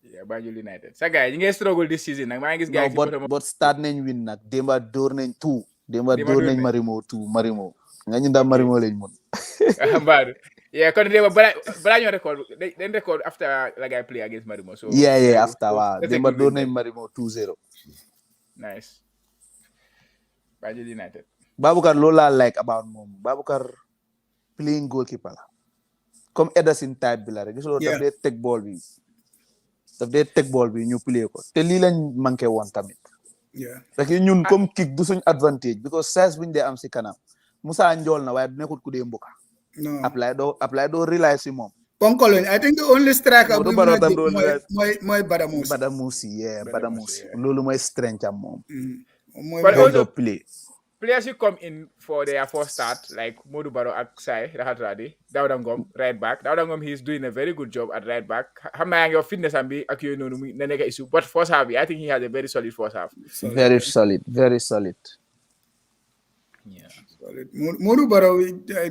Yeah, Banjul United. So guys, you guys struggle this season. But start nañ win nak. Demba door nañ 2. Demba door nañ Marimo 2. Marimo. Nga ñu ndam Marimo lañ mun. Yeah, because they were but you record. Then record after like I play against Marimo. So yeah, after wow. Demba door nañ Marimo 2-0. Nice. Banjul United. Babukar Lola like about mom. Babukar playing goalkeeper. Comme Ederson type bi la rek. Gisoo daf dee teg ball bi ñu play ko. Te lii lañ manqué woon tamit. Yeah. Rek ñun comme kick du suñ advantage because size buñ dee am si kanam. Musa njool na waaye nekkut ku dee mbuka. No. Apply do rely si moom. Ponkolo, I think the only striker we mooy Badamusi. Badamusi. Loolu mooy strength am moom. But also play. Players who come in for their first start, like Modu Baro Aksai, Rahatradi, Daudangom, right back. Daudangom, he's doing a very good job at right back. Hamayang your fitness and be Nenega issue. But first half, I think he has a very solid first half. Very solid. Yeah. Solid. Modu Baro,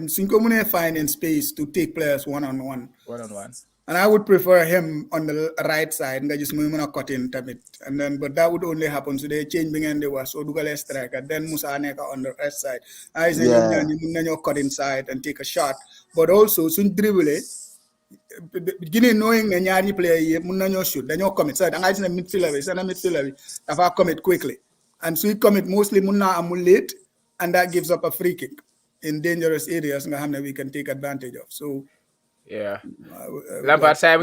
Sinkomune find in space to take players one-on-one. One-on-one. And I would prefer him on the right side, and just cut in and then, but that would only happen. So they change and they were so Dugale striker. Then Musa Neka on the right side. I say you cut inside and take a shot. But also soon dribble it. Beginning knowing the Nyani player Munanyo shoot, then you commit. So I say midfielder, if I commit quickly. And so he commit mostly Munna and late, and that gives up a free kick in dangerous areas we can take advantage of. So yeah. Lampard say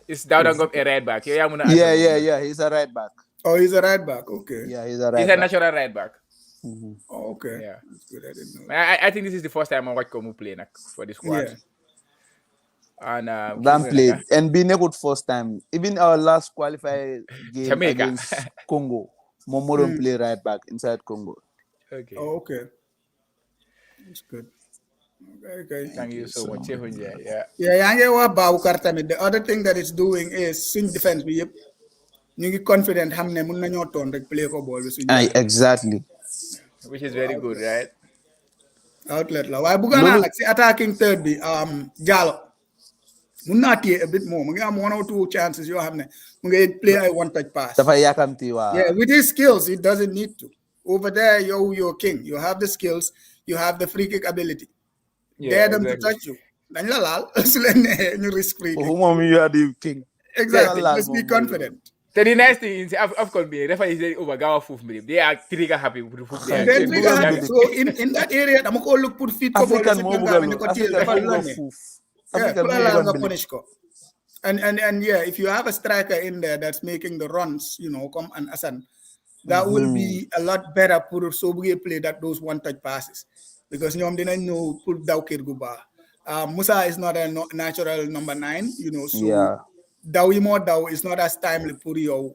it's Daudangom a right back. Yeah, he's a right back. Oh, he's a right back. Okay. Yeah, he's a right back. He's a natural right back. Mm-hmm. Oh, okay. Yeah. That's good. I didn't know. I think this is the first time I watch Komu play for this squad. Yeah. And Dan played and being a good first time. Even our last qualified game Jamaica. against Congo, Momo play right back inside Congo. Okay. Oh, okay. That's good. Okay. Thank you so much. Yeah. The other thing that it's doing is swing defense. You confident play for ball. Exactly. Which is very good, right? Outlet la. Why Bugana attacking third be Jallo. Munati a bit more. We have 1 or 2 chances you have. We play a one-touch pass. Yeah, with his skills, he doesn't need to. Over there, you're king. You have the skills. You have the free kick ability. Dare them to touch you. Then you risk free kick. You are the king. Exactly. Just be confident. So the nice thing is AFCON be referee is over Gawa Fuf. They are trigger happy with the foot. So in that area, I'm going to look put feet African and yeah, if you have a striker in there that's making the runs, come and Asan, that will be a lot better for so we play those one-touch passes. Because didn't know put Daukir Guba. Musa is not a natural number 9, so Daw is not as timely for you,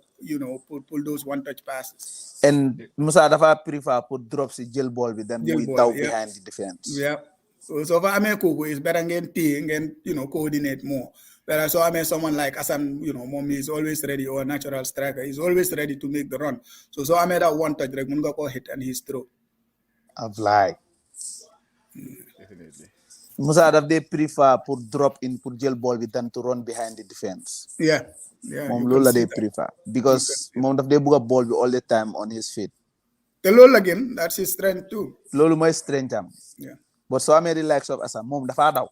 pull those one-touch passes. And Musa dafa prefer put drops the jail ball with them without behind the defense. Yeah. So for Amekogo is better and coordinate more. Whereas someone like Asan, Mommy is always ready, or a natural striker is always ready to make the run. So I made that one touch, Munga hit and he's through. I've lied. Definitely. Musa they prefer put drop in put jail ball with them to run behind the defense. Yeah. Mom Lola they prefer because Mom they book a ball all the time on his feet. The Lola again, that's his strength too. Lola my strength Yeah. But so I made the likes of Asa Mom the father.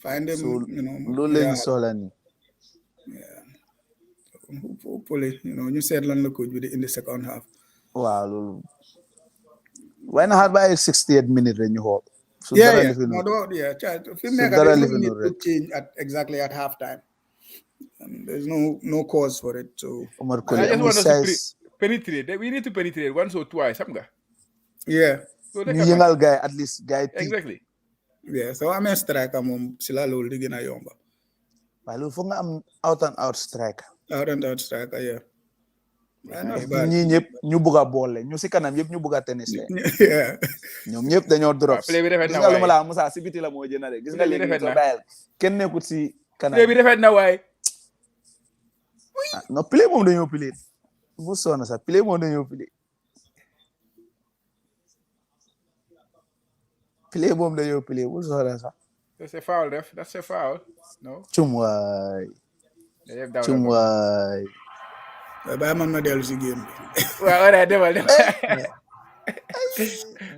Find him, so, Lola in Solani. Yeah. hopefully, you said lan la coach bi in the second half. Waaw loolu waaye na xaar ba ay 68 minutes rek ñu xool. Su Yeah, dara yeah. lifin No, rek. yeah. Film Su maker, dara there's no lifin need to rek. change exactly at halftime. There's no cause for it. So Omar I Colley just amul want us to size. penetrate. We need to penetrate once or twice. Samga. yeah, So Ñu like a yëngal gaay at least gaay tiit. exactly. yeah. So I'm a striker mom sila lol di gina yomba. Waaye loolu foog nga am out and out striker. Out and out striker, yeah. Not Parce que bad. ñii ñëpp ñu bugg a boole ñu si kanam yëpp ñu bugg a tennis leen. Yeah. Ñoom ñëpp dañoo drops. play bi rafet Gis na nga lu ma waay. la Musa si biti la moo jëna de. Gis nga Play bi léegi rafet soo na. bàyyil kenn nekkut si kanam. Play bi rafet na waay. Non play moom dañoo play. Bu soona sax play moom dañoo play. Play moom dañoo play bu soona sax. That's a foul, ref. That's a foul. No. Cum waay. Yeah, down Cum waay. Bàyyi man ma dellu si game bi. Well, all right, demal.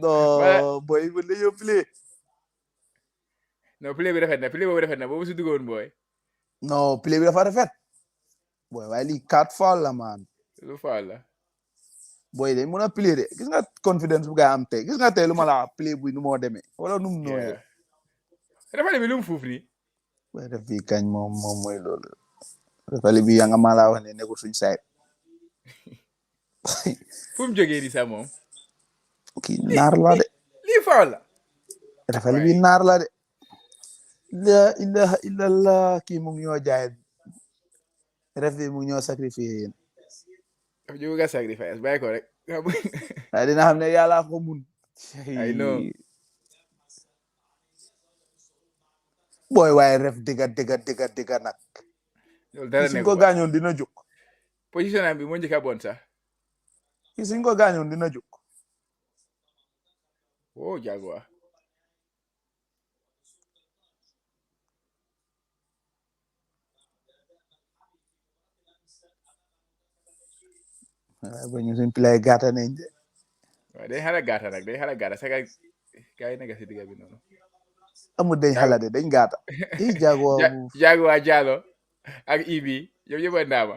Non boy bu dañoo play. No, play bi rafet na. Play boobu rafet na. Boobu su duggoon boy. Non play bi dafa rafet. Boy waaye lii 4 foul la man. Lu foul la. Boy dañ mën a play de gis nga confidence bu gaa am tey gis nga tey lu ma la play bu nu moo demee wala nu mu nooyee. Rafet bi lu mu fuuf nii. Boy def bi kañ moom mooy loolu. Rafet bi yaa nga ma la wax ne nekkul suñu side. Fu mu jógee nii sax moom. Kii naar la de. Lii foul la. Rafet bi naar la de. La ilaha illallah kii mu ngi ñoo jaay. Ref bi mu ngi ñoo sacrifier yéen. Daf ñu bëgg a sacrifice bàyyi ko rek. waaye dina xam ne yàlla ko mun. I know. Boy waaye ref dëgga nag. Loolu dara suñ nekk ko gaañoon dina jóg. position am bi moo njëkk a bon sax. suñ ko gaañoon dina jóg. Oh, Jaguar. waaye ba ñu suñ play gàtta nañ de. waaw day xala gàtta nag day xala gàtta sax gaa yi nekk si digga bi noonu. amul dañ xala de dañ gàtta. Jaguar Jaguar Jallow ak Ibi ñoom ñëpp a ndaama.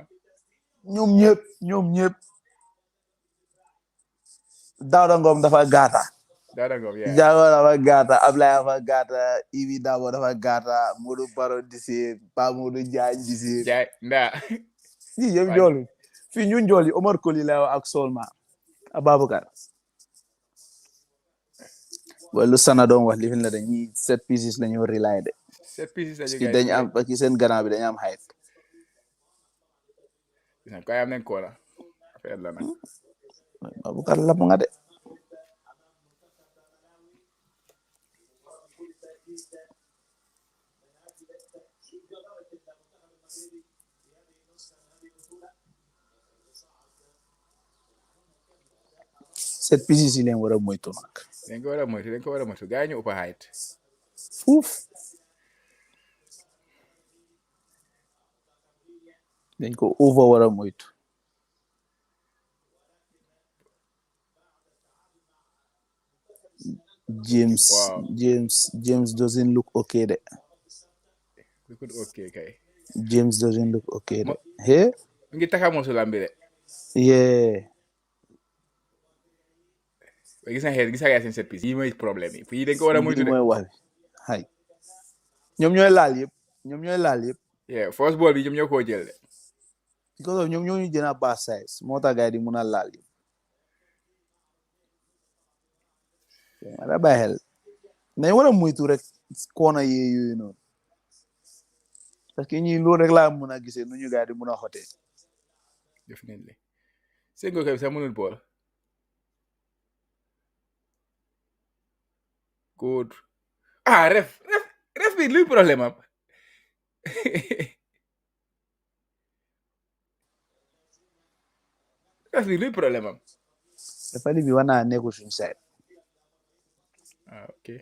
ñoom ñëpp. Daouda Ngom dafa gàtta. Daouda Ngom yaa. Jaguar dafa gàtta Ablaye dafa gàtta Ibi Dabo dafa gàtta Modou Baro Dissé Pa Modou Diagne Dissé. Jaay ndaa. ñii yëpp njool fii ñu njool yi Omar Colley la ak Solma Ababacar. waaye lu Sana doon wax li fi la de ñi 7 pieces la ñu rely de. 7 pieces la ñu gars dañ am parce que seen gannaaw bi dañu am height. ko am nañ ko la affaire la nag. Ababacar la nga de. Set pieces yi leen war a moytu nag. dañ ko war a moytu gaa yi ñu ëpp height. Fuuf. dañ ko over war a moytu. James doesn't look okay de. Look okay kay. James doesn't look okay de. He? Ngi taka mo sulam bi de. Yeah. Gis nga seen set piece yi mooy problème yi fii dañ ko war a moytu de. mooy wax hay ñoom ñooy laal yëpp. Yeah, first ball bi ñoom ñoo ko jël de. because of ñoom ñoo ñu jëna bass size moo tax gars yi di mun a laal yëpp. wala bàyyi xel nañ war a moytu rek koona yooyu noonu parce que ñi loolu rek laa mun a gisee nu ñu gars yi di mun a xotee. Definitely. Sengo kay sax mënul bool. Good. Ref bi luy problème am. Ref bi luy problème am. dafa li bi war naa nekkul suñu side. Okay.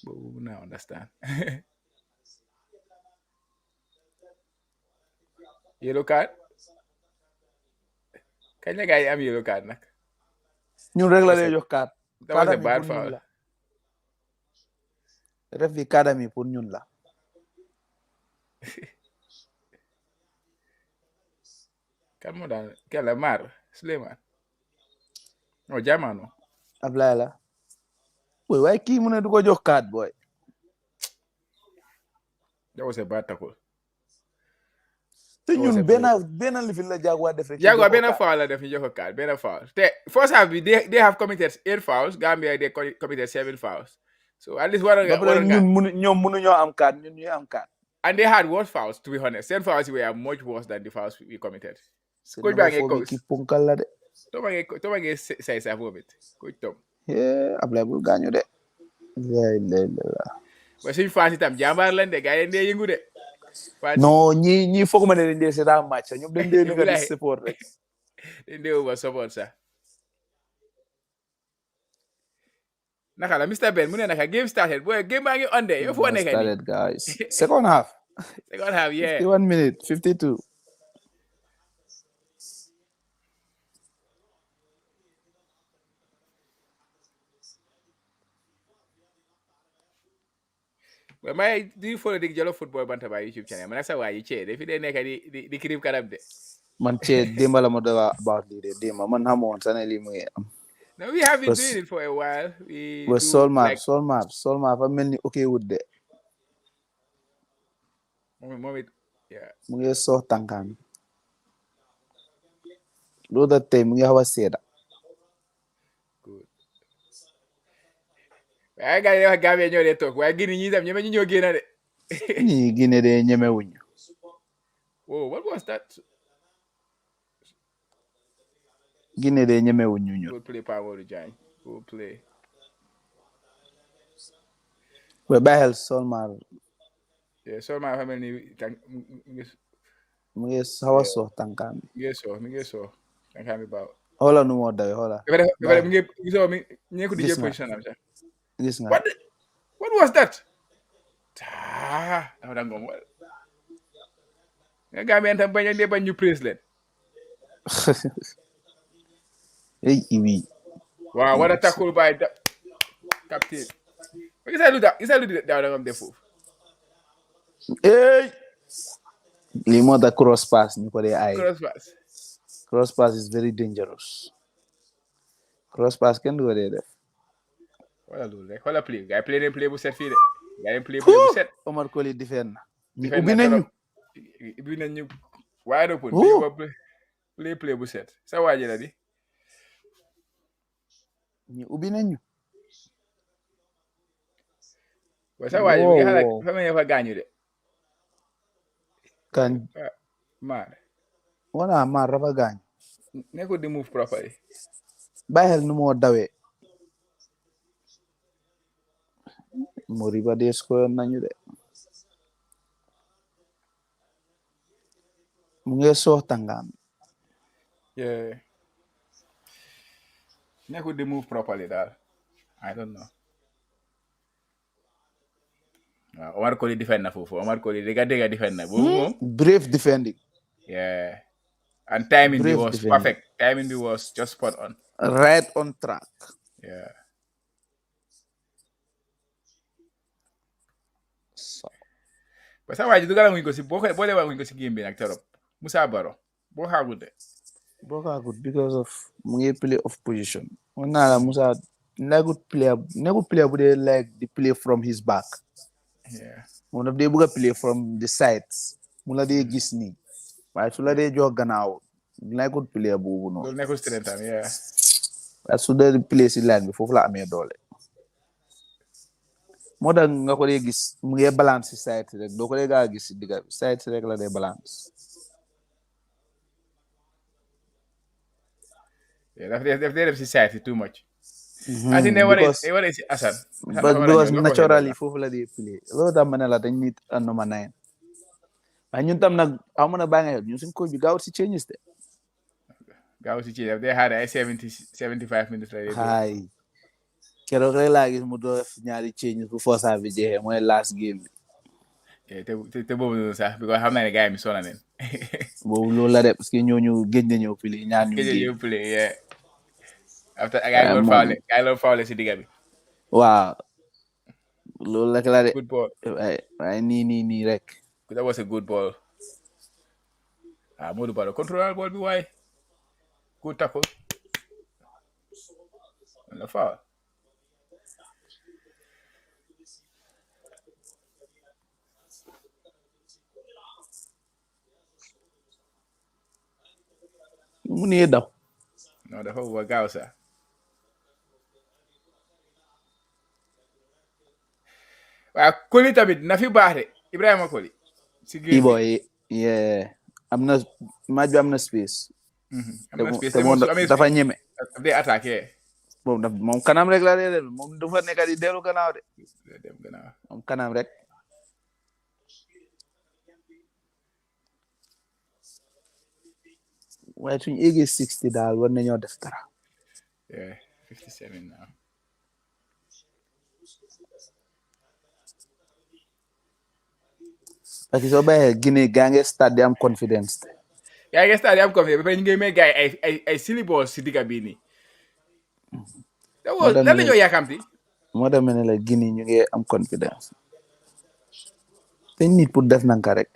But now understand. Yellow card. Kañ la gars yi am yellow card nag. ñun rek la lay jox card. That was a bad foul. Ref bi kadami pour ñun la. kan moo daan kella Mar Suleiman no Jamano Ablaye la boy waaye kii mu ne du ko jox card boy. that was a bad tackle. te ñun benn lifin la Jaguar def rek. Jaguar benn foul la def ñu jox ko card benn foul te first half bi they have committed 8 fouls Gambia they committed 7 fouls so at least waroon nga ñoom mënuñoo am card ñun ñuy am card. and they had worse fouls to be honest seen fouls were much worse than the fouls we committed. Coach baa ngi coach ki ponkal la de. Toma ngi say sa boobu it coach Tom. Ablaye bul gaañu de. waaye suñu fans itam jàmbaar lañ de gars yi dee yëngu de. non ñi foog ma ne dañ dee seetaan match ñoom dañ dee nekk di support rek. dañ dee over support sax. naka la Mr Ben mu ne naka game started boy game baa ngi on de yow foo nekk nii. started guys second half. second half yeah. 51 minutes 52. Well, do you follow the Jollof Football Bantaba YouTube channel? Man, that's why you check. If you didn't make the crib karab de. Man, check. Demba la model about the Demba. Man, how much? No, we have been doing it for a while. But Solmar. I mean, okay with that. Moment, yeah. Mungi so tangkan. Lo that time mungi hawa seda. Good. I got to Gambia ñoo de talk. Why Guinea ñi tam ñeme ñu ñoo génna de. Ni Guinea de ñeme wuñu. Whoa, what was that? Guinea de ñeme wuñu ñu. Good play power to Jane. Good play. We bahel Solmar. Yeah, Solmar family mungi hawa so tangkan. Mungi so. Tangkan mi baw. Hola nu mo dawe hola. Every mungi so mi ñe ko DJ position am sax. What was that? That would go well. The Gambian tam bañ a bañ ñu president. Hey, Iwi. Wow, what a tackle by the captain. What is that? Is that down on the foot? Hey. Limo the cross pass ni ko dey ay. Cross pass is very dangerous. Cross pass can do there. Wala loolu rek wala play gars yi play bu set fii de gars yi play bu set. Omar Koli defend na. ubbi nañu wide open. play bu set sa waaji la di. ñu ubbi nañu. waaye sa waaji mi ngi xalaat fa ma fa gaañu de. kan maar. wala maar rafa gaañu. nekkul di move properly. bàyyi xel nu moo dawee. Moriba de score nañu de. mu ngi soox tangam. Yeah. Nekkul di move properly daal. I don't know. waaw Omar Koli defend na foofu Omar Koli dégga defend na boobu moom. Brave defending. Yeah. And timing bi was perfect. Timing bi was just spot on. Right on track. Yeah. Parce que waaye dugal wuñ ko si boo demee wuñ ko si game bi nag torop Musa Baro boo xaagul de. boo xaagul because of mu ngi play off position. Mun naa la Musa nekkul player bu dee like di play from his back. Yeah. Mun daf dee bëgg a play from the sides. Mu la dee gis nii. waaye su la dee jox gannaaw nekkul player boobu noonu. loolu nekkul strength am yeah. waaye su dee play si line bi foofu la amee doole. moo tax nga ko dee gis mu ngi balance si side rek doo ko dee gaa gis si digga bi side rek la dee balance. daf dee def si side too much. I think they want to see Asan. But because naturally foofu la dee play loolu tax ma ne la dañ nit a number 9. waaye ñun tam nag amoon na baa nga xel ñun suñ coach bi gaawut si changes de. gaawut si changes they had ay 75 minutes la dee. haay keroog rek laa gis mu def ñaari changes bu force bi jeexee mooy last game bi. te boobu noonu sax because xam naa ne gars yi mi sona neen. boobu loolu la de parce que ñooñu géej na ñëw play ñaar ñu géej play yeah. after gars yi loolu fawle si digga bi. waaw loolu rek la de. good ball. waaye nii rek. That was a good ball. Modou Baro contrôle ball bi waaye good tackle la foul mu nee daw non dafa wa gaaw sax waaw Koli tamit na fi baax de Ibrahima Koli si géej boy am na match bi am na space am na space te moom dafa ñeme day attaqué moom kanam rek la dee moom dafa nekk di dellu gannaaw de dem gannaaw moom kanam rek waaye suñu eggee 60 daal war nañoo def dara 57 now parce que soo bàyyee Guinée gaa ngi stade di am confidence gaa ngi stade di am confidence ba pare ñu ngi may gars yi ay silibos si digga bii nii lan la ñoo yàkkamti moo tax ma ne la Guinée ñu ngi am confidence te nit pour def nanka rek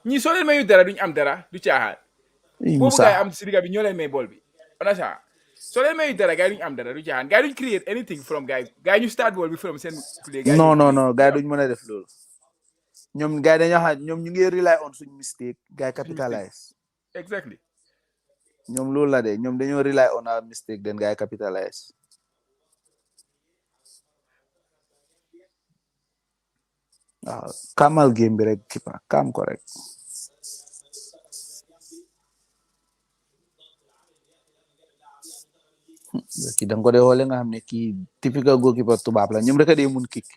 ñii soo leen mayu dara duñ am dara du caaxaan boobu gars yi am si digga bi ñoo leen may bool bi on ça soo leen mayu dara gars yi duñ am dara du caaxaan gars yi duñ create anything from gars yi ñu start bool bi from seen play non gars yi duñ mën a def loolu ñoom gars yi dañoo xam ñoom ñu ngi rely on suñ mistake gars yi capitalize exactly ñoom loolu la de ñoom dañoo rely on our mistake den gars yi capitalize waaw kamal game bi rek kipa kam ko rek kii da nga ko dee xoole nga xam ne kii typical goalkeeper tubaab la ñoom rek a dee mun kick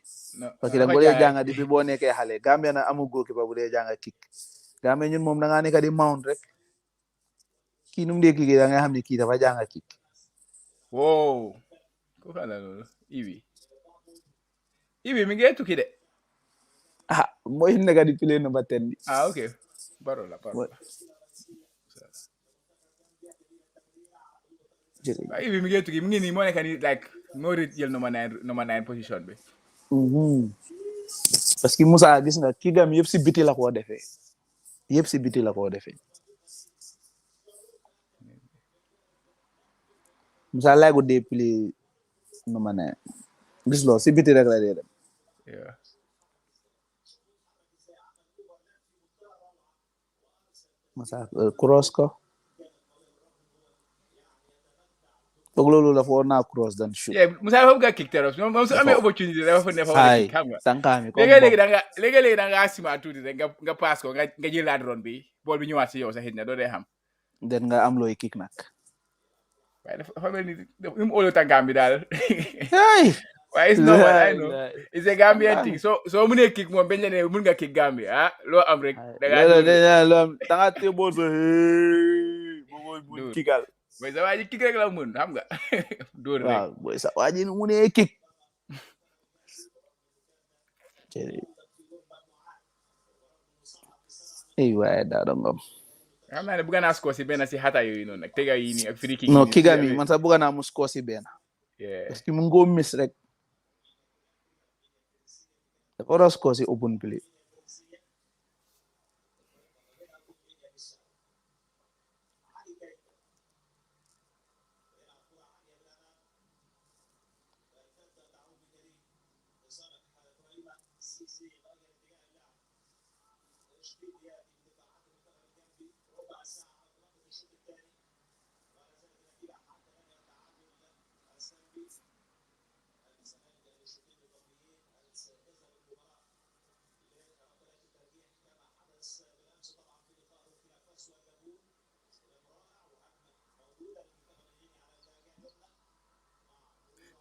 parce que da nga ko dee jànga depuis boo nekkee xale Gambia na amul goalkeeper bu dee jànga kick Gambia ñun moom da ngaa nekk di mount rek kii nu mu dee kick da nga xam ne kii dafa jànga kick wow ko xala loolu Ibi mi ngi tukki de mooy nekk di play number 10 bi ok baro la waaw Ibi mi ngi tukki mi ngi nii moo nekk ni like moo jël number 9 position bi parce que Moussa gis nga kii gam yëpp si biti la koo defee Moussa lay go dee play number 9 gis loo si biti rek la dee dem Moussa cross ko foog loolu la foo naa cross dan shoot Moussa dafa bëgg a kick teros moom su amee opportunité dafa fa ne fa war a kick xam nga tànkaami ko léegi-léegi da nga sima tuuti rek nga pass ko nga jëlaat ron bi bool bi ñëwaat si yow sa xit na doo dee xam den nga am looy kick nag waaye dafa mel ni mu óolu tànkaam bi daal waaye it's normal I know it's a Gambian thing soo mënee kick moom bañ la ne mën nga kick Gambia loo am rek da nga té bool ba bool kickal boy sa waa ji kick rek la mën xam nga dóor rek waaw boy sa waa ji mu ne kick waaye daa doon ngam xam naa ne bëgg naa score si benn si xata yooyu noonu nag tega yi nii ak free kick non kiga mi man sax bëgg naa mu score si benn parce que mu ngoo miss rek dafa war a score si open play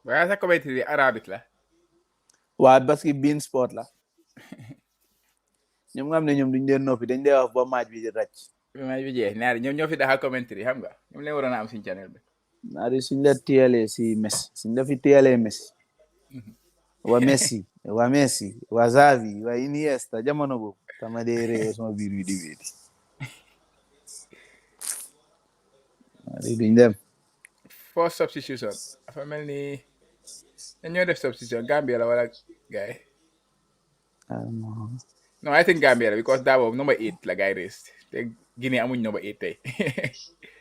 waaye sa commentary arabique la waaw parce que bein sport la ñoom nga xam ne ñoom duñ dee noppi dañ dee wax ba match bi di ràcc match bi jeex ñaari ñoom ñoo fi daxa commentary xam nga ñoom leen waroon a am suñu channel bi ñaari suñ la téyalee si Messi suñ la fi téyalee Messi wa Messi wa Xavi wa Iniesta jamono boobu tama dee réew sama biir wi di wéeti duñ dem first substitution dafa mel ni dañoo def substitution Gambia la wala gars yi no I think Gambia la because daa boobu number 8 la gars yi rest te Guinea amuñ number 8 tey.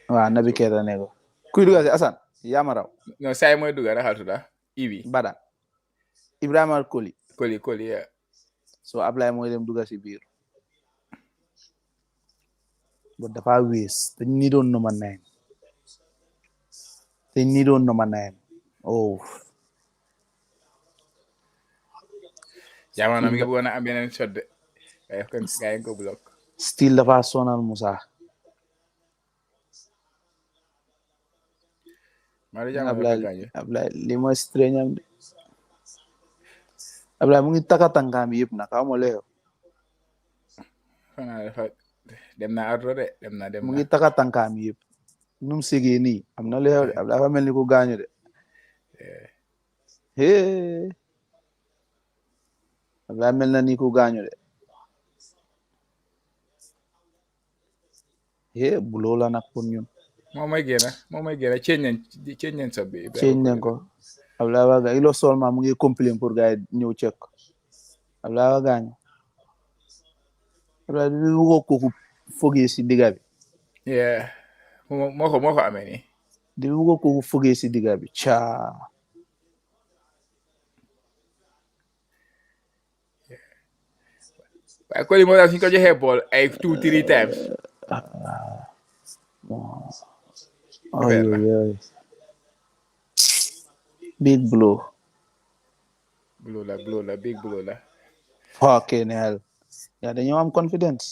waaw Naby Keita ne ko kuy dugal si Assane yaa ma raw non saa yi mooy dugal raxal tuda Ibi Bada Ibrahima Koli yeah. so Ablaye mooy dem dugal si biir but dafa wees dañ ni doon number 9 oh jamono mi ngi bëggoon a am yeneen shot de waaye kon gars yi ko block still dafa sonal Musa Ablaye li mooy strange am de Ablaye mu ngi taka tànkaam yëpp nag xaw ma leew xanaa dafa dem na ardo de dem na mu ngi taka tànkaam yëpp num sigee nii am na leew de Ablaye dafa mel ni ku gaañu de Ablaye mel na ni ku gaañu de bu loola nag pour ñun moom mooy génn change nañ sob bi change nañ ko Ablaye Waga ilo sol ma mu ngi complain pour gars yi ñëw check Ablaye Waga gaañu Ablaye bi ko kooku fogee si digga bi moo ko amee nii di ko kooku fogee si digga bi caa waaye Koli moo tax suñ ko joxee bool ay 2-3 times oy big blow big blow la fucking hell yaa dañoo am confidence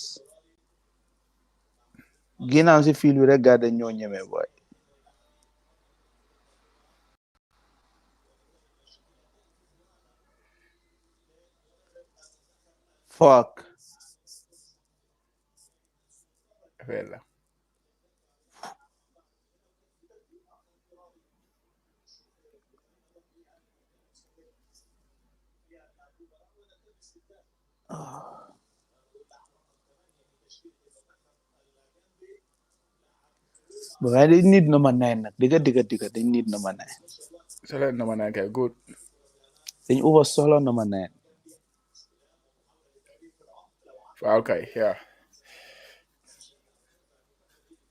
ginnaaw si fiil bi rek gaa dañ ñoo ñeme boy fuck affaire la but they need number 9 nag digga they need number 9 soxla number 9 kay good dañ over soxla number 9 waaw kay yeah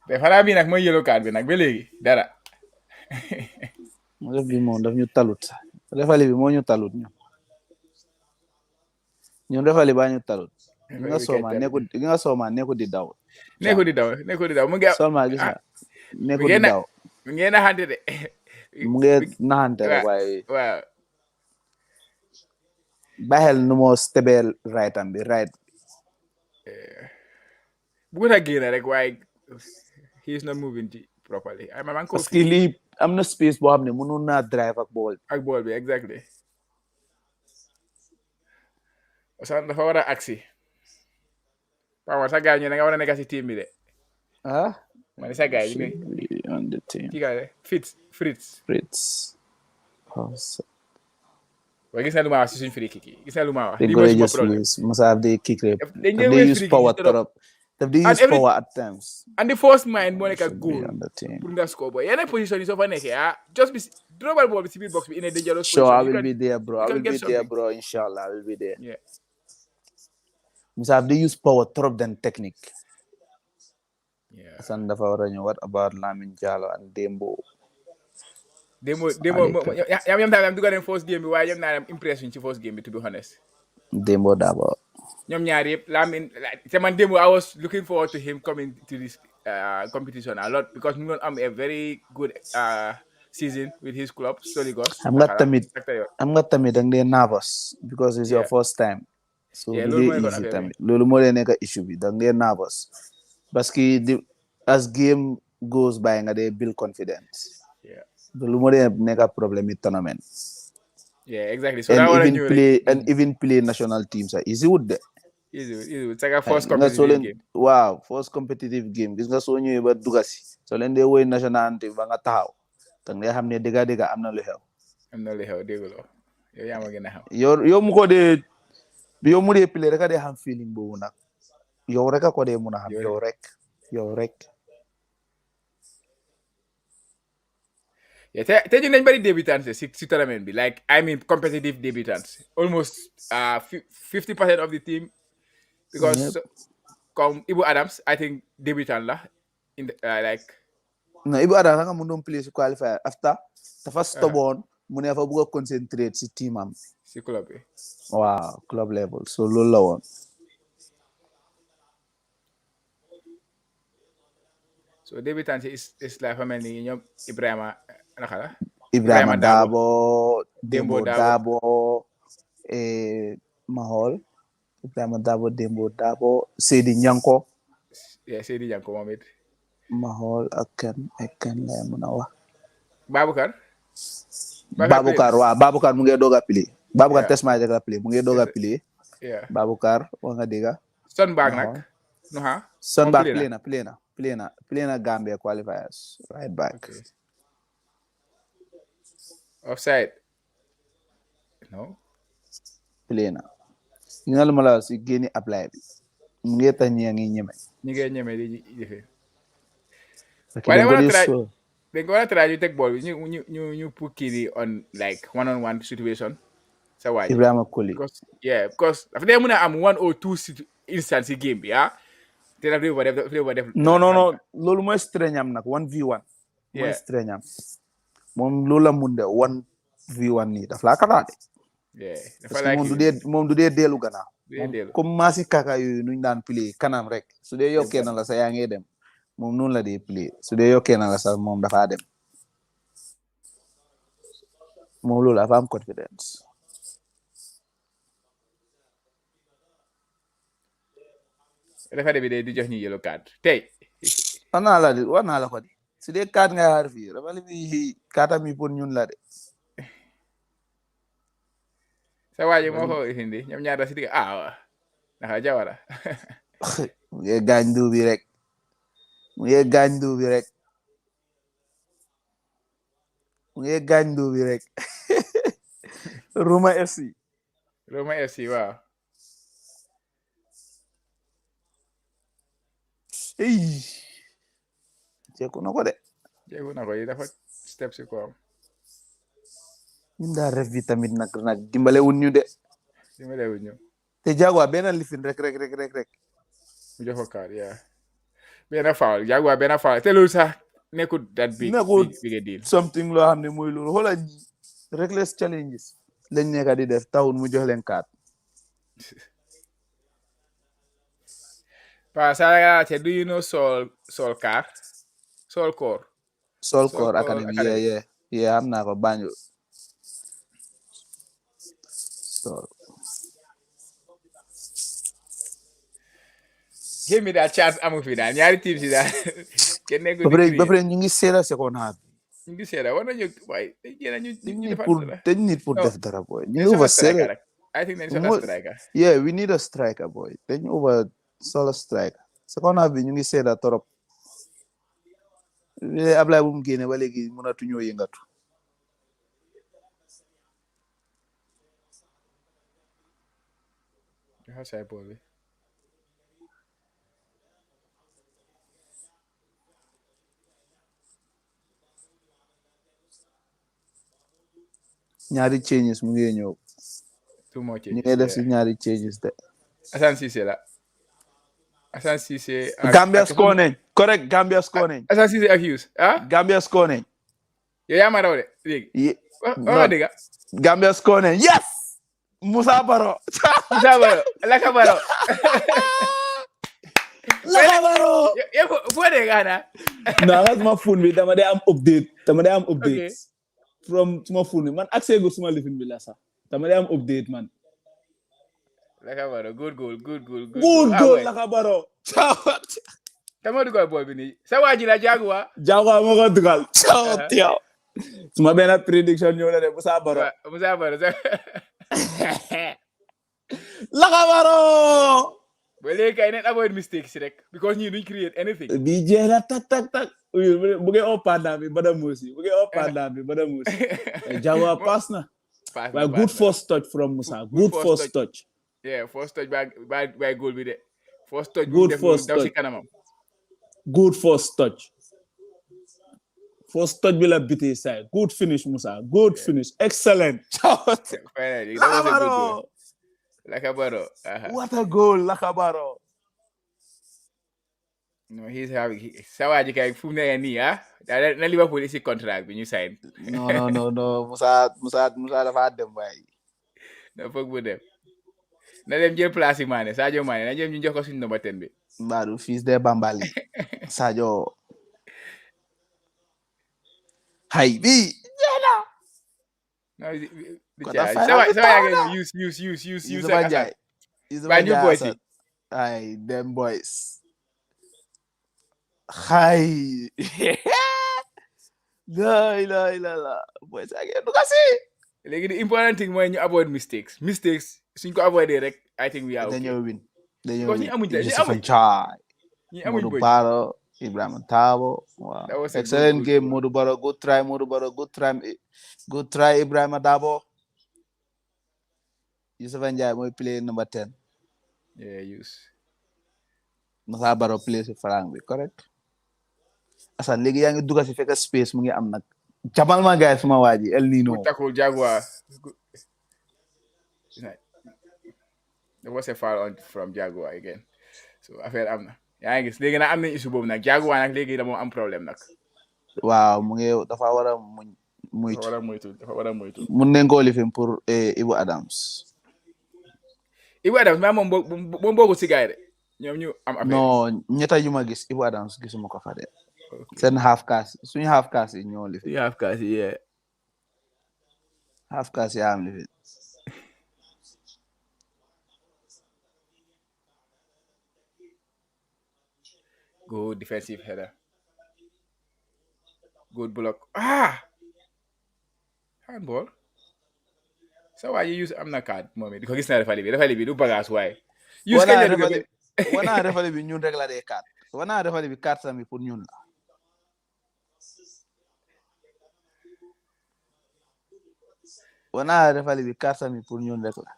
te xanaa bi nag mooy yellow card bi nag ba léegi dara def bi moom daf ñu talut sax refali bi moo ñu talut ñun refali baa ñu talut nga sooma nekku di daw mu ngi sooma gis nga nekku di daw mu ngi naxante de mu ngi naxante rek waaye waaw baxel nu moo stebel right am bi right bëgg na génn rek waaye he is not moving properly parce que lii am na space boo xam ne mënoon naa drive ak bool bi exactly Ousmane dafa war a agsi Paa sa gars yi da nga war a nekk si team bi de man sa gars yi on the team Fritz waaye gis na lu ma wax si suñu free kick yi gis na lu ma wax lii mooy suma problème Moussa day kick rep they use power trop they use power at times and the first mind moo nekk goal pour nga score boy yeneen position yi soo fa nekkee just be dribble ball bi si biir box bi in a dangerous position. Sure, I will be there bro inshallah I will be there. Yeah. Moussa they use power trop than technique. Yeah. San dafa war a ñëw. What about Lamine Diallo and Dembo yam tam dugal nañ first game bi waaye ñoom naa impress ci first game bi to be honest. Dembo d'abord. ñoom ñaar yëpp Lamine te man Dembo I was looking forward to him coming to this competition a lot because mu doon am a very good season with his club Soligos. am nga tamit da nga nervous because it's your first time. So loolu moo leen nekk issue bi da nga nervous parce que as game goes by nga dey build confidence. loolu moo leen nekk problème tournament. Yeah, exactly. So even play national teams are easy with that. Easy. It's like a first competitive game. Wow, first competitive game. Gis nga soo ñëwee ba dugga si so leen dee woy national team ba nga taxaw te nga xam ne dëgg am na lu xew. Dégguloo yow yaa ma gën a xam. yow mu ko dee yow mu dee play rek a dee xam feeling boobu nag yow rek a ko dee mun a xam yow rek. Yeah, te ñu nañ bari débutants si tournament bi like I mean competitive débutants almost 50% of the team because Come Ibu Adams, I think debutant lah in the, like. No, Ibu Adams nga mu doon play si qualifier after dafa stubborn mu ne fa bëgg a concentrate si team am. Si club bi. Wow, club level. So loolu la woon. So debutant is like fa mel ni ñoom Ibrahima naka la. Ibrahima Dabo, Dembo Dabo, Mahol. Ibrahima Dabo, Seydi Nyanko. Yeah, Seydi Nyanko moom it. Mahol ak kan la mën a wax. Baboucar. Waaw Baboucar mu ngi doog a pili. Baboucar test match rek la pili mu ngi doog a pili. Yeah. Baboucar wax nga dégg. Son Bag nag. No ha. Son Bag play na Gambia qualifiers right back. Okay. Offside. No. Play na. Ñu la ma la si Guinea apply bi. Mu ngi tax ñi ngi ñeme. Ñi ngi ñeme di defee. Waaye dañ ko war a try ñu teg ball bi ñu put kii di on like one-on-one situation. Sa waay Ibrahima Koli. Because dafa dee mën a am 1 or 2 instance si game bi te daf def non loolu mooy strength am nag 1v1 mooy strength am moom loolu la mun de 1v1 nii daf laa kataate parce que moom du dee deelu gannaaw comme maasi kaka yooyu nuñ daan play kanam rek su dee yokkee na la sa yaa ngi dem moom noonu la dee play su dee yokkee na la sa moom dafaa dem moom loolu dafa am confidence. Referee bi di jox ñu yellow card tey. war naa la ko di su dee card nga xaar fii referee bi card mi pour ñun la de. Sa waa ji moo ko indi ñoom ñaar si digg naka Jawara. mu ngi gaañ du bi rek. Roma FC waaw. Jeeku na ko de. Yi dafa step si ko am. ñun daal ref bi tamit nag dimbale wuñ ñu de. te Jaguar benn lifin rek. mu jox ko kaar benn foul Jaguar benn foul te loolu sax nekkul that big deal. Something loo xam ne mooy loolu xoolal reckless challenges lañ nekk di def tawul mu jox leen kaat. do you know Sol Core Academy yeah am naa ko Banjul game bi daal chance amu fi daal ñaari team si daal kenn nekkul ba pare ñu ngi seeda second half ñu ngi seeda war nañu waaye dañ nit pour def dara boy ñu ngi over seeda I think dañ soxla striker we need a striker boy dañ over solo striker second half bi ñu ngi seeda torop Ablaye bu mu génne ba léegi mënatuñoo yëngatu. ñaari changes mu ngi ñëw. Two more changes. ñu ngi def si ñaari changes de. Assane Cissé Gambia score nañ. Correct Gambia score nañ. Assane Cissé ak Hughes Gambia score nañ. yow yaa ma raw de léegi. Dégg Gambia score nañ. Yes. Musa Baro. Laka Baro. yow foo dee gaana. non suma phone bi dama dee am update. From suma phone bi man accès gu suma lifin bi la sax dama dee am update man. Laka Baro good goal. Good goal Laka Baro. Kama dugal boy bi nii sa waa ji la Jaguar moo ko dugal. Suma benn prediction ñëw na de Musa Baro. Laka Baro. ba léegi kay neen avoid mistakes rek because ñii duñ create anything. bi jeex na tak. bu ngeen oo pandan bi Badamusi. Jaguar pass na. waaye good first touch from Musa. Good first touch. Yeah, first touch by goal bi de. First touch good first touch si kanamam. Good first touch. First touch bi la biti side. Good finish Musa. Good finish. Excellent. Finally, that was a good goal. Laka Baro. What a goal Laka Baro. No, he's having Sawaji kay fu mu ne nii na Liverpool si contract bi ñu sign. No. Musa dafa dem waay. Na foog bu dem. Na dem jël place yi Mané Sadio Mané na jëm ñu jox ko suñu number 10 bi. Mbadu fils de Bambali. Sadio. Hay bi. No, Quarter Sawa final yaa use Yusufa Njie. Ba ñu boy si. Ay, them boys. Hay. La. Boys again. Look at see. Léegi the important thing mooy ñu avoid mistakes suñ ko avoidé rek I think we are okay. Dañoo win. Because ñi amuñ Yusufa Njie. ñi amuñ Modou boy. Baro, Ibrahima Tabo. Wow. That was a Excellent good game, Modou Baro. Good try, Modou Baro. Good try, Ibrahima Dabo. Yusufa Njie mooy play number 10. Yeah, use. Moussa Baro play si Frank bi, correct? Assane léegi yaa ngi dugg si fekk space mu ngi am nag. Jamal ma gaay suma waa ji El Nino. Good tackle Jaguar. There was a foul from Jaguar again. So affaire am na. Yaa ngi gis léegi nag am nañ issue boobu nag Jaguar nag léegi dama am problème nag. Waaw mu ngi dafa war a moytu. Mun nañ ko lifin pour Ibu Adams. Ibu Adams mais moom bokku si gaay de ñoom ñu am affaire. Non ñetta yu ma gis Ibu Adams gisuma ko fa de. Seen half cast suñu half cast yi ñoo lifin. Half cast yeah. Half cast yaa am lifin. Good defensive header. Good block. Handball. So why you use am na card moom it di ko gis na refali bi du bagage waaye. Use kañ la dugal wana refali bi ñun rek la dee carte. Wana refali bi carte sami pour ñun la. Wana refali bi carte sami pour ñun rek la.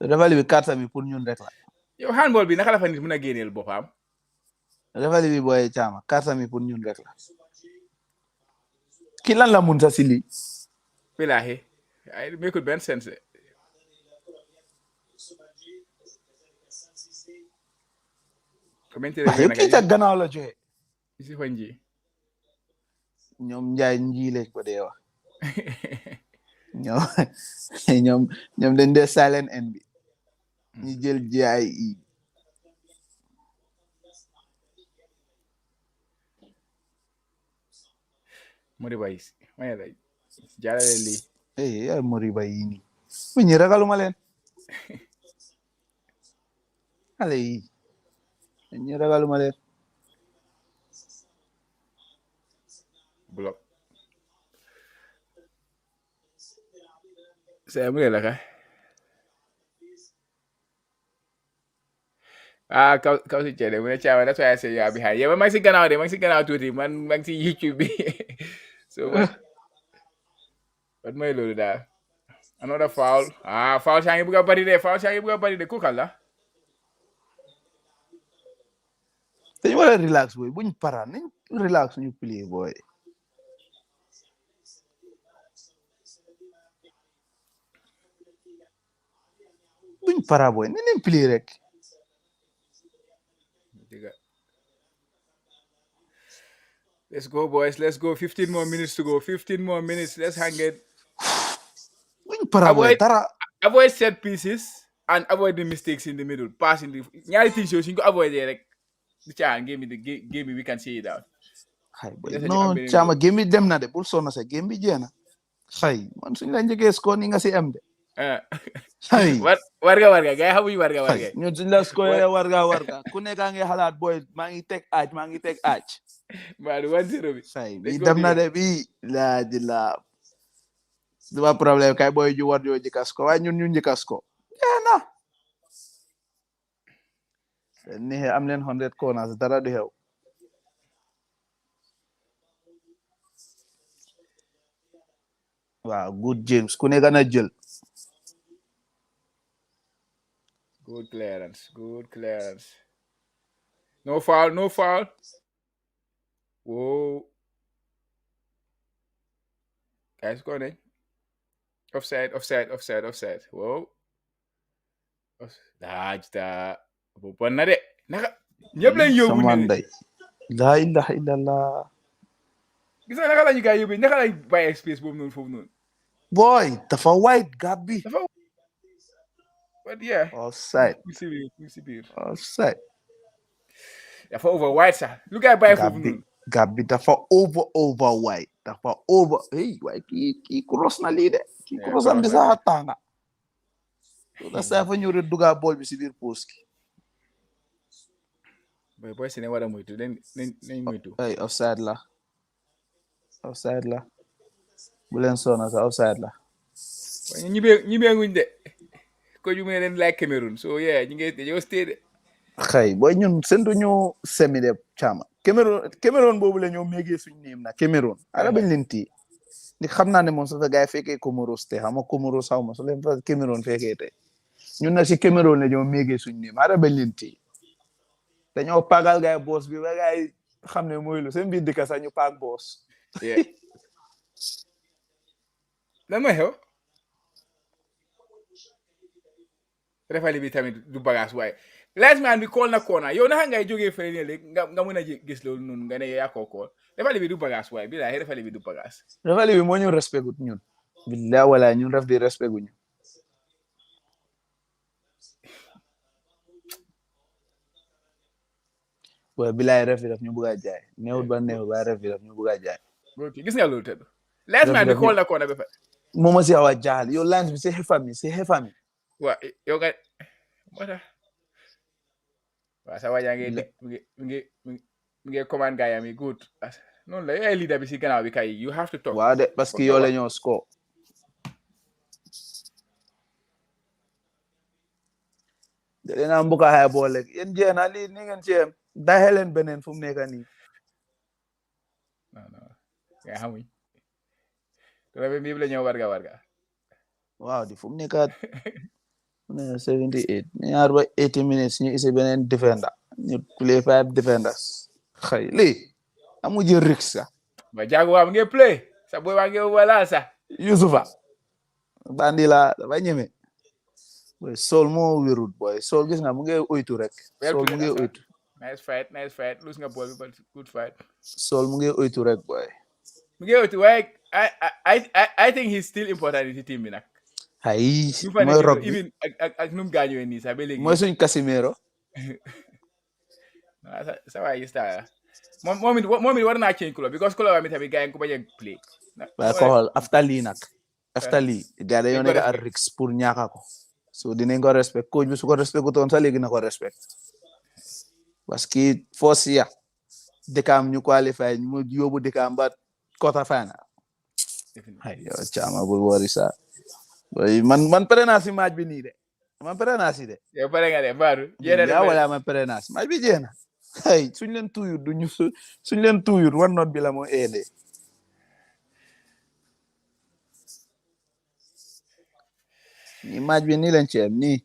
Refali bi carte sami pour ñun rek la. Yow handball bi naka la fa nit mën a génneel boppam. Refali bi boy Chama carte sami pour ñun rek la. Ki lan la mun sa sili. Bilahi ay make benn sense. Commentaire Yow kii ca gannaaw la joxe. si fa nji. Ñoom njaay nji lañ ko dee wax. ñoom dañ dee silent end bi. ñu jël jaay yi. Moriba yi may la jaarale lii. Ay Moriba yi nii. bu ñu ragaluma leen. xale yi. ñu ragaluma leen. Block. Saya mulai lah kah? Kau si cede, mana cakap that's why I say you are behind. Ya, masih kenal tu di, masih YouTube. So, but mai lulu dah. Another foul. Foul sangi buka bari deh. Kau kalah. Dañu war a relax boy buñ para nañ relax ñu play boy. buñ para boy nañ play rek. Let's go, boys. Let's go. 15 more minutes to go. 15 more minutes. Let's hang it. buñ para boy dara. Avoid set pieces and avoid the mistakes in the middle. Pass in the ñaari things yooyu suñ ko avoid rek. The chan game bi we can see it out. Xay boy no Chama game bi dem na de bul sonna sa game bi jeena. Xay man suñ la njëkkee score ni nga si am de. Xay warga gay xamuñ warga. ñun suñ la score warga ku nekk nga xalaat boy maa ngi teg aaj. Maa du 1-0 bi. Xay bi dem na de bi la di la duma problème kay boy ju war joo jëkkas ko waaye ñun ñu njëkkas ko. Jeena. ni am leen 100 corners dara du xew. Wow, good James ku nekk na jël. Good clearance. No foul. Whoa. Guys, go on. Offside. Whoa. Dajta bon na de naka ñëpp lañ yóbbu sama ni ndey la ilaha illallah gis nga naka lañu gaay yóbbu naka lañ bàyyi space boobu noonu foofu noonu boy dafa white gab bi dafa but yeah offside si biir offside dafa over wide sax lu gaay bàyyi foofu noonu gab bi dafa over white dafa over hey waaye kii cross na lii de kii cross am bi sax tànga da sa fa ñëw rek duga ball bi si biir post ki boy si ne war a moytu nañ moytu ay offside la bu leen sona sa offside la waaye ñibee nguñ de ko ju me leen like Cameroon so yeah ñi ngi dañoo stay de xëy booy ñun sentu ñu semi de chama Cameroon boobu la ñoo méegee suñ niim na Cameroon ara bañ leen tii ni xam naa ne moom su fa gaay fekkee Comoros te xam nga Comoros xaw ma su leen fa Cameroon fekkee te ñun nag si Cameroon la ñoo méegee suñ niim ara bañ leen tii dañoo pagal gaay boss bi ba gaay xam ne mooy lu seen biir dëkk sax ñu paag boss lan mooy xew refali bi tamit du bagage waaye linesman bi call na corner yow naka ngay jógee fële ne léegi nga mën a gis loolu noonu nga ne yaa ko call refali bi du bagage waaye bilaay refali bi du bagage refali bi moo ñu respect gut ñun billaay wala ñun ref di respect gu ñu waaye bilaay ref daf ñu bëgg a jaay neewut ba neewut waaye ref daf ñu bëgg a jaay gis nga loolu tëdd linesman bi call na corner ba fa moom si awa jaal yow lines bi c'est xefami waa yow nga moo tax waaw sa waajaa ngi commande gars yi good noonu la yaay leader bi si gannaaw bi kay you have to talk waaw de parce que yow la ñoo score de dina mbuka xay boole yéen jeex na lii ni ngeen ci am daxe leen beneen fu mu nekk nii non nga xamuñ te bi la ñëw warga waaw di fu mu nekk 78 ñaar ba 80 minutes ñu isi beneen defender ñu play 5 defenders xëy lii amu jël risque sax ba jaago waa mu ngi play sa boy waa ngi wala sax Yusufa bandi la dafa ñeme boy Sol moo wérut boy Sol gis nga mu ngi oytu rek Sol mu ngi oytu nice fight lose nga ball but good fight Sol mu ngi oytu rek boy mu ngi oytu waaye I think he's still important in the team bi nag ay mooy rob even ak num gaañoo nii sax ba léegi mooy suñ Casimiro sa waay gis taa moom it war naa change club because club am tamit gars yi ko bañ a play waaye ko xool after lii gars dañoo nekk ak risque pour ñaaka ko so dinañ ko respect coach bi su ko respect utoon sax léegi na ko respect parce que force ya dëkkaam ñu qualify mu yóbbu dëkkaam ba quarter final ay yow caama bul wari sa man pare naa si match bi nii de man pare naa si de yow pare nga de baaru wala man pare naa si match bi jeex na ay suñ leen tuuyut one not bi la moo aidé ni match bi nii leen ci am nii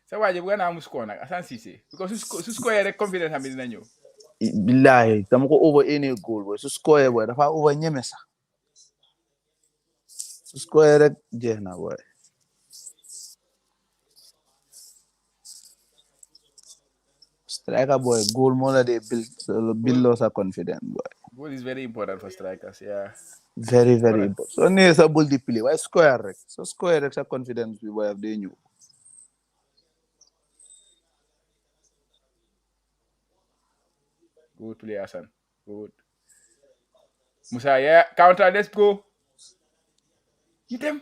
sa waaje bu naa mu score nag Assane Cissé because su score rek confidence am dina ñëw billahi dama ko over any goal boy su score boy dafa over ñeme sax su score rek jeex na boy striker boy goal moo la de build sa confidence boy goal is very important for strikers yeah very important so nee sa bul di play waaye score rek so score rek sa confidence bi boy af day ñëw good play Hassan good Musa yeah counter let's go hit him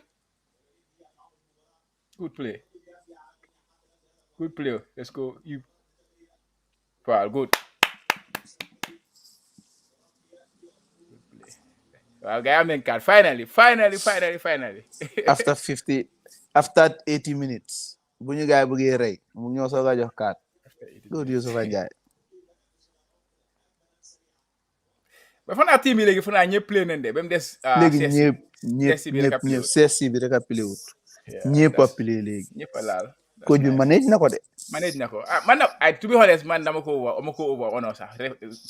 good play let's go you wow good well guy I'm in card finally after 80 minutes bu ñu gaay bëggee rey mu ñoo soga jox card good Yusufa Njaay ba fana team yi léegi fana ñëpp play nañ de ba mu des léegi ñëpp CSC bi rek a play wut ñëpp a play léegi ñëpp a laal coach bi manage na ko de man nag to be honest man dama ko over honor sax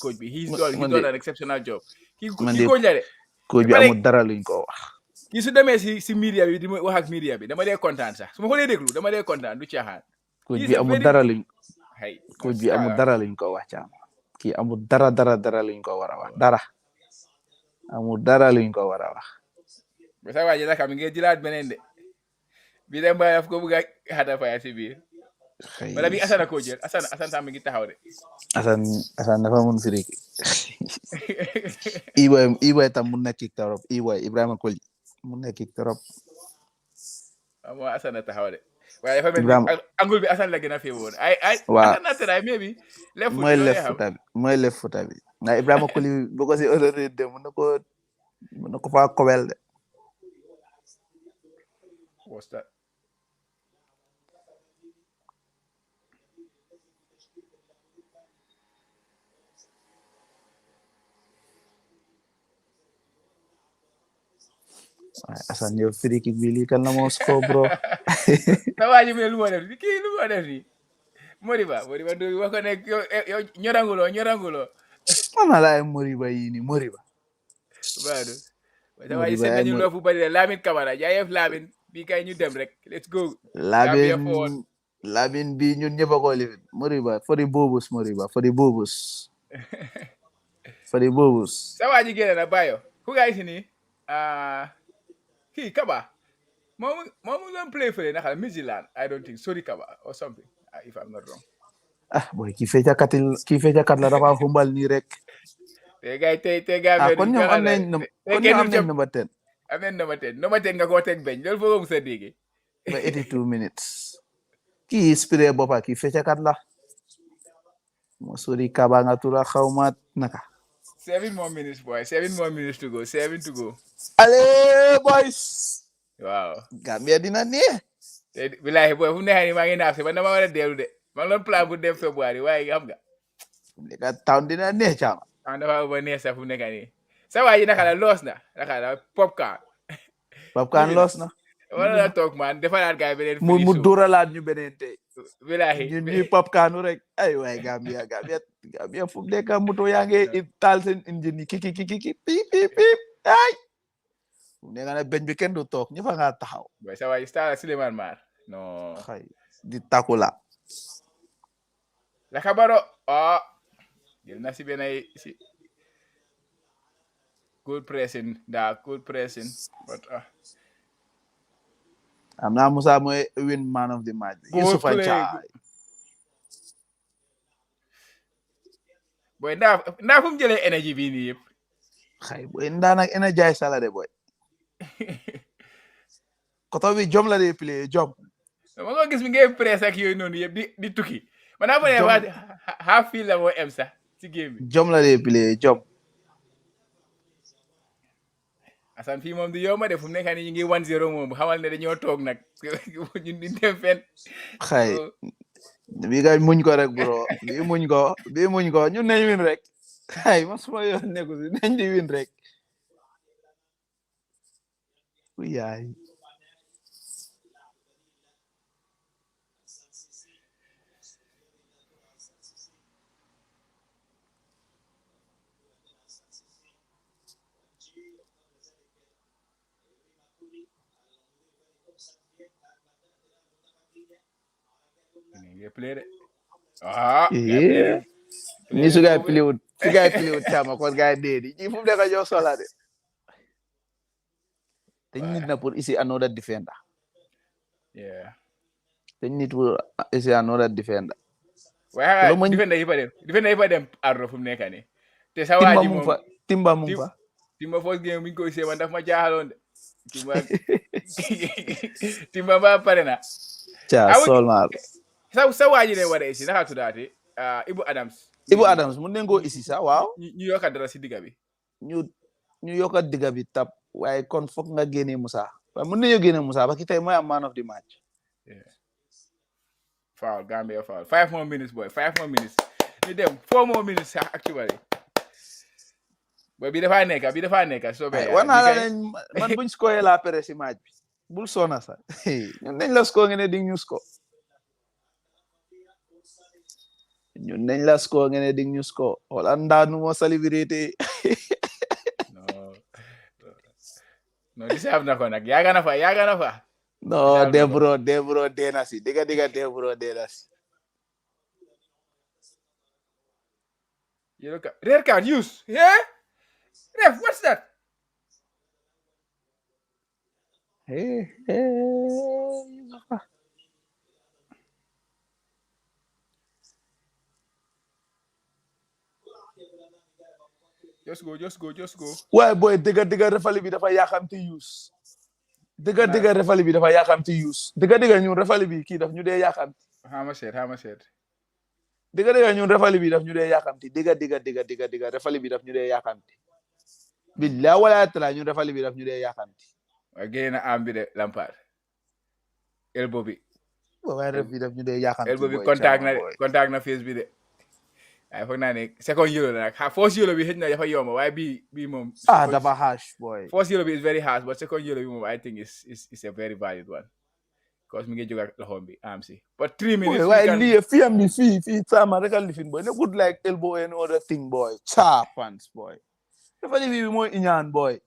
coach bi he's done an exceptional job ki coach la de coach bi amul dara luñ ko wax kii su demee si media bi di ma wax ak media bi dama dee kontaan sax su ma ko dee déglu dama dee kontaan du caaxaan. coach bi amul dara luñ coach bi amul dara luñ ko wax caam kii amul dara luñ ko war a wax dara amul dara luñ ko war a wax. ba sa waa ji naka mi ngi jëlaat beneen de bi dem ba daf ko bëgg a xata faya si biir. wala bi Assane ko jël Assane tam mi ngi taxaw de. Assane dafa mun firiki. Iboy tam mun na kick torop Ibrahima Koli mun na kick torop. Mo Assane taxaw de. waaye dafa mel ni angul bi Assane la gën a fi woon ay Assane na tray maybe mooy left futa bi na Ibrahima Koli bu ko si autorité de mun na ko fa kowel de. What's that? Assane yow free kick bi lii kan la moo score bro. Tawaji mi lu mo def kii lu mo def ni Moriba do wax ko ne yow ñorangulo Mana la Moriba yi ni Moriba. Baadu tawaji sen nañu lo fu bari Lamine Camara jaayef Lamine bi kay ñu dem rek let's go. Lamine bi ñun ñëpp ko li Moriba for the bobos Moriba for the bobos. Tawaji gene na bayo ku gay si ni Kaba Mom don't play for the Midland. I don't think sorry Kaba or something if I'm not wrong. Boy ki feja kat la dafa humbal ni rek. Te gay kon ñoom am nañ number 10. Amen number 10 nga ko tek beñ lool fo mu sa digi. Ba 82 minutes. Ki inspiré bopa ki feja kat la. Mo sorry Kaba nga tura xawma naka. 7 more minutes boy. 7 more minutes to go. 7 to go. Allez boys. Wow. Gambia dina ne. Bilahi boy fu neexani ma ngi naaf man dama wara delu de. Ma ngi plan bu dem February waye xam nga. Ka town dina ne chama. Dafa ba neex sa fu nekkani. Sa waji naka la loss na. Naka la popcorn. Popcorn loss na. Wala la tok man defalaat gaay beneen mu doralaat ñu beneen tey. Bilahi. Ñi popcorn rek ay way Gambia fu nekk moto yaa ngi taal seen engine ki pip ay ne nga ne beñ bi kenn du toog ñëpp nga taxaw boy sa waay Star Suleiman Mar no xay di takula la kabaro jël na si benay si good pressing but am na Musa mooy win man of the match Yusufa Chai boy ndaa fu mu jëlee énergie bi nii yëpp xay boy ndaa nag energize sala de boy koto bi jom la de play jom ma ko gis mi ngay press ak yooyu noonu yëpp di tukki man naa ne waa half fii la moo em sax si game bi jom la de play jom Assane fii moom du yomb de fu mu nekk nii ñu ngi 1-0 moom xamal ne dañoo toog nag ñun duñ dem fenn xay bi ga muñ ko rek bro bi muñ ko ñun nañ win rek ay ma suma yoon nekku si nañ di win rek yaay ni su gaay piliwut chama kon gaay deedi ñi fu nekk ñoo sola de te nit na pour ici another defender te nit pour ici another defender waaye defender yi fa dem ardo fu mu nekk nii te sa waa ji moom timba mu fa timba first game mi ngi koy man daf ma jaaxaloon de timba ba pare na solmar sa waa ji de war a isi naka tuddaati Ibu Adams mun nañ ko isi sax waaw ñu yokka dara si digga bi ñu yokka digga bi tap waaye kon foog nga génne Musa waaye mun nañu génne Musa ba ki tey mooy am man of the match foul Gambia foul 5 more minutes boy 5 more minutes ñu dem 4 more minutes sax actually boy bi dafa nekk so be wana la man buñ score la pere si match bi bul sona sax ñun nañ la score ngene di ñu score ñun nañ la score ngene di ñu score wala ndaanu mo celebrate no No, deserve na ko nag. Yaga na fa. No, Debro Denasi. Diga Debro Denasi. You look rare card use. Yeah? Ref, what's that? Hey. Just go. Why boy, diga refali bi dafa yakamti use. Diga refali bi dafa yakamti use. Diga ñun refali bi ki daf ñu dé yakamti. Hama said. Diga ñun refali bi daf ñu dé yakamti. Diga refali bi daf ñu dé yakamti. Billahi wala tala ñun refali bi daf ñu dé yakamti. Again am bi de Lampard. Elbow bi. Why ref bi daf ñu dé yakamti. Elbow bi contact na face bi de. Ay foog naa ne second euro la nag first euro bi xëj na dafa yomb waaye bii moom. Dafa harsh boy. First euro bi is very harsh but second euro bi moom I think is a very valid one because mi ngi jóg ak loxoom bi am si. But 3 minutes. Why lii fii am ni fii sama rek a lifin boy. No good like elbow and other thing boy. Pants boy. Dafa li bi mooy iñaan boy.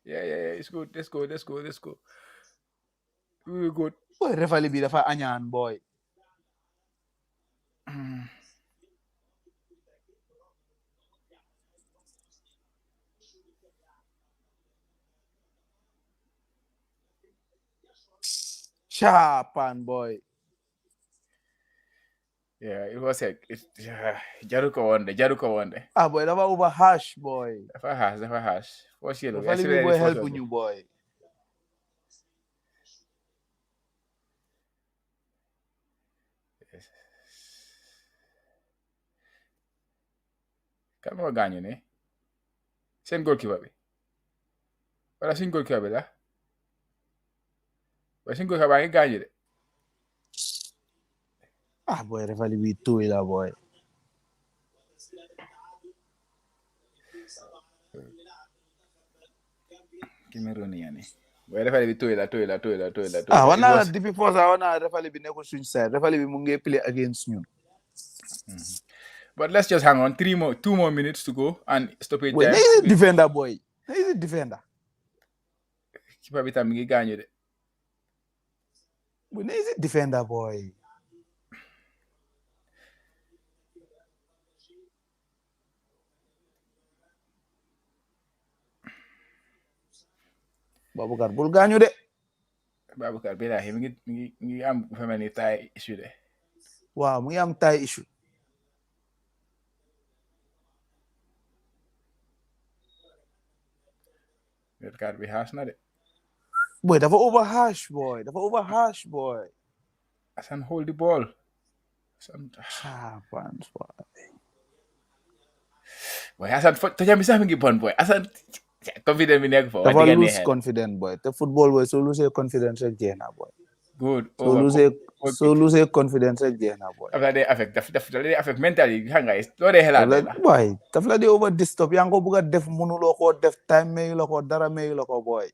Yeah, it's good. Let's go. We good. Boy refali bi dafa añaan boy. Chapan boy. Yeah, it was jaru ko wonde. Boy, dafa over harsh boy. Dafa harsh. First yellow. Refali bi boy help you boy. Yes. Kan moo gaañu ne seen goalkeeper bi wala suñ goalkeeper bi la waaye suñ goalkeeper baa ngi gaañu de. Boy refali bi tuy la boy. Cameroon yani boy refali bi tuy la. Wana depuis force wana refali bi nekkul suñ side. Refali bi mu ngi play against ñun. But let's just hang on. 2 more minutes to go and stoppage time. He's a defender, boy. He's a defender. Keeper bi tam mi ngi gaañu de. He's a defender, boy. Babukar bul gaañu de. Babukar bi la mi ngi am family tie issue de. Waaw mu ngi am tie issue. Red card bi harsh na de. Boy, dafa over harsh boy. Hassan hold the ball. Boy, Hassan tojam bi sax mi ngi bon boy. Hassan confident bi nekk fo. Dafa lose confident boy. The football boy so lose confidence rek jeex na boy. Good. So lose confidence rek jeex na boy. Daf la dee affect mentally xam nga loo dee xelaat boy daf la dee over disturb yaa ngi ko bëgg a def mënuloo koo def time mayu la ko dara mayu la ko boy.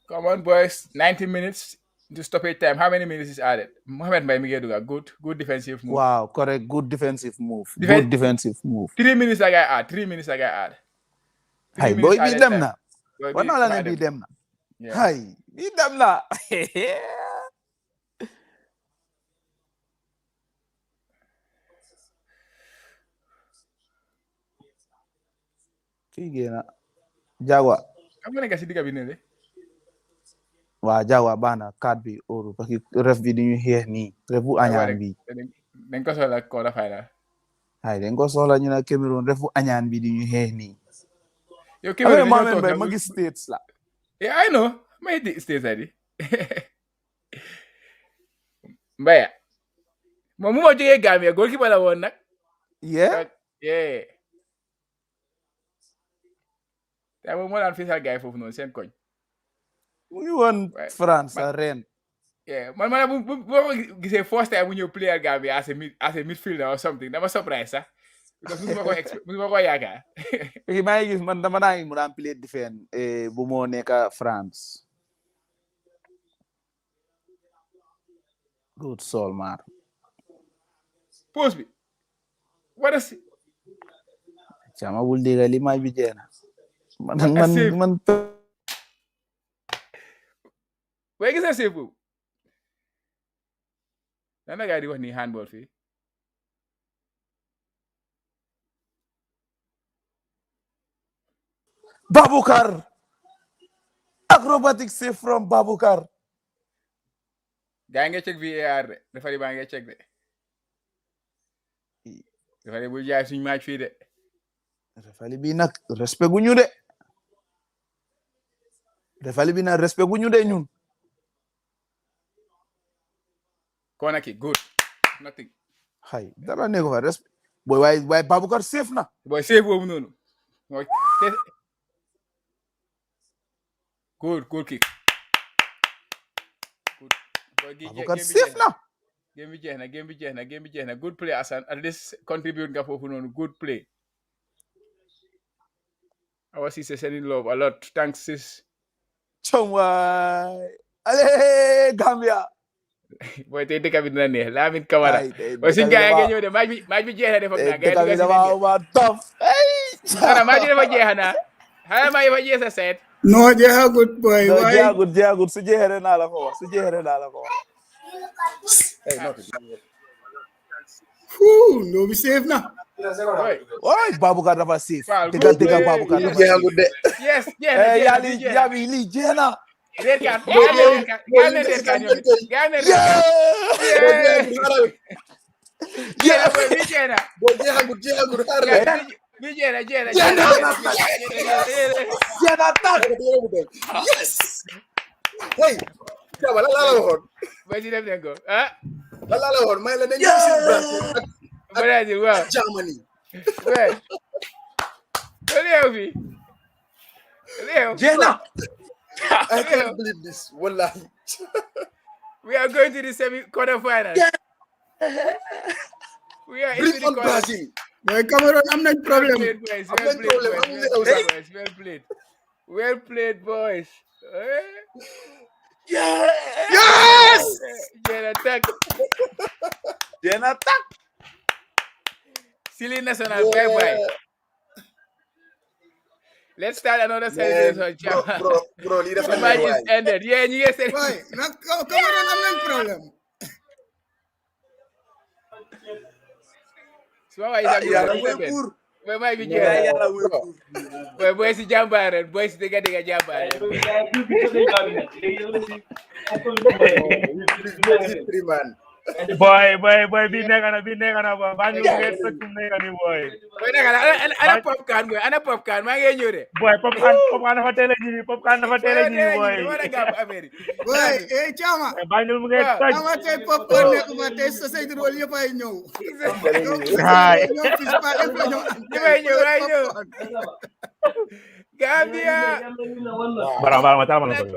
Come on, boys. 90 minutes to stoppage time. How many minutes is added? Mohamed Mbaye mi ngi dugal good defensive move. Wow, correct. Good defensive move. 3 minutes la ngay add. Hay boy bi dem na. Wana la ne bi dem na. Hay bi dem na. Kii génna Jagwa. Xam nga ne si digga bi ne de. Waa Jagwa bana carte bi oru parce que ref bi di ñu xeex nii refu añaan bi. Dañ ko soxla quarter final. Hay dañ ko soxla ñu na Cameroon refu añaan bi di ñu xeex nii. Yo Cameroon ma gis states la. Yeah, I know. Ma di states adi. Mbaya. Moom mu ma jógee Gambia goalkeeper la woon nag. Yeah. Te moom moo daan fisal gars yi foofu noonu seen koñ. Mu ngi woon France ren. Man bu ma gisee first time bu ñëw player Gambia as a midfielder or something dama surprise sax. Because musuma ko yaakaar. Maa ngi gis man dama naa mu daan play defense bu moo nekk France. Good soul, man. Post bi. What is it? Chama bul diga li match bi jeex na. Man Where is that save? Nana guy di wax ni handball fii. Babukar. Acrobatic save from Babukar. Gaa nga check VAR de. Referee baa nga check de. Referee bul jaay suñu match fii de. Referee bi nag respect gu ñu de. Referee bi nag respect gu ñu de ñun. Corner kick, good. Nothing. Hay dara ne ko fa respect. Boy waaye Babukar safe na. Boy save boobu noonu. Good kick. Good. Babukar safe na. Game bi jeex na. Good play, Assane. At least contribute nga foofu noonu. Good play. Our sister sending love a lot. Thanks, sis. Chong waay. Allez Gambia. Boy tey dëkk bi dina neex Lamine Camara. Boy suñu gars yi nga ñëw de match bi jeex na de foog naa. Dëkk bi dafa tough. Ana match bi dafa jeex na. Xanaa match bi dafa jeex sa seet. No, jeexagut boy. No, jeexagut. Su jeexee naa la ko wax. Hey, no. No be safe na. Oy, Babukar dafa safe. Dëgg Babukar dafa jeexagut de. Yes, yaa bi lii jeex na. Red card. Yes. Hey, Jaba la waxoon. Ba ci dem nañ ko. Ah. La waxoon may la dañ ci Brazil waaw. Germany. Ouais. Léo fi. Léo. Jenna. I can't believe this. Wallahi. We are going to the semi-quarterfinals. We are Bring on Brazil. Boy, Cameroon, am nañ problème. Well played, boys. Yes! Jen attack. Silly national, bye-bye. Let's start another celebration. Bro, leader the match is ended. Yeah, you guys said. Boy, Cameroon, am nañ problème. So why is that good? Boy, might be boy, si jambaar, boy, si dega jambaar. Boy, bi nekk na ba. Ba ñu ngi fekk nekk ni boy. Boy, ana popcorn boy, maa ngi ñëw de. Boy, popcorn dafa teel a ñibbi, boy. Boy, Chama. Ba ñu ngi toj. Ama tey popcorn nekk ba tey société rôle yëpp ay ñëw. Hai. ñëw. Gambia. Bara ma tama na ko.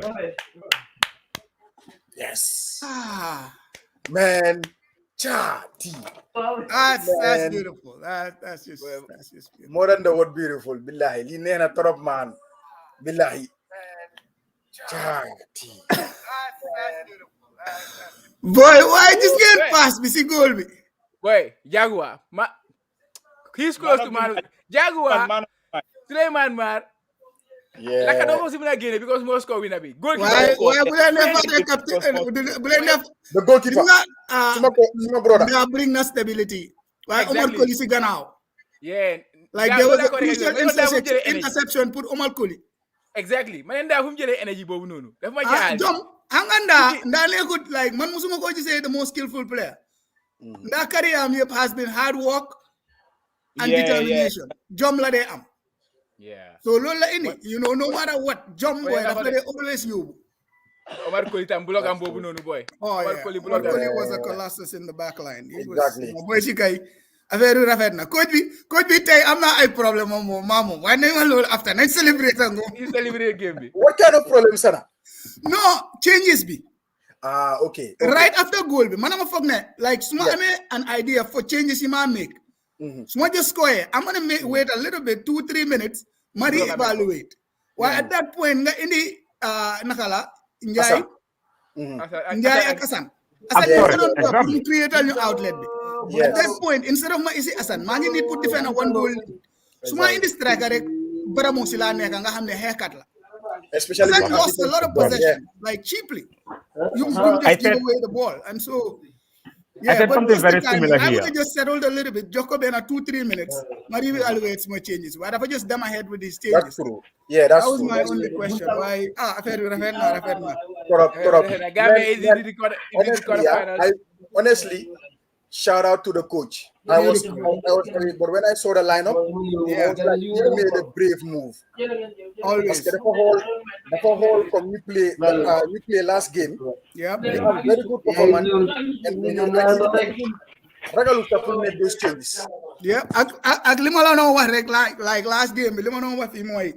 Yes. Man, that's beautiful. That's just beautiful. More than the word beautiful. Billahi, li neena torop man. Billahi. Boy, why just get past me? See goal me. Boy, Jaguar. He's close to man. Jaguar. Suleiman Mar. Yeah. Like I don't see Guinea because Moscow win a bit. Why the goalkeeper? Suma brother. They bring no stability. Why Omar Koli si gannaaw? Yeah. Like there was a crucial interception put Omar Koli. Exactly. Man, nda fum jëlé energy bobu nonu. Daf ma jaxal. Jom, hanga nda lekut like man musuma ko gisee the most skillful player. Nda career am yep has been hard work and determination. Jom la dey am. Yeah. So lola ini, no matter what, Jom boy, they always you. Omar Koli tam block am bobu nonu boy. Oh Omar yeah. Koli Omar Koli was a colossus in the back line. Exactly. Boy si kay affaire yu rafet na. Coach bi tay am na ay problème moom maamum. Why nañ ma loolu after nañ celebrate ngo. You celebrate game bi. What kind of problem sana? No, changes bi. Okay. Right after goal bi, manama foog ne like suma amee an idea for changes you ma make. Suma just score, I'm gonna wait a little bit, 2-3 minutes, ma re-evaluate. While at that point nga indi nakala Njai ak Assane. Asan I'm you sorry. don't Exactly. create a new outlet. At that point, instead of isi Asan, mangi need put defend a one goal. Suma in the striker rek bara mo sila neka nga xamne haircut la. Especially Asan with lost a lot of Exactly. possession, like cheaply. You couldn't I just give said away the ball. And so I yeah, said but something just the very timing. similar I would here. have just settled a little bit. Joko been 2-3 minutes. Maybe evaluate some changes. But if I just them ahead with these changes. That's true. Yeah, That that's was true. my That's only true. question. Why? I've heard na. Corrupt. Gambia is in the Honestly, yeah, quarterfinals. honestly, shout out to the coach. I was worried, but when I saw the lineup, I was like, he made a brave move. Parce que Always. dafa xool comme ñu play last game. Yep. We have very good performance and we even ragalu ta pour make those changes. Yeah. Ak lima la no wax rek like last game, lima no wax fi moy.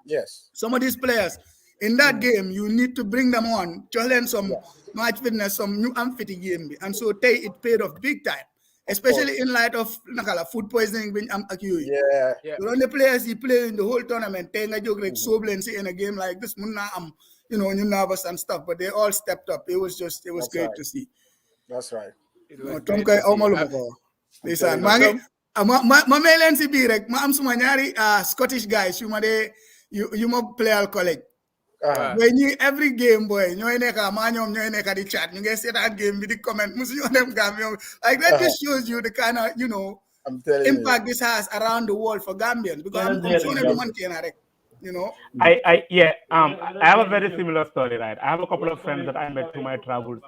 Yes. Some of these players in that game, you need to bring them on, challenge some match fitness, some new amphithy game. And so it paid off big time, especially in light of nakala food poisoning being accused. Yeah. The only players he played in the whole tournament, a joke like Soblensi in a game like this, you nervous and stuff, but they all stepped up. It was great to see. That's right. Listen, ma melen si bi rek ma am suma ñaari Scottish guys yu ma play al college. Boy ñi every game boy ñoy nekk ma ñoom ñoy nekk di chat ñu ngi seetaan game bi di comment musu ñu dem Gambia. Like that just shows you the kind of impact this has around the world for Gambians because I'm I have a very similar story, right? I have a couple of friends that I met through my travels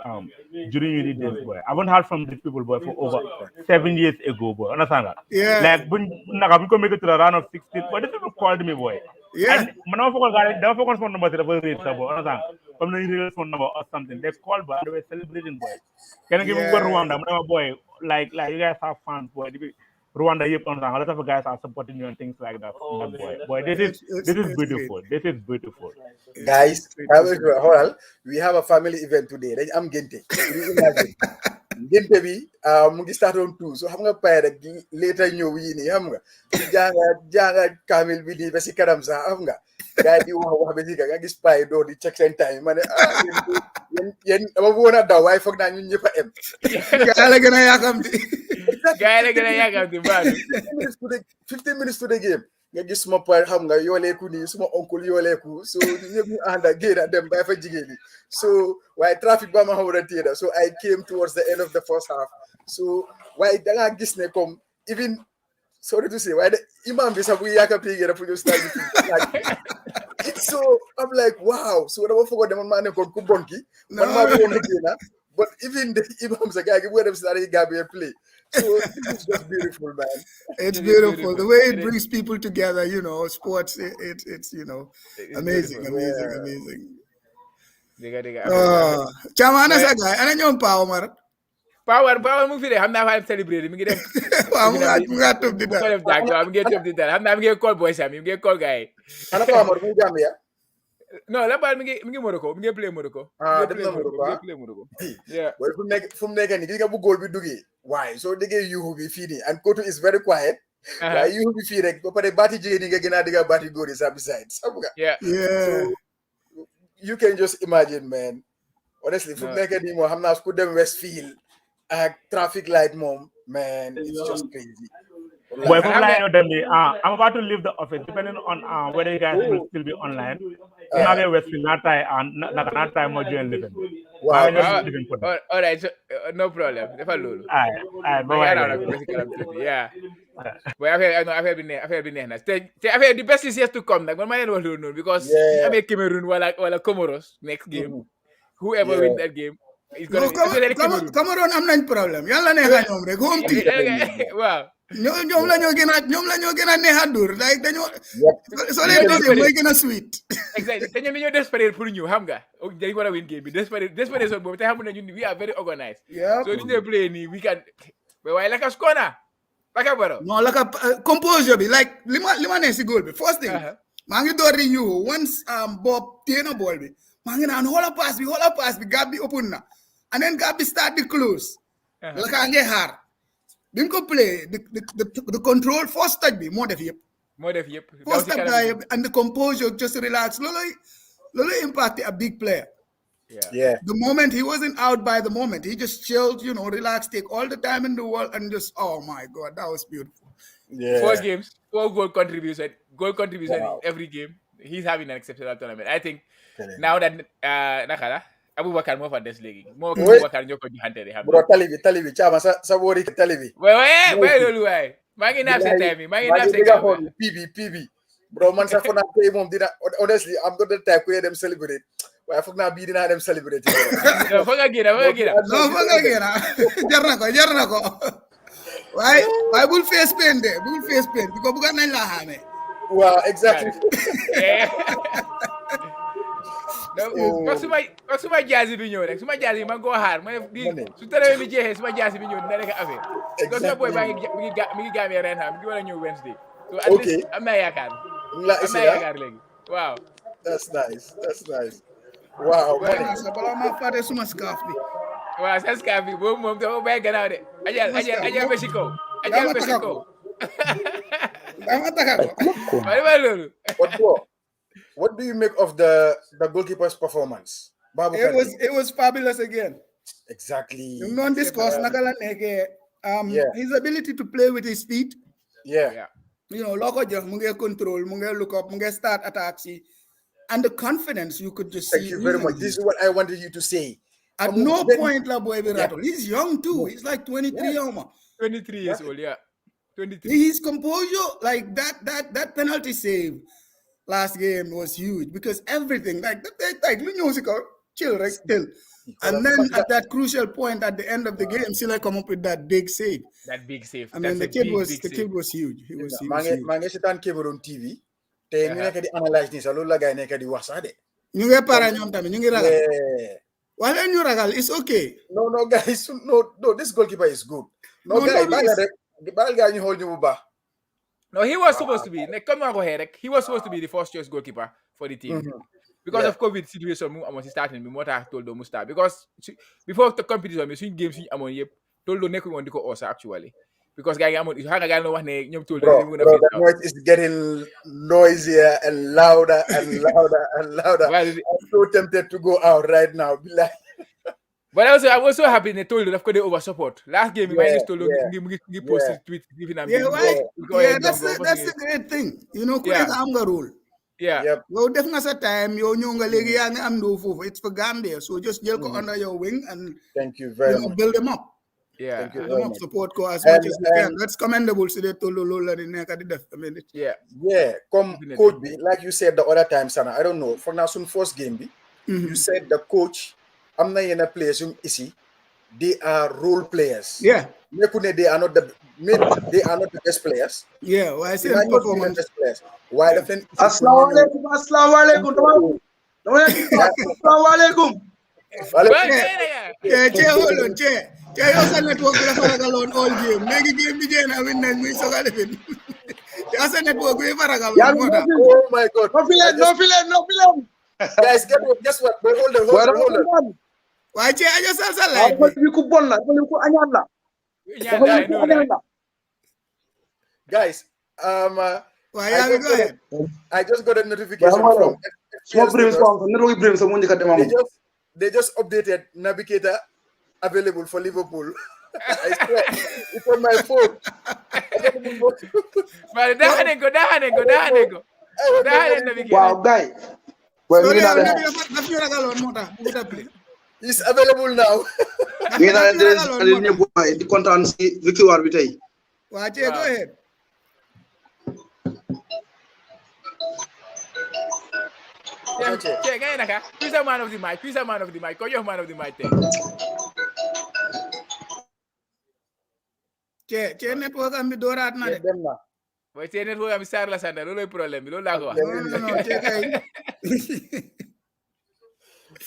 during uni days, boy. I haven't heard from these people, boy, for over 7 years ago, boy. Understand that? Yeah. Like when we could make it to the round of 16, but these people called me, boy. Yeah. And I forgot phone number, understand? From the real phone number or something. They called, boy, they were celebrating, boy. Can I give you Rwanda? Boy, like you guys have fun, boy. Rwanda, a lot of guys are supporting you and things like that. Boy, this is beautiful. This is beautiful. Guys, hold on. We have a family event today. I'm Gente. Gente bi mu ngi start on 2 so xam nga pay rek later ñëw yi ni xam nga janga kamil bi ni ba ci kanam sax xam nga gaay di wax ba ci nga gis pay do di check seen time mané yeen dama wona daw way fokk na ñun ñëpp am gaay la gëna yakam di 15 minutes to the game nga gis suma pay xam nga yoleku ni suma oncle yoleku so ñëpp ñu anda gëna dem bay fa jigéen so why traffic ba ma hawra tida so I came towards the end of the first half so why da nga gis ne comme even sorry to say why the imam bi sax bu yakati gëna fu ñu start so I'm like wow so dama fogo dem ma ne kon ku bonki man ma ko gëna but even the imam sa gaay gi bu dem start Gambia play so this is just beautiful, man. It's beautiful. The way it brings people together, sports, it's amazing. Chama ana sa guy, ana ñoom Power mu fi de xam naa fa célébrer mi ngi dem waaw mu nga top di dal mi ngi top di dal xam naa mi ngi call boy Sam mi ngi call gars ana Power mu Gambia non la bal mi ngi Morocco mi ngi play Morocco yeah well fu mu nekk ni gis nga bu goal bi duggee waaye soo déggee yuuxu bi fii nii and Kotu is very quiet waaye yuuxu bi fii rek ba pare baati jigéen ñi nga gën a digga baati góor yi sa beside xam nga so you can just imagine man honestly fu mu nekk nii moom xam naa ku dem Westfield ak traffic light moom man it's just crazy. Boy, I'm about to leave the office. Depending on whether you guys will still be online, Westfield, not time more join living. Wow. All right, so, no problem. Yeah. But I've been there. The best is yet to come. Like, man, because I'm a Cameroon while Comoros next game. Whoever wins that game. Cameroon am nañ problème yalla neexa ñoom rek home team waaw ñoom la ñoo gën a neexa dur like dañoo so leen dosé mooy gën a sweet exactly te ñoom dañoo desperate pour ñu xam nga dañ war a win game bi desperate boobu te xam na ñun we are very organized so ñu ñëw play nii we can waaye laka skona laka baro non laka composure bi like li ma ne si goal bi first thing maa ngi door di ñu once Bob téye na ball bi maa ngi naan xoolal pass bi gap bi open na and then gap bi start di close laka nge xaar bi mu ko play the control first touch bi moo def yëpp first touch and the composure just relax loolu impact a big player Yeah. The moment he wasn't out by the moment, he just chilled, relaxed, take all the time in the world, and just, oh my God, that was beautiful. Yeah. 4 games, 4 goal contribution in Wow. every game. He's having an exceptional tournament. I think Correct. now that nakala Abubakar mo fa des legi mo Wait. Abubakar ñoko joxante de xam Bro, tali bi chama sa wori tali bi. way lolu way ma ngi naaf sa time ma ngi naaf sa game PB bro man sax fona tay mom dina honestly I'm not the type ku dem celebrate waaye foog naa bii dinaa dem celebrate no fa nga gëna no fa nga gëna jar na ko waaye bul face pain bi ko bëgg nañ la xamé waaw exactly no suma jaasi bi ñëw rek suma jaasi man ko xaar ma di su téré mi jéxé suma jaasi bi ñëw dina rek affaire ko suma boy ba mi ngi gamé ren xam mi ngi wara ñëw Wednesday so at least am na yaakaar léegi waaw that's nice wow bala ma faté suma scarf bi waaw sa scarf bi boobu moom dama bay gannaaw de ajal Mexico dama taka ko wala loolu what do you make of the goalkeeper's performance? It was fabulous again. Exactly. You don't discuss his ability to play with his feet. Yeah. Loko just munge control, munge look up, munge start attacks, and the confidence you could just see. Thank you very much. This is what I wanted you to say. At no point, La Boy Birato. He's young too. He's like 23 23 years old, yeah. 23. His composure, like that penalty save last game was huge because everything, like musical, chill, right? Still. And then at that crucial point at the end of the game, still I come up with that big save. I mean, the kid was huge. He was huge. Mangesetan cable on TV. Te ñu nekk di analyse ni sa loolu la gaay nekk di wax sax de. Ñu ngi para ñoom tamit ñu ngi ragal. Wala ñu ragal, it's okay. No guys, no this goalkeeper is good. No guys, bal gaay ñu xool ñu bu baax. No, he was supposed to be. He was supposed to be the first choice goalkeeper for the team. Because of COVID situation, I was starting. I told them to start because before the competition, we swing games. I told them to go actually because guys, no Bro, the noise is getting noisier and louder and louder and louder. I'm so tempted to go out right now. But I'm also happy they told you they've got the over support. Last game, I just told you he posted tweets giving them. That's the great thing. Amga rule. Yeah. Yep. Well, definitely time it's for Gambia, so just go under your wing and thank you very much. Build them up. Yeah, thank you very much. Support go as much as we can. That's commendable. So they told Come coach, like you said the other time, Sana. I don't know. For now, soon first game, you said the coach. I'm not in a place they are role players. Yeah. They are not the best players. Yeah, well, I say performance best players. Why the friend Assalamu alaikum. Assalamu alaikum. Hold on, you said network faragalon all game. Maybe game begin I win and we so galifin. You said network we faragalon. Oh my God. No film. Guys, guess what? Hold on. Why I just also like guys, I just got a notification from they just updated Navigator available for Liverpool. I swear, it's on my phone. Wow, guy. It's available now. The content victoire bi tay. Go ahead. Who's the man of the match? Who's the man of the match? Call your man of the match. Che network am bi dorat na de. Boy, che network am sar la sanda loloy problème bi lolou la ko wax. No, che kay.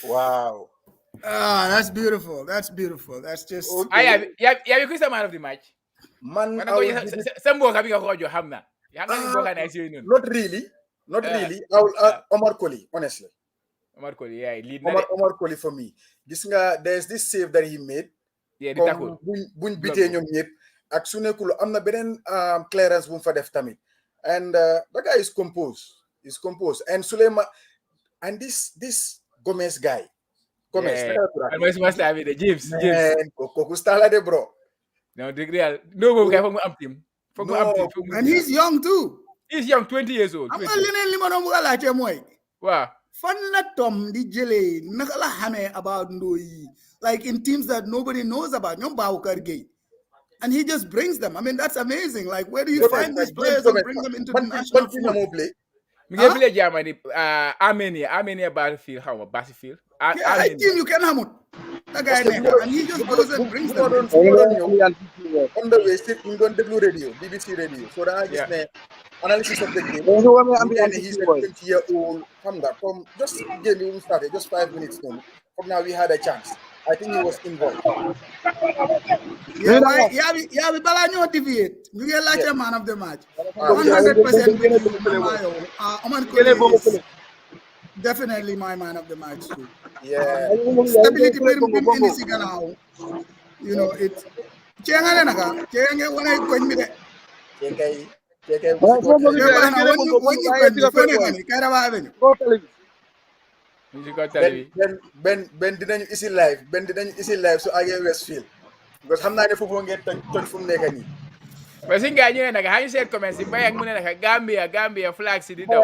Wow. That's beautiful. That's just Okay. Yeah, who's the man of the match? Man, Not really. Omar Colley, honestly. Omar Colley, yeah, lead. Omar Colley for me. There's this save that he made. Yeah, the tackle. Buñ bité ñom ñep ak su nekul amna benen clearance bu fa def tamit. And the guy is composed. And Suleyman and this Gomez guy. Gomez. And what's my style with the James? Man, Koku style de bro. No, the real. No, guy from team. No, and he's young too. He's young, 20 years old. I'm a little Wow. Fan la Tom di jele nakala hame about Ndoi, like in teams that nobody knows about. And he just brings them. I mean, that's amazing. Like, where do you find these players and bring them into the national football? We play Germany, Armenia battlefield, how battlefield? Yeah, I think you can have that guy and he just goes and brings them. On the way, we're going to do radio, BBC radio. So that I just analysis of the game. And he's a 20-year-old from just game started, just 5 minutes now. From now, we had a chance. I think he was involved. Yeah, we Balanyo deviate. You get like a man of the match. 100% definitely my man of the match too. Yeah. Stability in this now. You know it. Ben dinañu isi live so agé Westfield because xam naa ne foofu ngeen toj fu mu nekk nii. Parce que nga ñu ne nag xañu seet commencé Mbayang mu ne nag Gambia flag si di daw.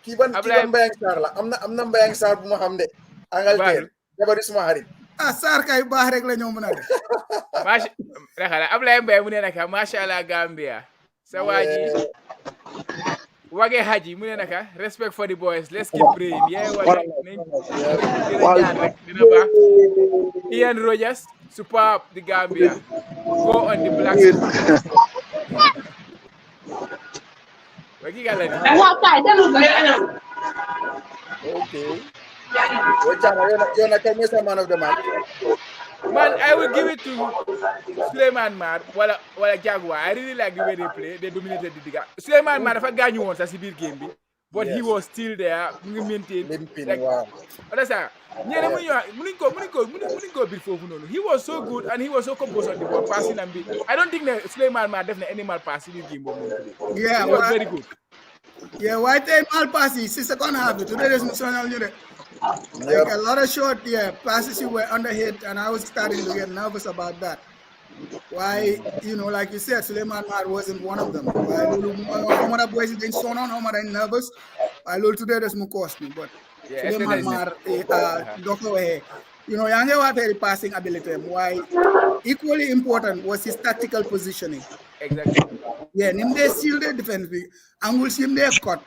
Kii ban Mbayang Sarr la am na Mbayang Sarr bu ma xam de Angleterre jabari suma xarit. Sarr kay baax rek la ñoo mën a def. Ablaye Mbaye mu ne nag masha Allah Gambia sa waaji wage haji mu ne naka respect for the boys, let's keep praying. Ian Rogers superb the Gambia go on the black okay. You're not man of the match. Man, I will give it to Suleiman Mar wala Jaguar. I really like the way they play. They dominated the Liga. Suleiman Mar dafa gañu won sa ci biir game bi, but he was still there. Mu maintain like understand. Ñene munuñ ko bir fofu nonu. He was so good and he was so composed on the ball passing and be. I don't think that Suleiman Mar def na any mal pass in the game today. Yeah, he was very good. Yeah, why they mal pass is second half. Today there's national unit. Like a lot of short passes you were underhit, and I was starting to get nervous about that. Why, like you said, Suleiman Mar wasn't one of them. Why, how boys didn't so on, how nervous. I told today there's more cost me, but Suleiman Mar, Yange Water passing ability. Why, equally important was his tactical positioning. Exactly. Yeah, Nimde sealed the defense, and we'll see him there cut,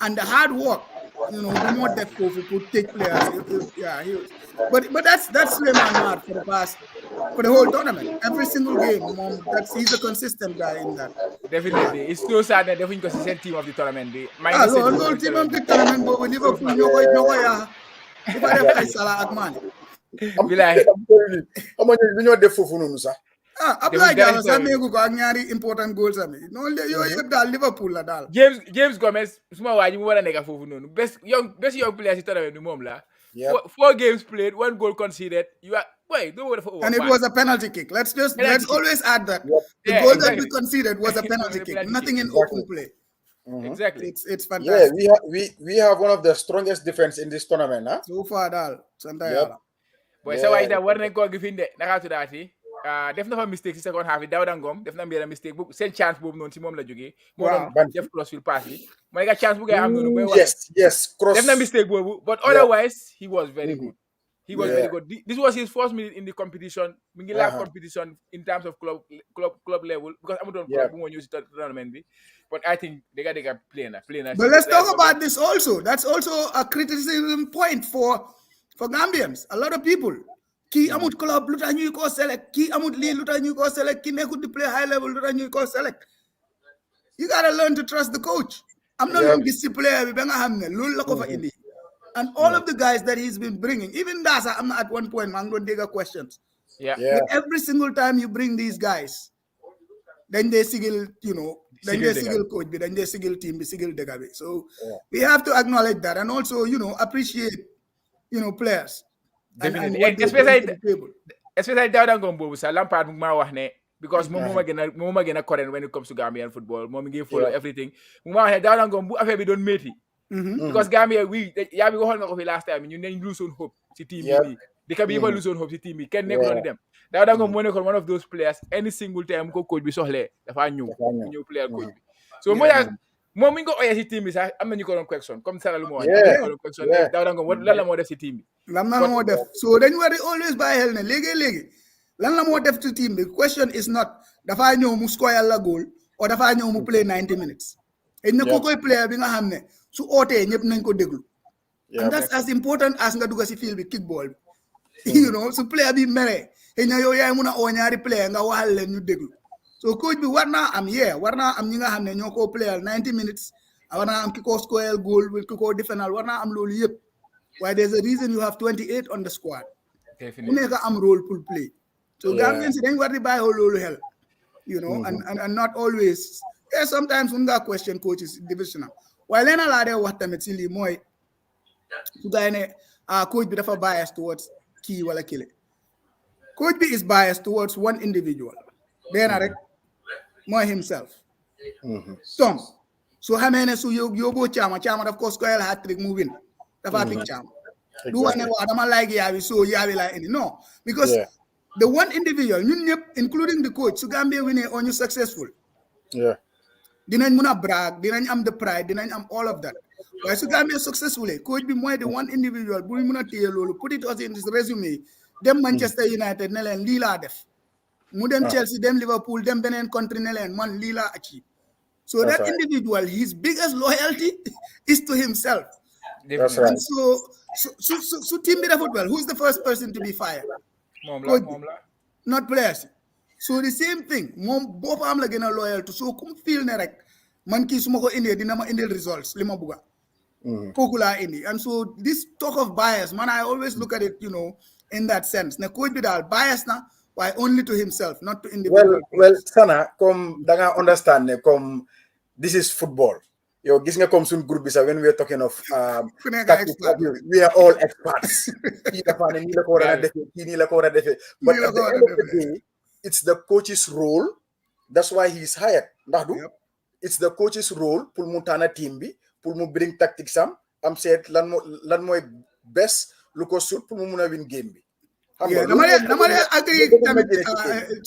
and the hard work. The more depth could take players. But that's Suleiman Mar for the whole tournament. Every single game, he's a consistent guy in that. Definitely, it's so sad that definitely consistent team of the tournament. The whole team of the tournament, but with Liverpool, important goals. Liverpool la James Gomez, suma waji mu wara nekk fofu nonu. Best young players in tournament bi mom la. 4 games played, 1 goal conceded. And it was a penalty kick. Let's always add that. The goal that we conceded was a penalty kick. Nothing in open play. Exactly. It's fantastic. Yeah, we have one of the strongest defense in this tournament, huh? So far, Dal. Boy, so why is that one go giving the naka to that? Definitely mistake in second half. Dawda Ngom definitely made a mistake. Send chance bob non si mom la joge. Mo Jeff Crossfield pass bi. Mo ga chance bu gay am nonu boy. Yes, cross. Definitely mistake bobu, but otherwise he was very good. He was very good. This was his first minute in the competition. Mingi live competition in terms of club level because I'm don't club who use tournament bi. But I think they got playing. But let's talk about this also. That's also a criticism point for Gambians. A lot of people. Ki amut club luta ñuy ko select, ki amut li luta ñuy ko select, ki nekut di play high level luta ñuy ko select. You gotta learn to trust the coach. I'm not going to gis player bi ba nga xamne lool la ko fa indi. And all of the guys that he's been bringing, even Dasa, I'm at one point, I'm going to dig questions. But every single time you bring these guys, then they sigil, then they sigil coach, then they sigil team, sigil degabe. So we have to acknowledge that and also, appreciate, players. Definitely. Especially Dawda Ngom bobu sa Lampard mu ma wax ne because mom ma gëna current when it comes to Gambian football. Mom ngi follow everything. Mu ma wax ne Dawda Ngom bu affaire bi doon métti. Because Gambia yaa bi waxoon nga ko fi last time ñu neñ lose on hope ci team bi. They can be even lose on hope si team bi kenn nekkul on dem da nga mo nekkoon one of those players any single time ko coach bi soxlee dafa ñëw mu ñëw player coach bi so mo ya moom mi ngi ko oyee si team bi sax am na ñu ko doon question comme ça lu ma wax ñu ko doon question ne da nga lan la moo def si team bi lan la moo def so dañu war di always bàyyi xel ne léegi lan la moo def ci team bi question is not dafaa ñëw mu score la goal o dafaa ñëw mu play 90 minutes et ne ko koy player bi nga xam ne su ootee ñëpp nañ ko déglu and that's as important as nga dugg si field bi kickball bi you know su player bi mere et na yow yaay mun a oo ñaari player nga waxal leen ñu déglu so coach bi war naa am ñi nga xam ne ñoo ko playal 90 minutes war naa am ki ko score goal ki ko defenal war naa am loolu yëpp waaye there's a reason you have 28 on the squad ku nekk am role pour play so Gambians si dañ war di bàyyi loolu xel you know and not always sometimes mun ngaa question coaches divisional waaye leena laa dee wax tamit si lii mooy su gaay ne coach bi dafa bias towards kii wala kile coach bi is biased towards one individual benn rek mooy himself Tom so xamee ne su yóbboo caama daf ko scorer hat-trick mu win dafa pick caama du wax ne waa dama like yaabi so yaabi laa indi no because the one individual ñun ñëpp including the coach su Gambia winee or ñu successful dinañ mun a brag dinañ am the pride dinañ am all of that waaye su Gambia successfully coach bi mooy the one individual bu mun a téye loolu put it in his resume dem Manchester United ne leen lii laa def mu dem Chelsea dem Liverpool dem beneen country ne leen man lii laa achieve so that individual his biggest loyalty is to himself and so team bi defut well who's the first person to be fired coach not players so the same thing moom boppam la gën a loyal to so comme feel ne rek man kii su ma ko indee dina ma indil results li ma bugga kooku laa indi and so this talk of bias man I always look at it you know in that sense ne coach bi daal bias na why only to himself not to individual well Sana comme da nga understand ne comme this is football yow gis nga comme suñ groupe bi sax when we are talking of we are all experts kii dafa ne nii la ko war a defee kii nii la ko war a defee but at the end of the day it's the coach's role that's why he is hired ndax du it's the coach's role pour mu tànn team bi pour mu bring tactics am seet lan mooy best lu ko suit pour mu mun a win game bi dama dee agree tamit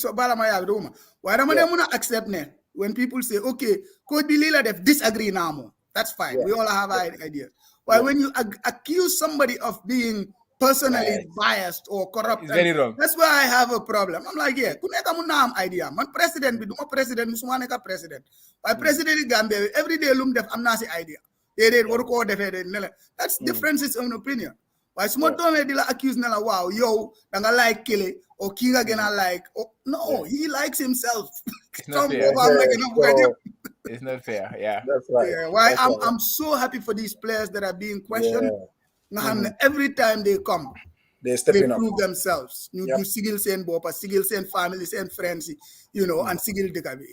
so bala ma yàgg duma waaye dama dee mun a accept ne when people say okay coach bi lii la def disagree naa moom that's fine we all have ideas why when you accuse somebody of being personally biased or corrupt it's very wrong that's why I have a problem I'm like ku nekk mun naa am idea man président bi duma président musuma nekk président waaye président yi Gambia bi every day lu mu def am naa si idea déedéet waru koo defee de ne la that's differences in opinion waaye su ma doomee di la accuse ne la waaw yow da nga like kile or kii nga gën a like no he likes himself it's not fair that's right why I'm so happy for these players that are being questioned every time they come they prove themselves ñu sigil seen boppa sigil seen family seen friends you know and sigil dëkk bi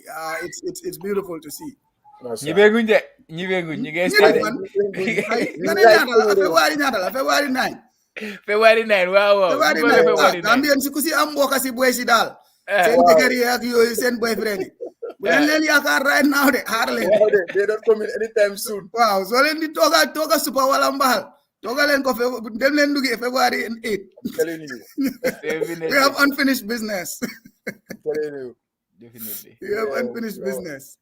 it's beautiful to see ñi beeguñ ñi ngay stade February 9 February 9 waaw Gambien si ku si am mbokk si boy si daal seen jëkkër yi ak yooyu seen boyfriend yi bu leen yaakaar right now de xaar leen they don't come in anytime soon waaw soo leen di tooga supa wala mbaxal tooga leen ko dem leen duggee February 8 we have unfinished business definitely we have unfinished business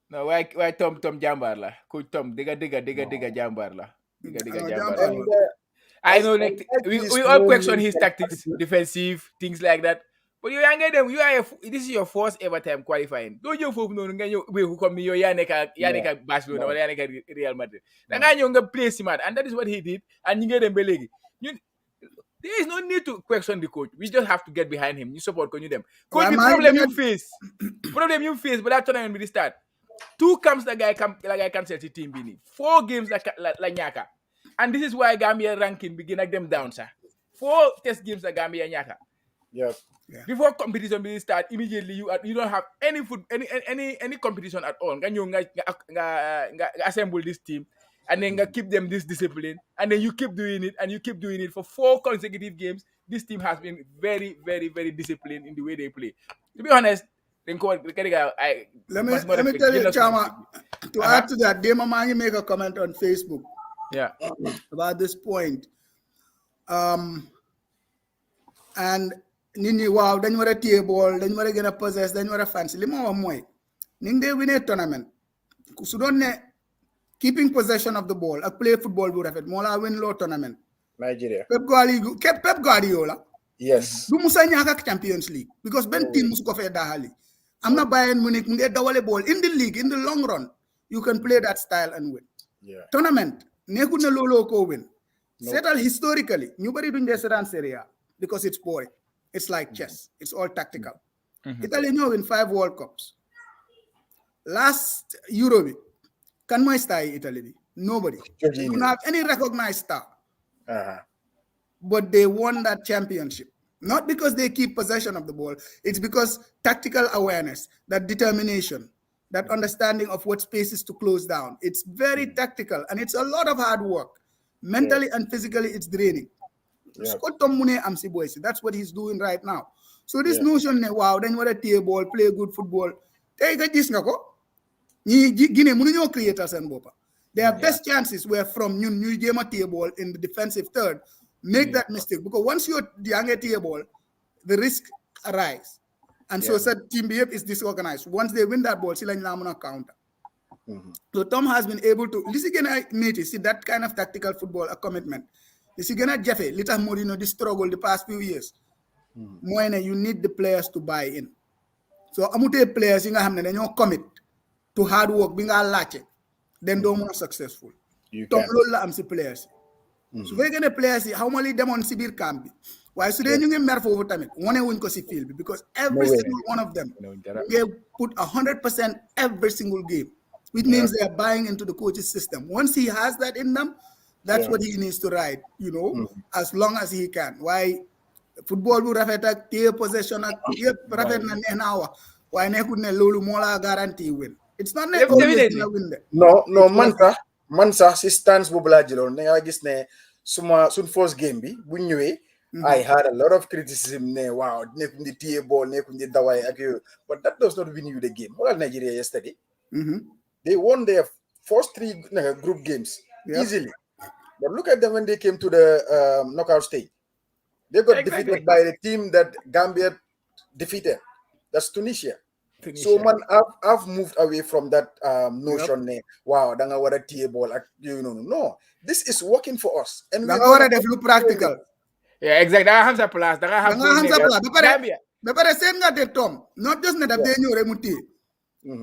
no why Tom jàmbaar la coach Tom dëgga jàmbaar la I know like we all question his tactics defensive things like that but you yaa ngay dem this is your first ever time qualifying doo ñëw foofu noonu nga ñëw wéeku comme ni yow yaa nekk Barcelona wala yaa nekk Real Madrid da ngaa ñëw nga play smart and that is what he did and ñi ngay dem ba léegi ñun there is no need to question the coach we just have to get behind him ñu support ko ñu dem coach bi problem you face balaa tournament bi di start 2 camps la guy cancel ci team bi nii 4 games la ñaaka and this is why Gambia ranking bi gën a dem down sax 4 test games la Gambia ñaaka before competition be start immediately you don't have any competition at all nga ñëw nga assemble this team and then nga keep them this discipline and then you keep doing it for 4 consecutive games this team has been very very very disciplined in the way they play to be honest let me tell you Chama to add to that Dema Mangi make a comment on Facebook about this point and nit ñi waaw dañ war a téye ball dañ war a gën a possess dañ war a fancy li ma wax mooy ni nga dee winee tournament su doon ne keeping possession of the ball ak play football bu rafet moo laa win loo tournament Nigeria. Pep Guardiola Yes. du musa ñàkk ak Champions League because benn team musu ko fee daaxali am na Bayern Munich mu ngi dawale ball in the league in the long run you can play that style and win. Tournament nekkul ne looloo ko win. Seetal historically ñu bari duñ dee seetaan Serie A because it's boring. It's like chess. It's all tactical. Italy ñoo win 5 World Cups. Last Euro bi kan mooy star yi Italy bi nobody. They don't have any recognized star. But they won that championship. Not because they keep possession of the ball. It's because tactical awareness, that determination, that understanding of what spaces to close down. It's very tactical and it's a lot of hard work. Mentally and physically, it's draining. Scott Tomune Amsi Boyce, that's what he's doing right now. So this notion, wow, then what a tear ball, play good football. Take a disnako. Guinea Munino creators and Bopa. Their best chances were from new game a tear ball in the defensive third. Make that mistake because once you're young at tear ball, the risk arise. And so said team BF is disorganized. Once they win that ball, Silang Lamuna counter. So Tom has been able to this is see that kind of tactical football, a commitment. This is gonna Jeffe, little more, the struggle the past few years. Moine, you need the players to buy in. So amute players in Hamne, you commit to hard work, being a lache, then don't more successful. Tom Lola am players. So we're gonna players how many them on Sibir Camp. Why so then you get mer for overtime? One win because field because every single one of them they put 100% every single game, which means they are buying into the coach's system. Once he has that in them, that's what he needs to ride, as long as he can. Why football will rafet take possession rafet na nenawa. Why ne could ne lolu mola guarantee win. It's not always gonna win there. No, Mansa stance bobulajilo. Ne I guess ne suma sun first game bi bu ñëwé I had a lot of criticism ne wow ne kundi tie ball ne kundi dawai ak but that does not win you the game. What Nigeria yesterday? They won their first 3 group games easily. But look at them when they came to the knockout stage. They got defeated by the team that Gambia defeated. That's Tunisia. So man, I've moved away from that notion. Wow, danga wara tie ball. No, this is working for us, and danga wara def lu practical. Yeah, exactly. Danga hamsa plus. Danga hamsa plus. Gambia. Bepare sen nga de Tom. Not just ne daf de ñëw rek mu tie.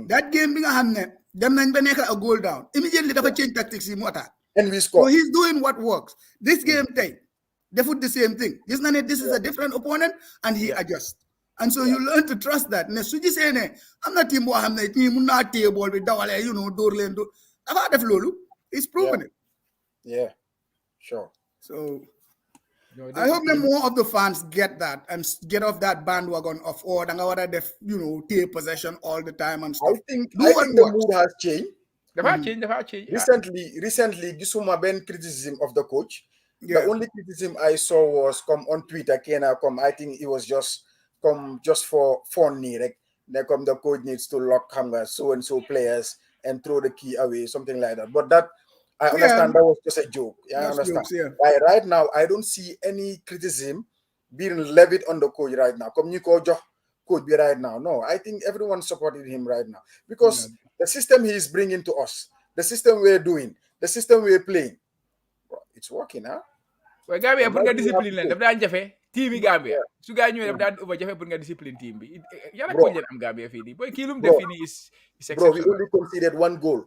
That game bi nga xamne dem nañ ba nekk a goal down. Immediately dafa change tactics yi mu attack. And we score. So he's doing what works. This game they put the same thing. This is a different opponent, and he adjusts. And so you learn to trust that. Ne suji say ne, I'm not team I'm not team not table with dawale, Dorland. About the lolu. He's proven it. Yeah, sure. So I hope that more of the fans get that and get off that bandwagon of take possession all the time and stuff. I think the mood has changed. Recently, Gisuma Ben criticism of the coach. The only criticism I saw was come on Twitter. I think it was just for fun. The coach needs to lock so and so players and throw the key away, something like that. But that I understand that was just a joke. I understand. Jokes, right now, I don't see any criticism being levied on the coach right now. Come coach be right now. No, I think everyone supported him right now because the system he is bringing to us, the system we're doing, the system we're playing, it's working, huh? Well, Gambia put nga discipline len daf daan jafe team Gambia su gaay ñëw daf daan over jafe pour nga discipline team bi yana ko ñen am Gambia fi di boy ki lum def ni is bro, we only conceded 1 goal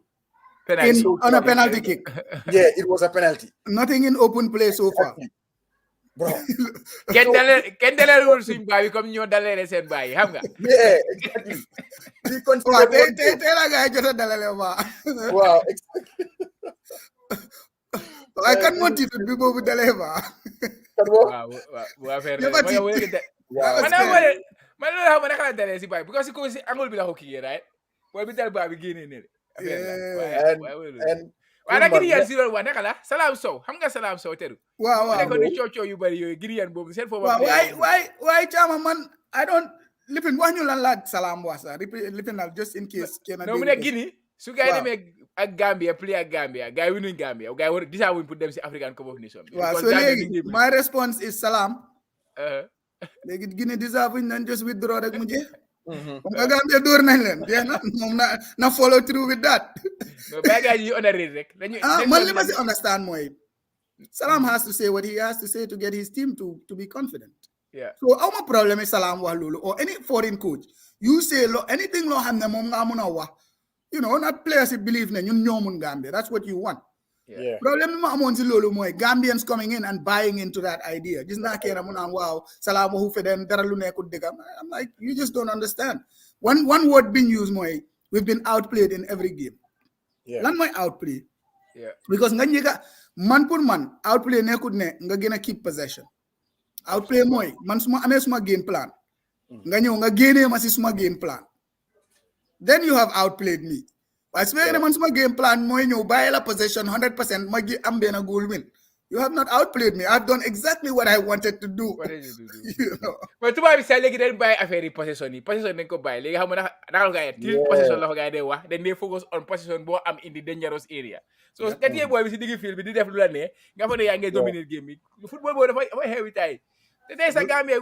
on a penalty kick. Yeah, it was a penalty. Nothing in open play so far. Bro, ken dalal wul suñ baay comme ñoo dalale seen baay xam nga. Yeah, exactly. We considered la gaay jotta dalale ba. Wow, exactly. I can't want it to be bobu dalale ba. Wow, affaire la. Man la xam naka la dalale si baay because ko si angol bi la ko kiyé right. Boy bi dal ba bi génné né. And wala Guinean si loolu wax naka la Salam Sow xam nga Salam Sow teru waaw ko ni cooco yu bari yooyu Guinean boobu seen foofu why Chama man I don't lifin wax ñu lan la Salam wax sax lifin just in case kenn no mu ne Guinea su gaay demee ak Gambia play ak Gambia gaay winuñ Gambia gaay war disa wuñ pour dem si African Cup of Nations waaw so léegi my response is Salam léegi Guinée deserve nañ just withdraw rek mu jeex. comme que Gambia door nañ leen jeex na moom na follow through with that. no bàyyi gars yi honoré rek. man li ma si understand mooy Salam has to say what he has to say to get his team to be confident. Yeah. So our problem is Salam wax loolu or any foreign coach you say anything loo xam ne moom nga mun a wax not players who believe ne ñun ñoo mun Gambia that's what you want. Yeah. Problem bi ma amoon si loolu mooy Gambians coming in and buying into that idea gis naa kenn mu naan waaw Salam waxu fe den dara lu nekkul dëgg I'm like you just don't understand one word being used mooy we've been outplayed in every game. Lan mooy outplay. Because nga njëkka man pour man outplay nekkul ne nga gën a keep possession. Outplay mooy man suma amee suma game plan nga ñëw nga génnee ma si suma game plan then you have outplayed me waaye su fekkee man suma game plan mooy ñëw bàyyi la possession 100% ma am benn goal win you have not outplayed me I've done exactly what I wanted to do. mais tubaab bi sax léegi dañ bàyyi affaire yi possession dañ ko bàyyi léegi xam nga naka la ko gars yi possession la ko gars yi day wax dañ dee focus on possession boo am in the dangerous area so nga téye booy bi si digg field bi di def lu la ne nga fa ne yaa ngi dominer game bi football boobu dafa xewi tay today sa Gambia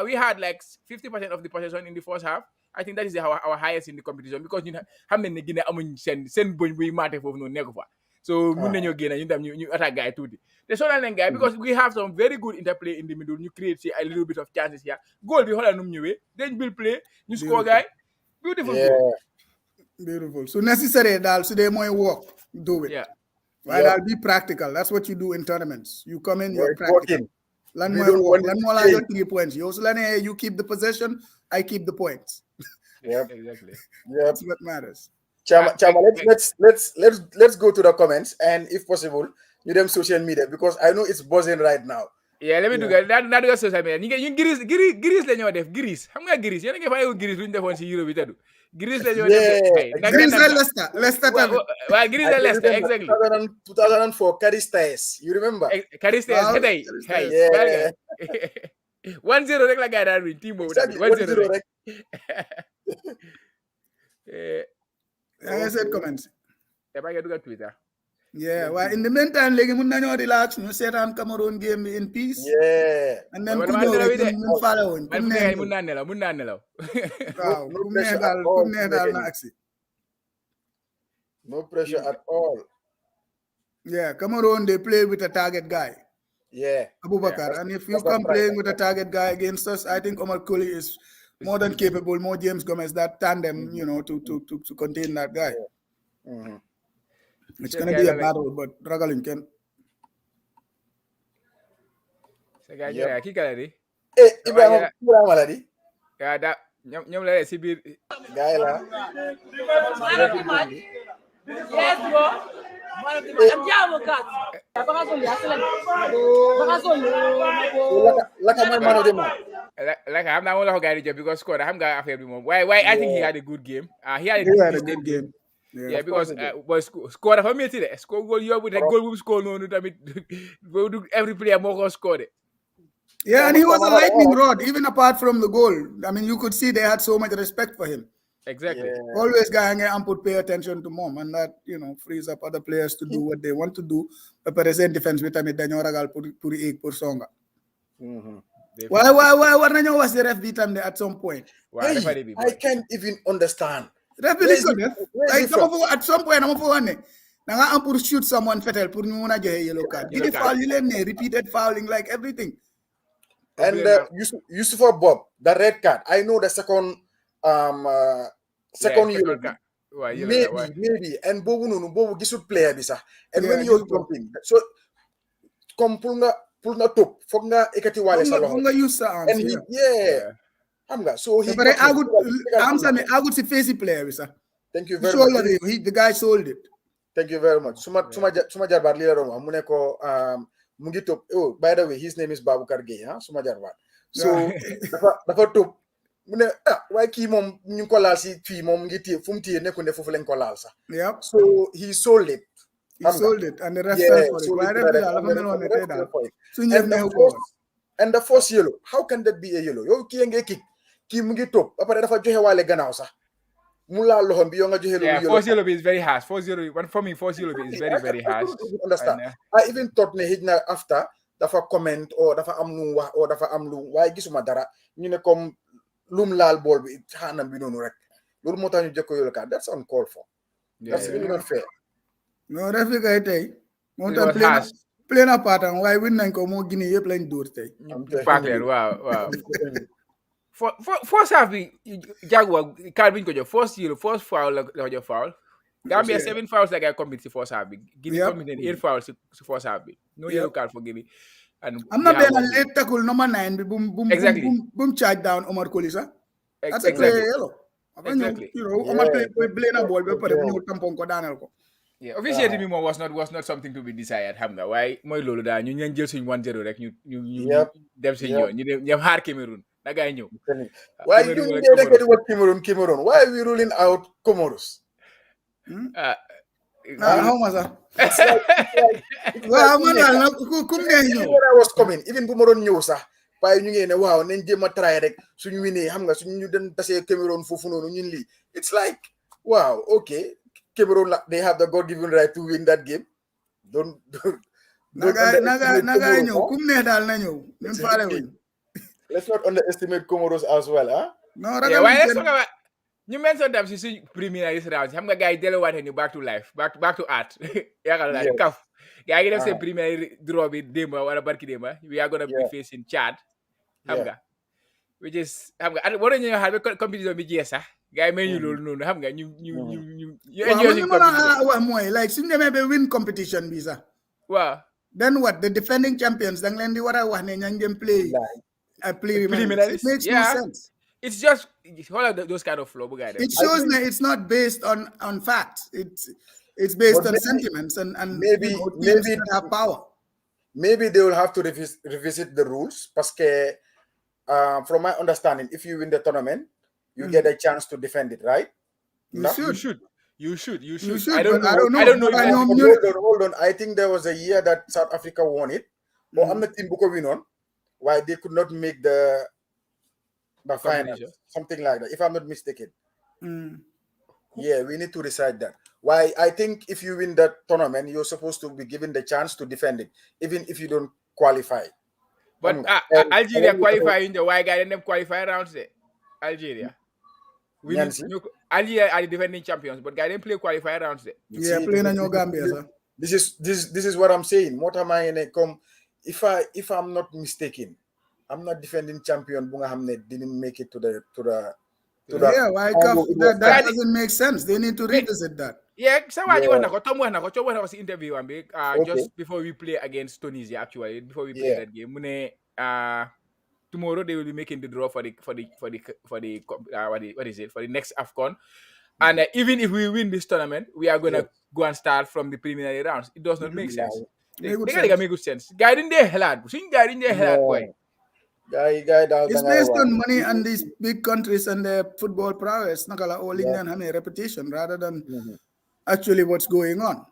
we had like 50% of the possession in the first half. I think that is our highest in the competition because ñun xam nañ ne Guinée amuñ seen bëñ buy maate foofu noonu nekku fa so mun nañoo génn ñun tam ñu attaque gars yi tuuti te sonal nañ gars yi because we have some very good interplay in the middle ñu create si a little bit of chances here goal bi xoolal nu mu ñëwee dañ build play ñu score gars yi beautiful so necessary daal su dee mooy work do it waaye daal be practical that's what you do in tournaments you come in you're practical lan mooy work lan moo laa jot 3 points yow su la nee you keep the possession I keep the points. Exactly. That's what matters. Chama, let's go to the comments and if possible, you them social media because I know it's buzzing right now. Yeah, let me do that. Social media. You Giris la ñoo def Giris. Xam nga Giris yéen a ngi fay Giris lu ñu defoon si Euro bi tadu. Giris la ñoo def. Giris la Leicester tamit. Waaw Giris la Leicester exactly. 2004 Caristaes. You remember? Caristaes hey. 1-0 rek la gars daan win team boobu tamit 1-0 rek. I said comments. Yaa ngi dugal Twitter. Yeah, well, in the meantime, léegi mun nañoo relax ñu seetaan Cameroon game in peace. Yeah. And then ku ñëw rek ñu follow woon. Mun naa nelaw. Waaw, ku neex daal na aksi. No pressure at all. Yeah, Cameroon, they play with a target guy. Yeah. Abubakar. And if you come playing with a target guy against us, I think Omar Colley is more than capable, more James Gomez, that tandem, to contain that guy. Mm-hmm. It's going to be a battle, but Ragalin can. Ibrahima la di. Ya da ñoom la si biir gaay la. Yes, bro. I'm jamu kat. Baka soli aslan. Laka mooy man of the match. Like I'm not going to get it because scored. I'm going to have him. Why? I think he had a good game. He had a good game. Yeah, because score for me today. Score goal you with a goal score no. Every player more scored. Yeah, and he was a lightning rod even apart from the goal. I mean, you could see they had so much respect for him. Exactly. Yeah. Always going and pay attention to mom, and that frees up other players to do what they want to do. But present defense with me, Daniel Ragal puri songa. Why was the ref beat him at some point? Hey, I can't even understand. Ref like at some point, I'm for one. Now I'm shoot someone fatal put me a yellow card. Did he foul? Repeated fouling like everything. And Yusufa Bob, the red card. I know the second yellow. Maybe and Bobu gisut player bisa. And when you're jumping, so come pull na top foog nga ekati wale sa loxo and he xam nga so he but I would say face player bisa. Thank you very much. The guy sold it. Thank you very much. Suma jarbaat li la doon wax mu ne ko mu ngi top. Oh, by the way, his name is Babukar Gueye, suma jarbaat. So dafa top mu ne waaye kii moom ñu ko laal si fii moom ngi téye fu mu téye nekku ne foofu lañ ko laal sax. Yep. So he sold it. He sold it and the rest fell for it. And the first yellow, how can that be a yellow? Yo kii nga kick kii mu ngi top ba pare dafa joxe waale gannaaw sax mu laal loxom bi yo nga joxe yellow. First yellow is very harsh. First yellow is very very harsh. Understand? I even thought ne hit na after dafa comment or dafa am lu wax or dafa am lu waaye gisuma dara ñu ne comme lum laal bool bi xaanam bi noonu rek loolu moo tax ñu jëkko yellow card that's uncalled for. That's really not fair. No, referee kay tey moom tam play na patam waaye win nañ ko moo Guinea yëpp lañ dóor tey. waaw. First half bi Jaguar card biñ ko jox first foul la ko jox foul. Gambia 7 fouls la gay commit si first half bi. Guinea commit 8 fouls si first half bi. No yellow card for Guinea. And am na benn late tackle number 9 bi bum charge down Omar Collisa. That's a clear yellow. Exactly. You know, Omar play na ball ba pare ñu tampon ko daanal ko. Yeah, officially mi was not something to be desired, xam nga waaye mooy loolu daal ñu leen jël suñu 1-0 rek ñu dem si yoon ñu dem xaar Cameroon na gaay ñëw. Why you get what Cameroon? Why are we ruling out Comoros? How much? Well, I was coming, even bu ma doon ñëw sax waaye ñu ngi ne waaw nañ jéem a try rek suñu winee xam nga suñu ñu den tasee Cameroon foofu noonu ñun lii it's like wow okay Cameroon they have the God-given right to win that game. Naga ñëw kum ne daal na ñëw ñun faale wuñ. Let's not underestimate Comoros as well, huh? No, waaye ñu mention dem si suñ preliminary round xam nga gars yi delluwaate ñu back to life back to art yaakaar naa kaf gars yi def seen preliminary draw bi démba wala barki démba we are gonna be facing Chad xam nga which is xam nga war nañu xaar ba compétition bi jeex sax gars yi may ñu loolu noonu xam nga ñu waaw mooy like suñu demee ba win competition bi sax waaw then what the defending champions dang leen di war a wax ne ñañ dem play preliminaries. It makes no sense. It's just those kind of flow. It shows that it's not based on facts. It's based on sentiments and maybe that have power. Maybe they will have to revisit the rules because from my understanding, if you win the tournament, you get a chance to defend it, right? You should. I don't know. Hold on. I think there was a year that South Africa won it. But I'm not team Buko win on. Why they could not make the finals, something like that, if I'm not mistaken. Yeah, we need to decide that. Why I think if you win that tournament, you're supposed to be given the chance to defend it, even if you don't qualify. But Algeria qualify in the why guy and them qualify rounds there. Algeria. Algeria are the defending champions, but guy didn't play qualify rounds there. Yeah, playing on your Gambia, sir. This is what I'm saying. What am I in come? If I'm not mistaken, I'm not defending champion. Bunga Hamne didn't make it to the. Yeah, why? That doesn't make sense. They need to revisit that. Yeah, so why you want to Tom was interview just before we play against Tunisia. Actually, before we play that game, tomorrow they will be making the draw for the what is it for the next AFCON. And even if we win this tournament, we are gonna go and start from the preliminary rounds. It does not make sense. They gotta make good sense. Guy in there, hell, boy. It's based on money and these big countries and their football prowess. Nakala all England have a reputation rather than actually what's going on.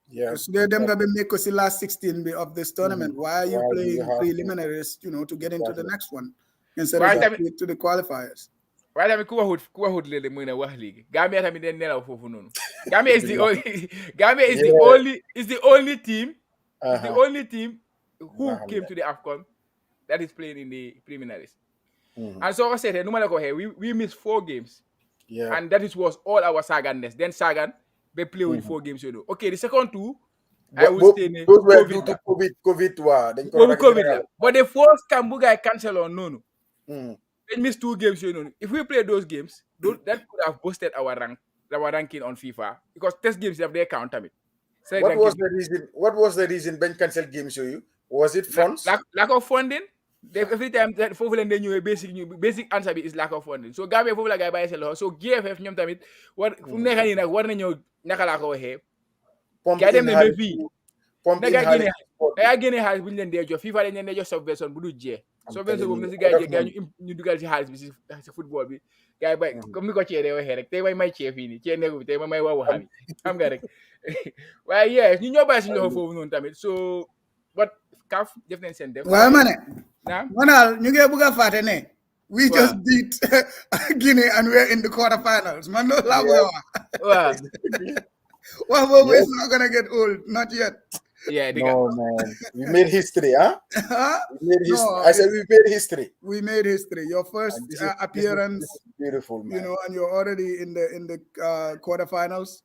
Yeah, so they're going to make us the last 16 of this tournament. Why are you playing preliminaries? To get into the next one instead of to the qualifiers. Right, I mean, Kuwahud lele mwina wah league. Gambia tami den nela ufufu nunu. Gambia is the only. Gambia is the only team. Is the only team who came to the AFCON that is playing in the preliminaries. And so I said, no matter what, we missed 4 games. Yeah. And that was all our Saganness. Then Sagan, they play with 4 games. Okay, the second 2, I will stay in COVID. But the first Kambuga cancel on no. They missed 2 games. If we play those games, that could have boosted our ranking on FIFA because test games have their count of it. So what was the reason Ben cancelled games? Was it funds? Lack of funding. Every time that Fofel they knew a basic answer is lack of funding. So Gambia Fofel guy by sell. So GFF nyom tamit what nekani na war nañu nakala ko waxe. Kay dem ne fii. Guinea xaalis bu ñu leen dee jox FIFA dañ leen dee jox subvention bu du jee. Subvention boobu na si gars yi gars ñu dugal si xaalis bi si football bi. Gars yi bay comme ni ko cee dee waxee rek tey may cee fii nii cee nekku bi tey may wax waxam xam nga rek. Waaye ñu ñoo bàyyi suñu loxo foofu noonu tamit so but CAF def nañ seen def. Waaye ma ne. Manal ñu ngi bëgg a fàtte ne. We just beat Guinea and we're in the quarterfinals. Man, no love. Well, it's not gonna get old, not yet. Yeah, No, man. We made history, huh? We made history. No, I said we made history. we made history. Your first And this appearance, is beautiful, man. you know, and you're already in the quarterfinals.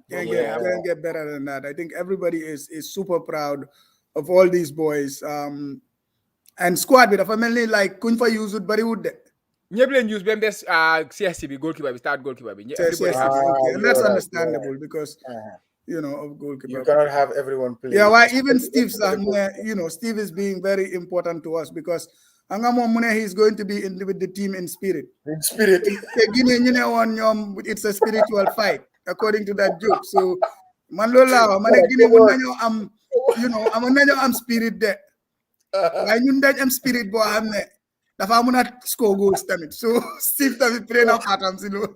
Yeah. Can't get better than that. I think everybody is super proud of all these boys. And squad with a family like Kunfa use with Bollywood. ñëpp leen use même des CSC bi goalkeeper bi start goalkeeper bi everybody Okay, and that's you're right, understandable because you know of goalkeeper. You cannot have everyone play. Yeah, why even Steve, you know, Steve is being very important to us because Angamo Mune, he's going to be with the team in spirit. In spirit. It's a spiritual fight, according to that joke. So, Manlola, I'm, you know, I'm spirit there. I knew that I'm spirit, boy, I'm there. Dafa muna score goals tamit. So Steve tamit play na patam si lo.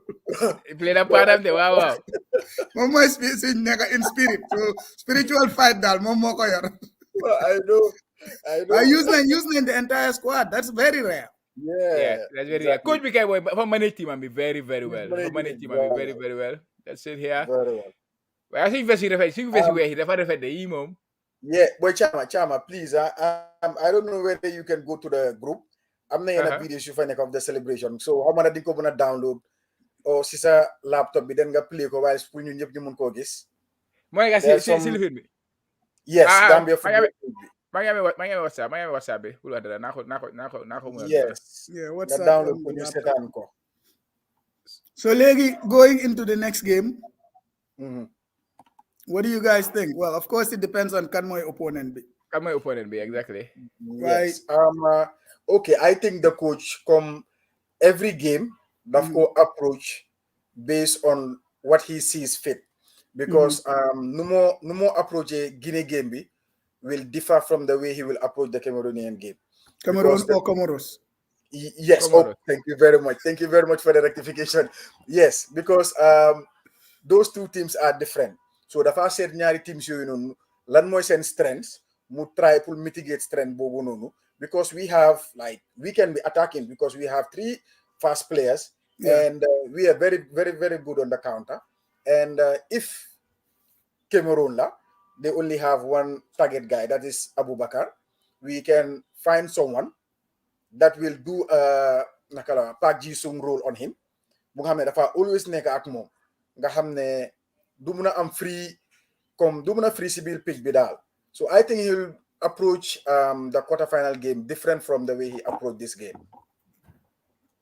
Play na patam de wow. Mom mo in spirit. So spiritual fight dal mom mo ko yor. I know. I use the entire squad. That's very rare. Yeah, that's very rare. Coach Bikay boy, for manage team and be very, very well. For manage team and be very, very well. That's it here. Very well. But I think he referred the email. Yeah, boy, Chama, please. I don't know whether you can go to the group. I'm not in a video shoot of the celebration. So I'm gonna think of download or sisa laptop bi den nga play ko while pour ñun ñep ñu mën ko gis. Moy nga si bi. Yes, Gambia football. WhatsApp bi. Wala dara nako Yes. Yeah, WhatsApp. Download ko ñu setan ko. So Legi, going into the next game. What do you guys think? Well, of course it depends on can my opponent be. Can my opponent be exactly? Yes. Okay, I think the coach come every game that go approach based on what he sees fit. Because no more approach a Guinea game will differ from the way he will approach the Cameroonian game. Cameroon or Comoros? Yes. Comoros. Oh, thank you very much. Thank you very much for the rectification. Yes, because those two teams are different. So the first said nyari teams you know lan moy sen strengths mu try to mitigate strength bobu nonu. Because we have we can be attacking because we have 3 fast players and we are very, very, very good on the counter. And if Cameroon they only have one target guy, that is Abu Bakar, we can find someone that will do Park Ji-sung role on him. Muhammad dafa always nekk ak mom nga xamne du mëna am free comme du mëna free civil pitch bi dal. So I think he'll approach the quarterfinal game different from the way he approached this game.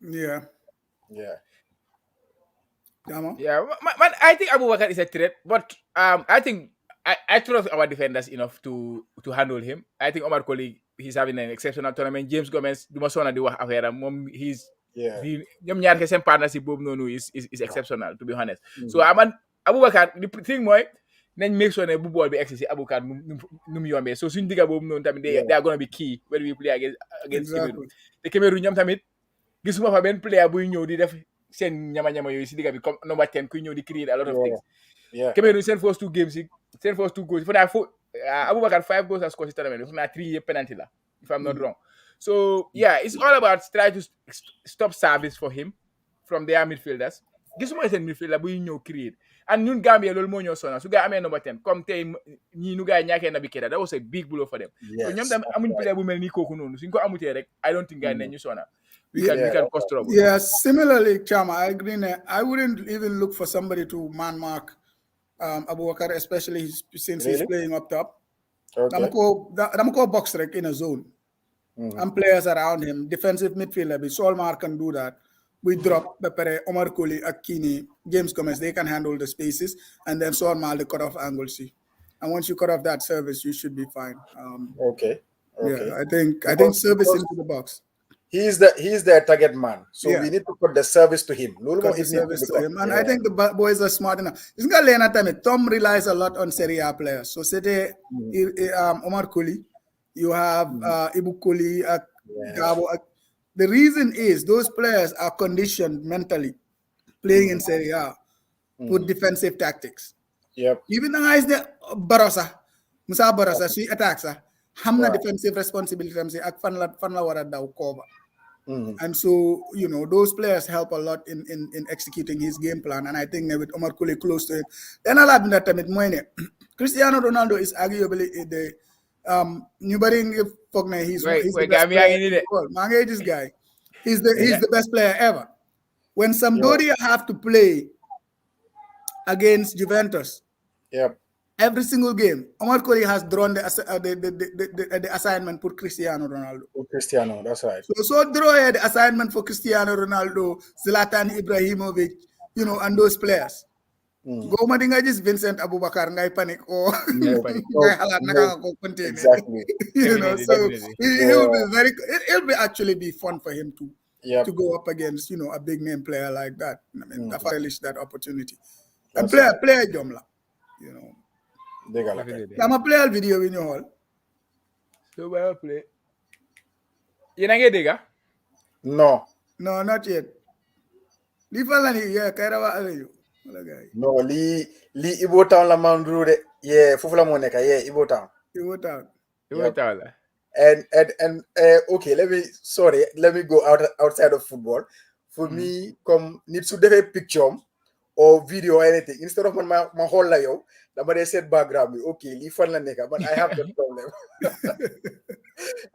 Yeah. Yeah, man, I think Abu Bakar is a threat, but I think I trust our defenders enough to handle him. I think Omar Colley, he's having an exceptional tournament. James Gomez, he's partnership is exceptional, to be honest. So Abu Bakar, the thing more then make sure that bu ball be access Abu Bakar num yombe. So suñ diga bobu non tamit they are going to be key when we play against Cameroon. The Cameroon ñam tamit gisuma fa ben player buy ñew di def sen ñama yoy ci diga bi comme number 10 kuy ñew di create a lot of things. Cameroon seen first 2 goals for that Abu Bakar 5 goals has scored this tournament. For 3 penalty la, if I'm not wrong. So yeah, it's all about try to stop service for him from their midfielders. Gisuma sen midfielder buy ñew create. And ñun Gambia loolu moo ñoo sonal su gaa amee number 10 comme tey ñii nu gaa ñaakee Naby Keita that was a big blow for them. So ñoom tam amuñ player bu mel ni kooku noonu suñ ko amutee rek I don't think gaa ne ñu sonal. We can cause trouble. Yeah, similarly, Chama, I agree. I wouldn't even look for somebody to man mark Abu Bakar, especially since he's playing up top. I'm go box rek in a zone. And players around him, defensive midfielder, Solmar can do that. We drop Omar Colley, Akini, James Gomez, they can handle the spaces, and then Solmar the cut off angle C. And once you cut off that service, you should be fine. Okay. Yeah, I think service into the box. He's the target man. So we need to put the service to him. Cut the service to him. And I think the boys are smart enough. It's gonna learn at time. Tom relies a lot on Serie A players. So say Omar Colley, you have Ibu Colley, Gabo. The reason is those players are conditioned mentally playing in Serie A with defensive tactics. Yep. Even the guys that Musa Barasa, she attacks hamna defensive responsibility. Ak fan la wara daw cover. And so, those players help a lot in executing his game plan. And I think that with Omar Kule close to him, then I'll have that time Cristiano Ronaldo is arguably the Newbury Fogner. He's the best player in the world. Mange this guy. He's the best player ever. When Sampdoria have to play against Juventus, every single game, Omar Kole has drawn the assignment for Cristiano Ronaldo. For Cristiano, that's right. So draw the assignment for Cristiano Ronaldo, Zlatan Ibrahimovic, and those players. Go madinga just Vincent Abubakar ngai panic or exactly. So he'll be it'll be actually be fun for him to go up against a big name player like that. I mean, relish that opportunity. And play Jomla, I'm a player video in your hall. So well play. You not get digga? No, not yet. No, li Ibo Town la mandru de fofu la moneka Ibo Town. Ibo Town. And okay, let me go outside of football. For me, come need to do a picture or video or anything. Instead of my whole life, the set background. Okay, li fan la neka, but I have that problem.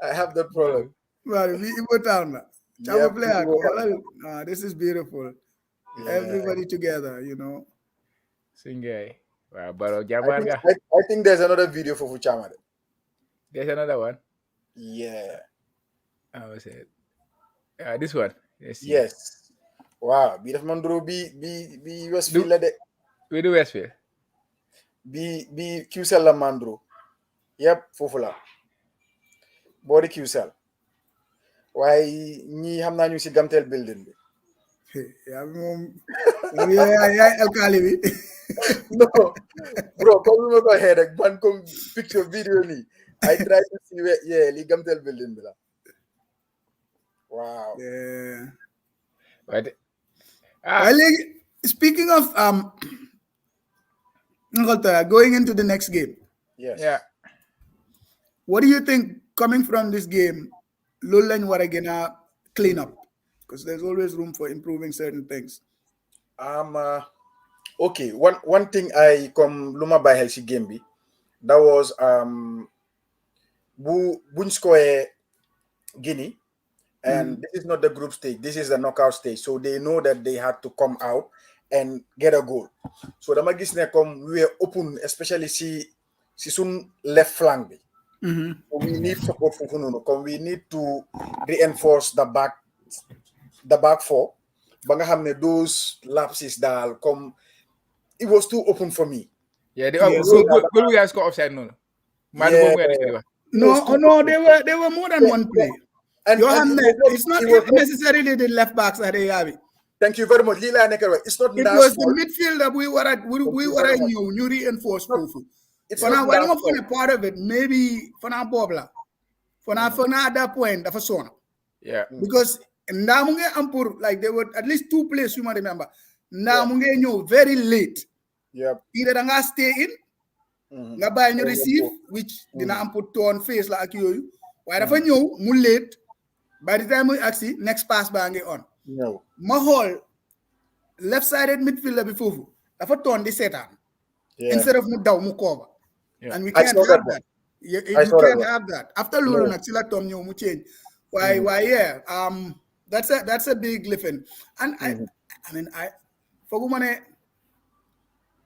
I have that problem. Well, Ibo Town. This is beautiful. Yeah. Everybody together, Singay. Wow, I think there's another video for Fuchama. There's another one. Yeah. How was it? This one. Yes. Wow. Be Mandro be Westfield. We do Westfield. Be QCell la Mandro. Yep, Fofula. Body QCell. Why ni xam naa ñu si Gamtel building bi. Alkali. No, bro, come on, go ahead. Man, come picture video ni. I try to see where li Gamtel building bi la. Wow. Yeah. But speaking of going into the next game. Yes. Yeah. What do you think coming from this game? Lolan wara gonna clean up because there's always room for improving certain things. Okay. One thing I come luma by Helsi game bi, that was buñ score Guinea, and this is not the group stage. This is the knockout stage. So they know that they had to come out and get a goal. So dama gis ne come we were open, especially si sun left flank bi. We need support for Fununo. We need to reinforce the back four. Banga hamne those lapses that come. It was too open for me. Yeah, we guys got offside no. No, they were more than one play. And it's not necessarily the left backs that they have it. Thank you very much. Lila Nekere. It's not. It was the midfield that we were new reinforced. It's not part of it. Maybe for now, Bobla. For now, at that point, the first one. Yeah. Because Namunge Ampur, like there were at least two plays you might remember. Namunge knew very late. Yep. Either nga stay in, nga buy and receive, which did not put on face like you. Why if I knew more late, by the time we actually next pass bang on. No. Mahol left-sided midfielder before. If I turn the setup instead of mu cover. Yeah. And we can't have that. You can't have that. After Lulu Natsila Tom you change. Why yeah. That's a big lifting. And I mean for woman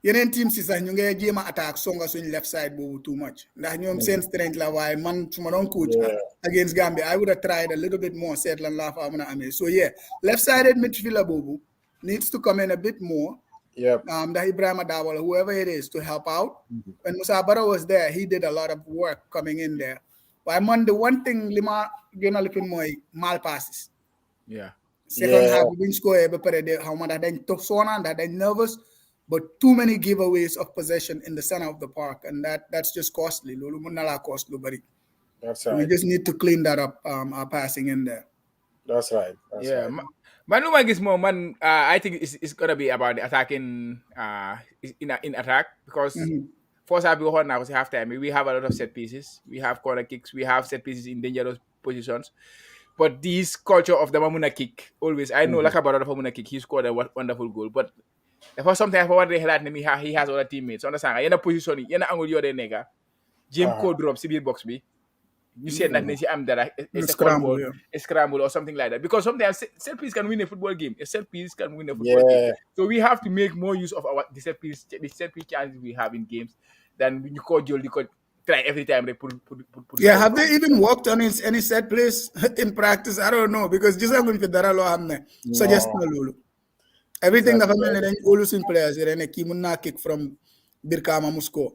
yeneen team si sax ñu ngi jéema attack songa suñ left side boobu too much ndax ñoom seen strength la waaye man su ma doon coach against Gambia I would have tried a little bit more seet lan laa fa mën a amee so yeah left-sided midfielder boobu needs to come in a bit more. Yep. That Ibrahima Dawala, whoever it is, to help out. When Musa Barrow was there, he did a lot of work coming in there. But I'm on the one thing Lima gonna look more mal passes. Yeah. Second half, we didn't score how much that then took so on that then nervous, but too many giveaways of possession in the center of the park, and that's just costly. That's right. We just need to clean that up. Our passing in there. That's right. Yeah. Right. Man, is more man. I think it's gonna be about the attacking. In attack because first half we now half time. We have a lot of set pieces. We have corner kicks. We have set pieces in dangerous positions. But this culture of the Mamuna kick, always, I know like about the Mamuna kick, he scored a wonderful goal. But for sometimes for what they had, he has other teammates. Understand? You're in a position, you're not you're the nigga. Jim code drop CB box B. You said that I'm that it's a Scramble, ball, a scramble or something like that. Because sometimes set piece can win a football game. A set piece can win a football game. So we have to make more use of our the set piece chances we have in games than when you call Joel, you could try every time they put yeah, have they even worked on any set place in practice? I don't know because just I'm going to Daralo Hamne suggest no Lulu. Everything the family then always in players and a Kimuna kick from Birkama Musko.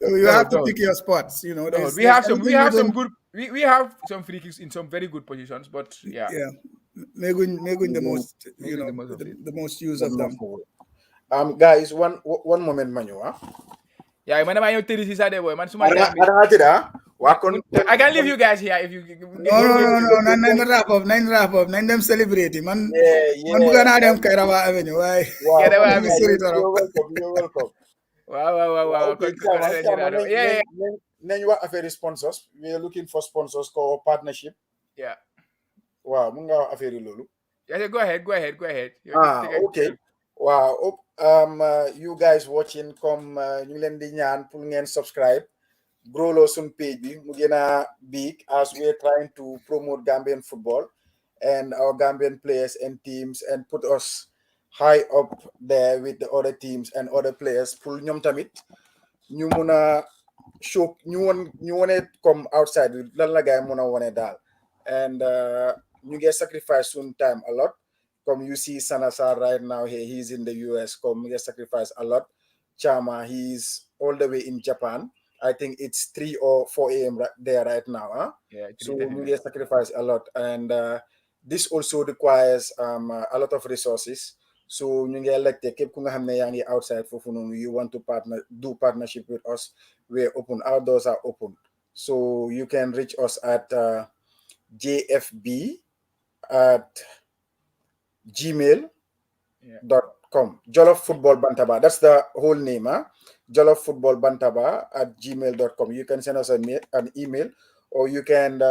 You have to pick your spots, you know. We have some good we have some free kicks in some very good positions, but yeah. Making the most the most use of them. Guys, one moment Manu, yeah, man, I can leave you guys here if you. No. Nine wrap up. Nine them celebrating. Man, man, bukan ada yang kaya rawa avenue. Why? You're welcome. Wow. Yeah. Then you are affair sponsors. We are looking for sponsors for partnership. Yeah. Wow, munga affair lulu. Yeah, go ahead. Okay. Wow. You guys watching come ñu leen di ñaan pour ngeen subscribe grow lo sun page bi mu gëna big as we are trying to promote Gambian football and our Gambian players and teams and put us high up there with the other teams and other players pour ñom tamit ñu mëna show ñu wone come outside lan la gaay mëna wone dal and ñu get sacrifice sun time a lot. Come you see Sanasar right now here, he's in the US. Come he sacrificed a lot. Chama, he's all the way in Japan. I think it's 3 or 4 a.m. there right now. Huh? Yeah, so we get sacrificed a lot. And this also requires a lot of resources. So you get like keep outside for you want to do partnership with us. We're open. Our doors are open. So you can reach us at jfb at gmail.com. Jollof Football Bantaba. That's the whole name. Jollof Football Bantaba at gmail.com. You can send us an email or you can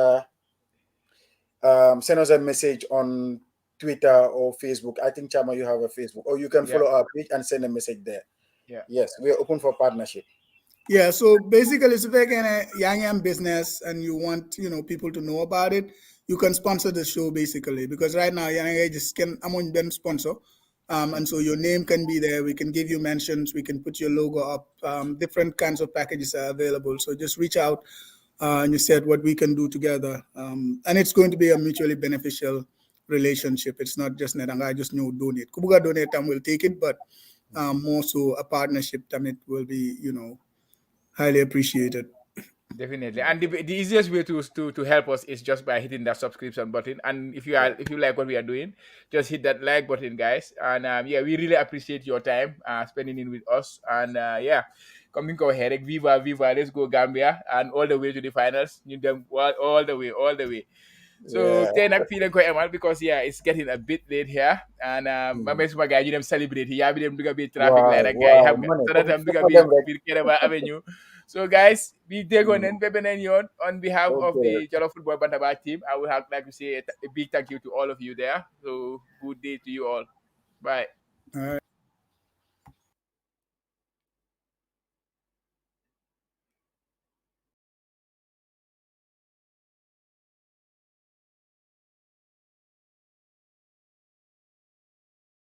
send us a message on Twitter or Facebook. I think, Chama, you have a Facebook. Or you can follow our page and send a message there. Yeah. Yes, we are open for partnership. Yeah, so basically, if you're a young business and you want, people to know about it, you can sponsor the show basically because right now, just can among them sponsor, and so your name can be there. We can give you mentions. We can put your logo up. Different kinds of packages are available. So just reach out, and you said what we can do together, and it's going to be a mutually beneficial relationship. It's not just I just know donate. Kubuga donate, we'll take it, but more so a partnership, it will be, highly appreciated. Definitely, and the easiest way to help us is just by hitting that subscription button. And if you like what we are doing, just hit that like button, guys. And we really appreciate your time spending it with us. And coming go ahead, viva, let's go Gambia, and all the way to the finals. You them all the way. So then I'm feeling quite mal because it's getting a bit late here, and my guy, you them celebrate. Be them big a bit traffic like a guy. So that I'm big a bit Avenue. So guys, we take on on behalf of the Jollof Football Bantaba team. I would like to say a big thank you to all of you there. So good day to you all. Bye. All right.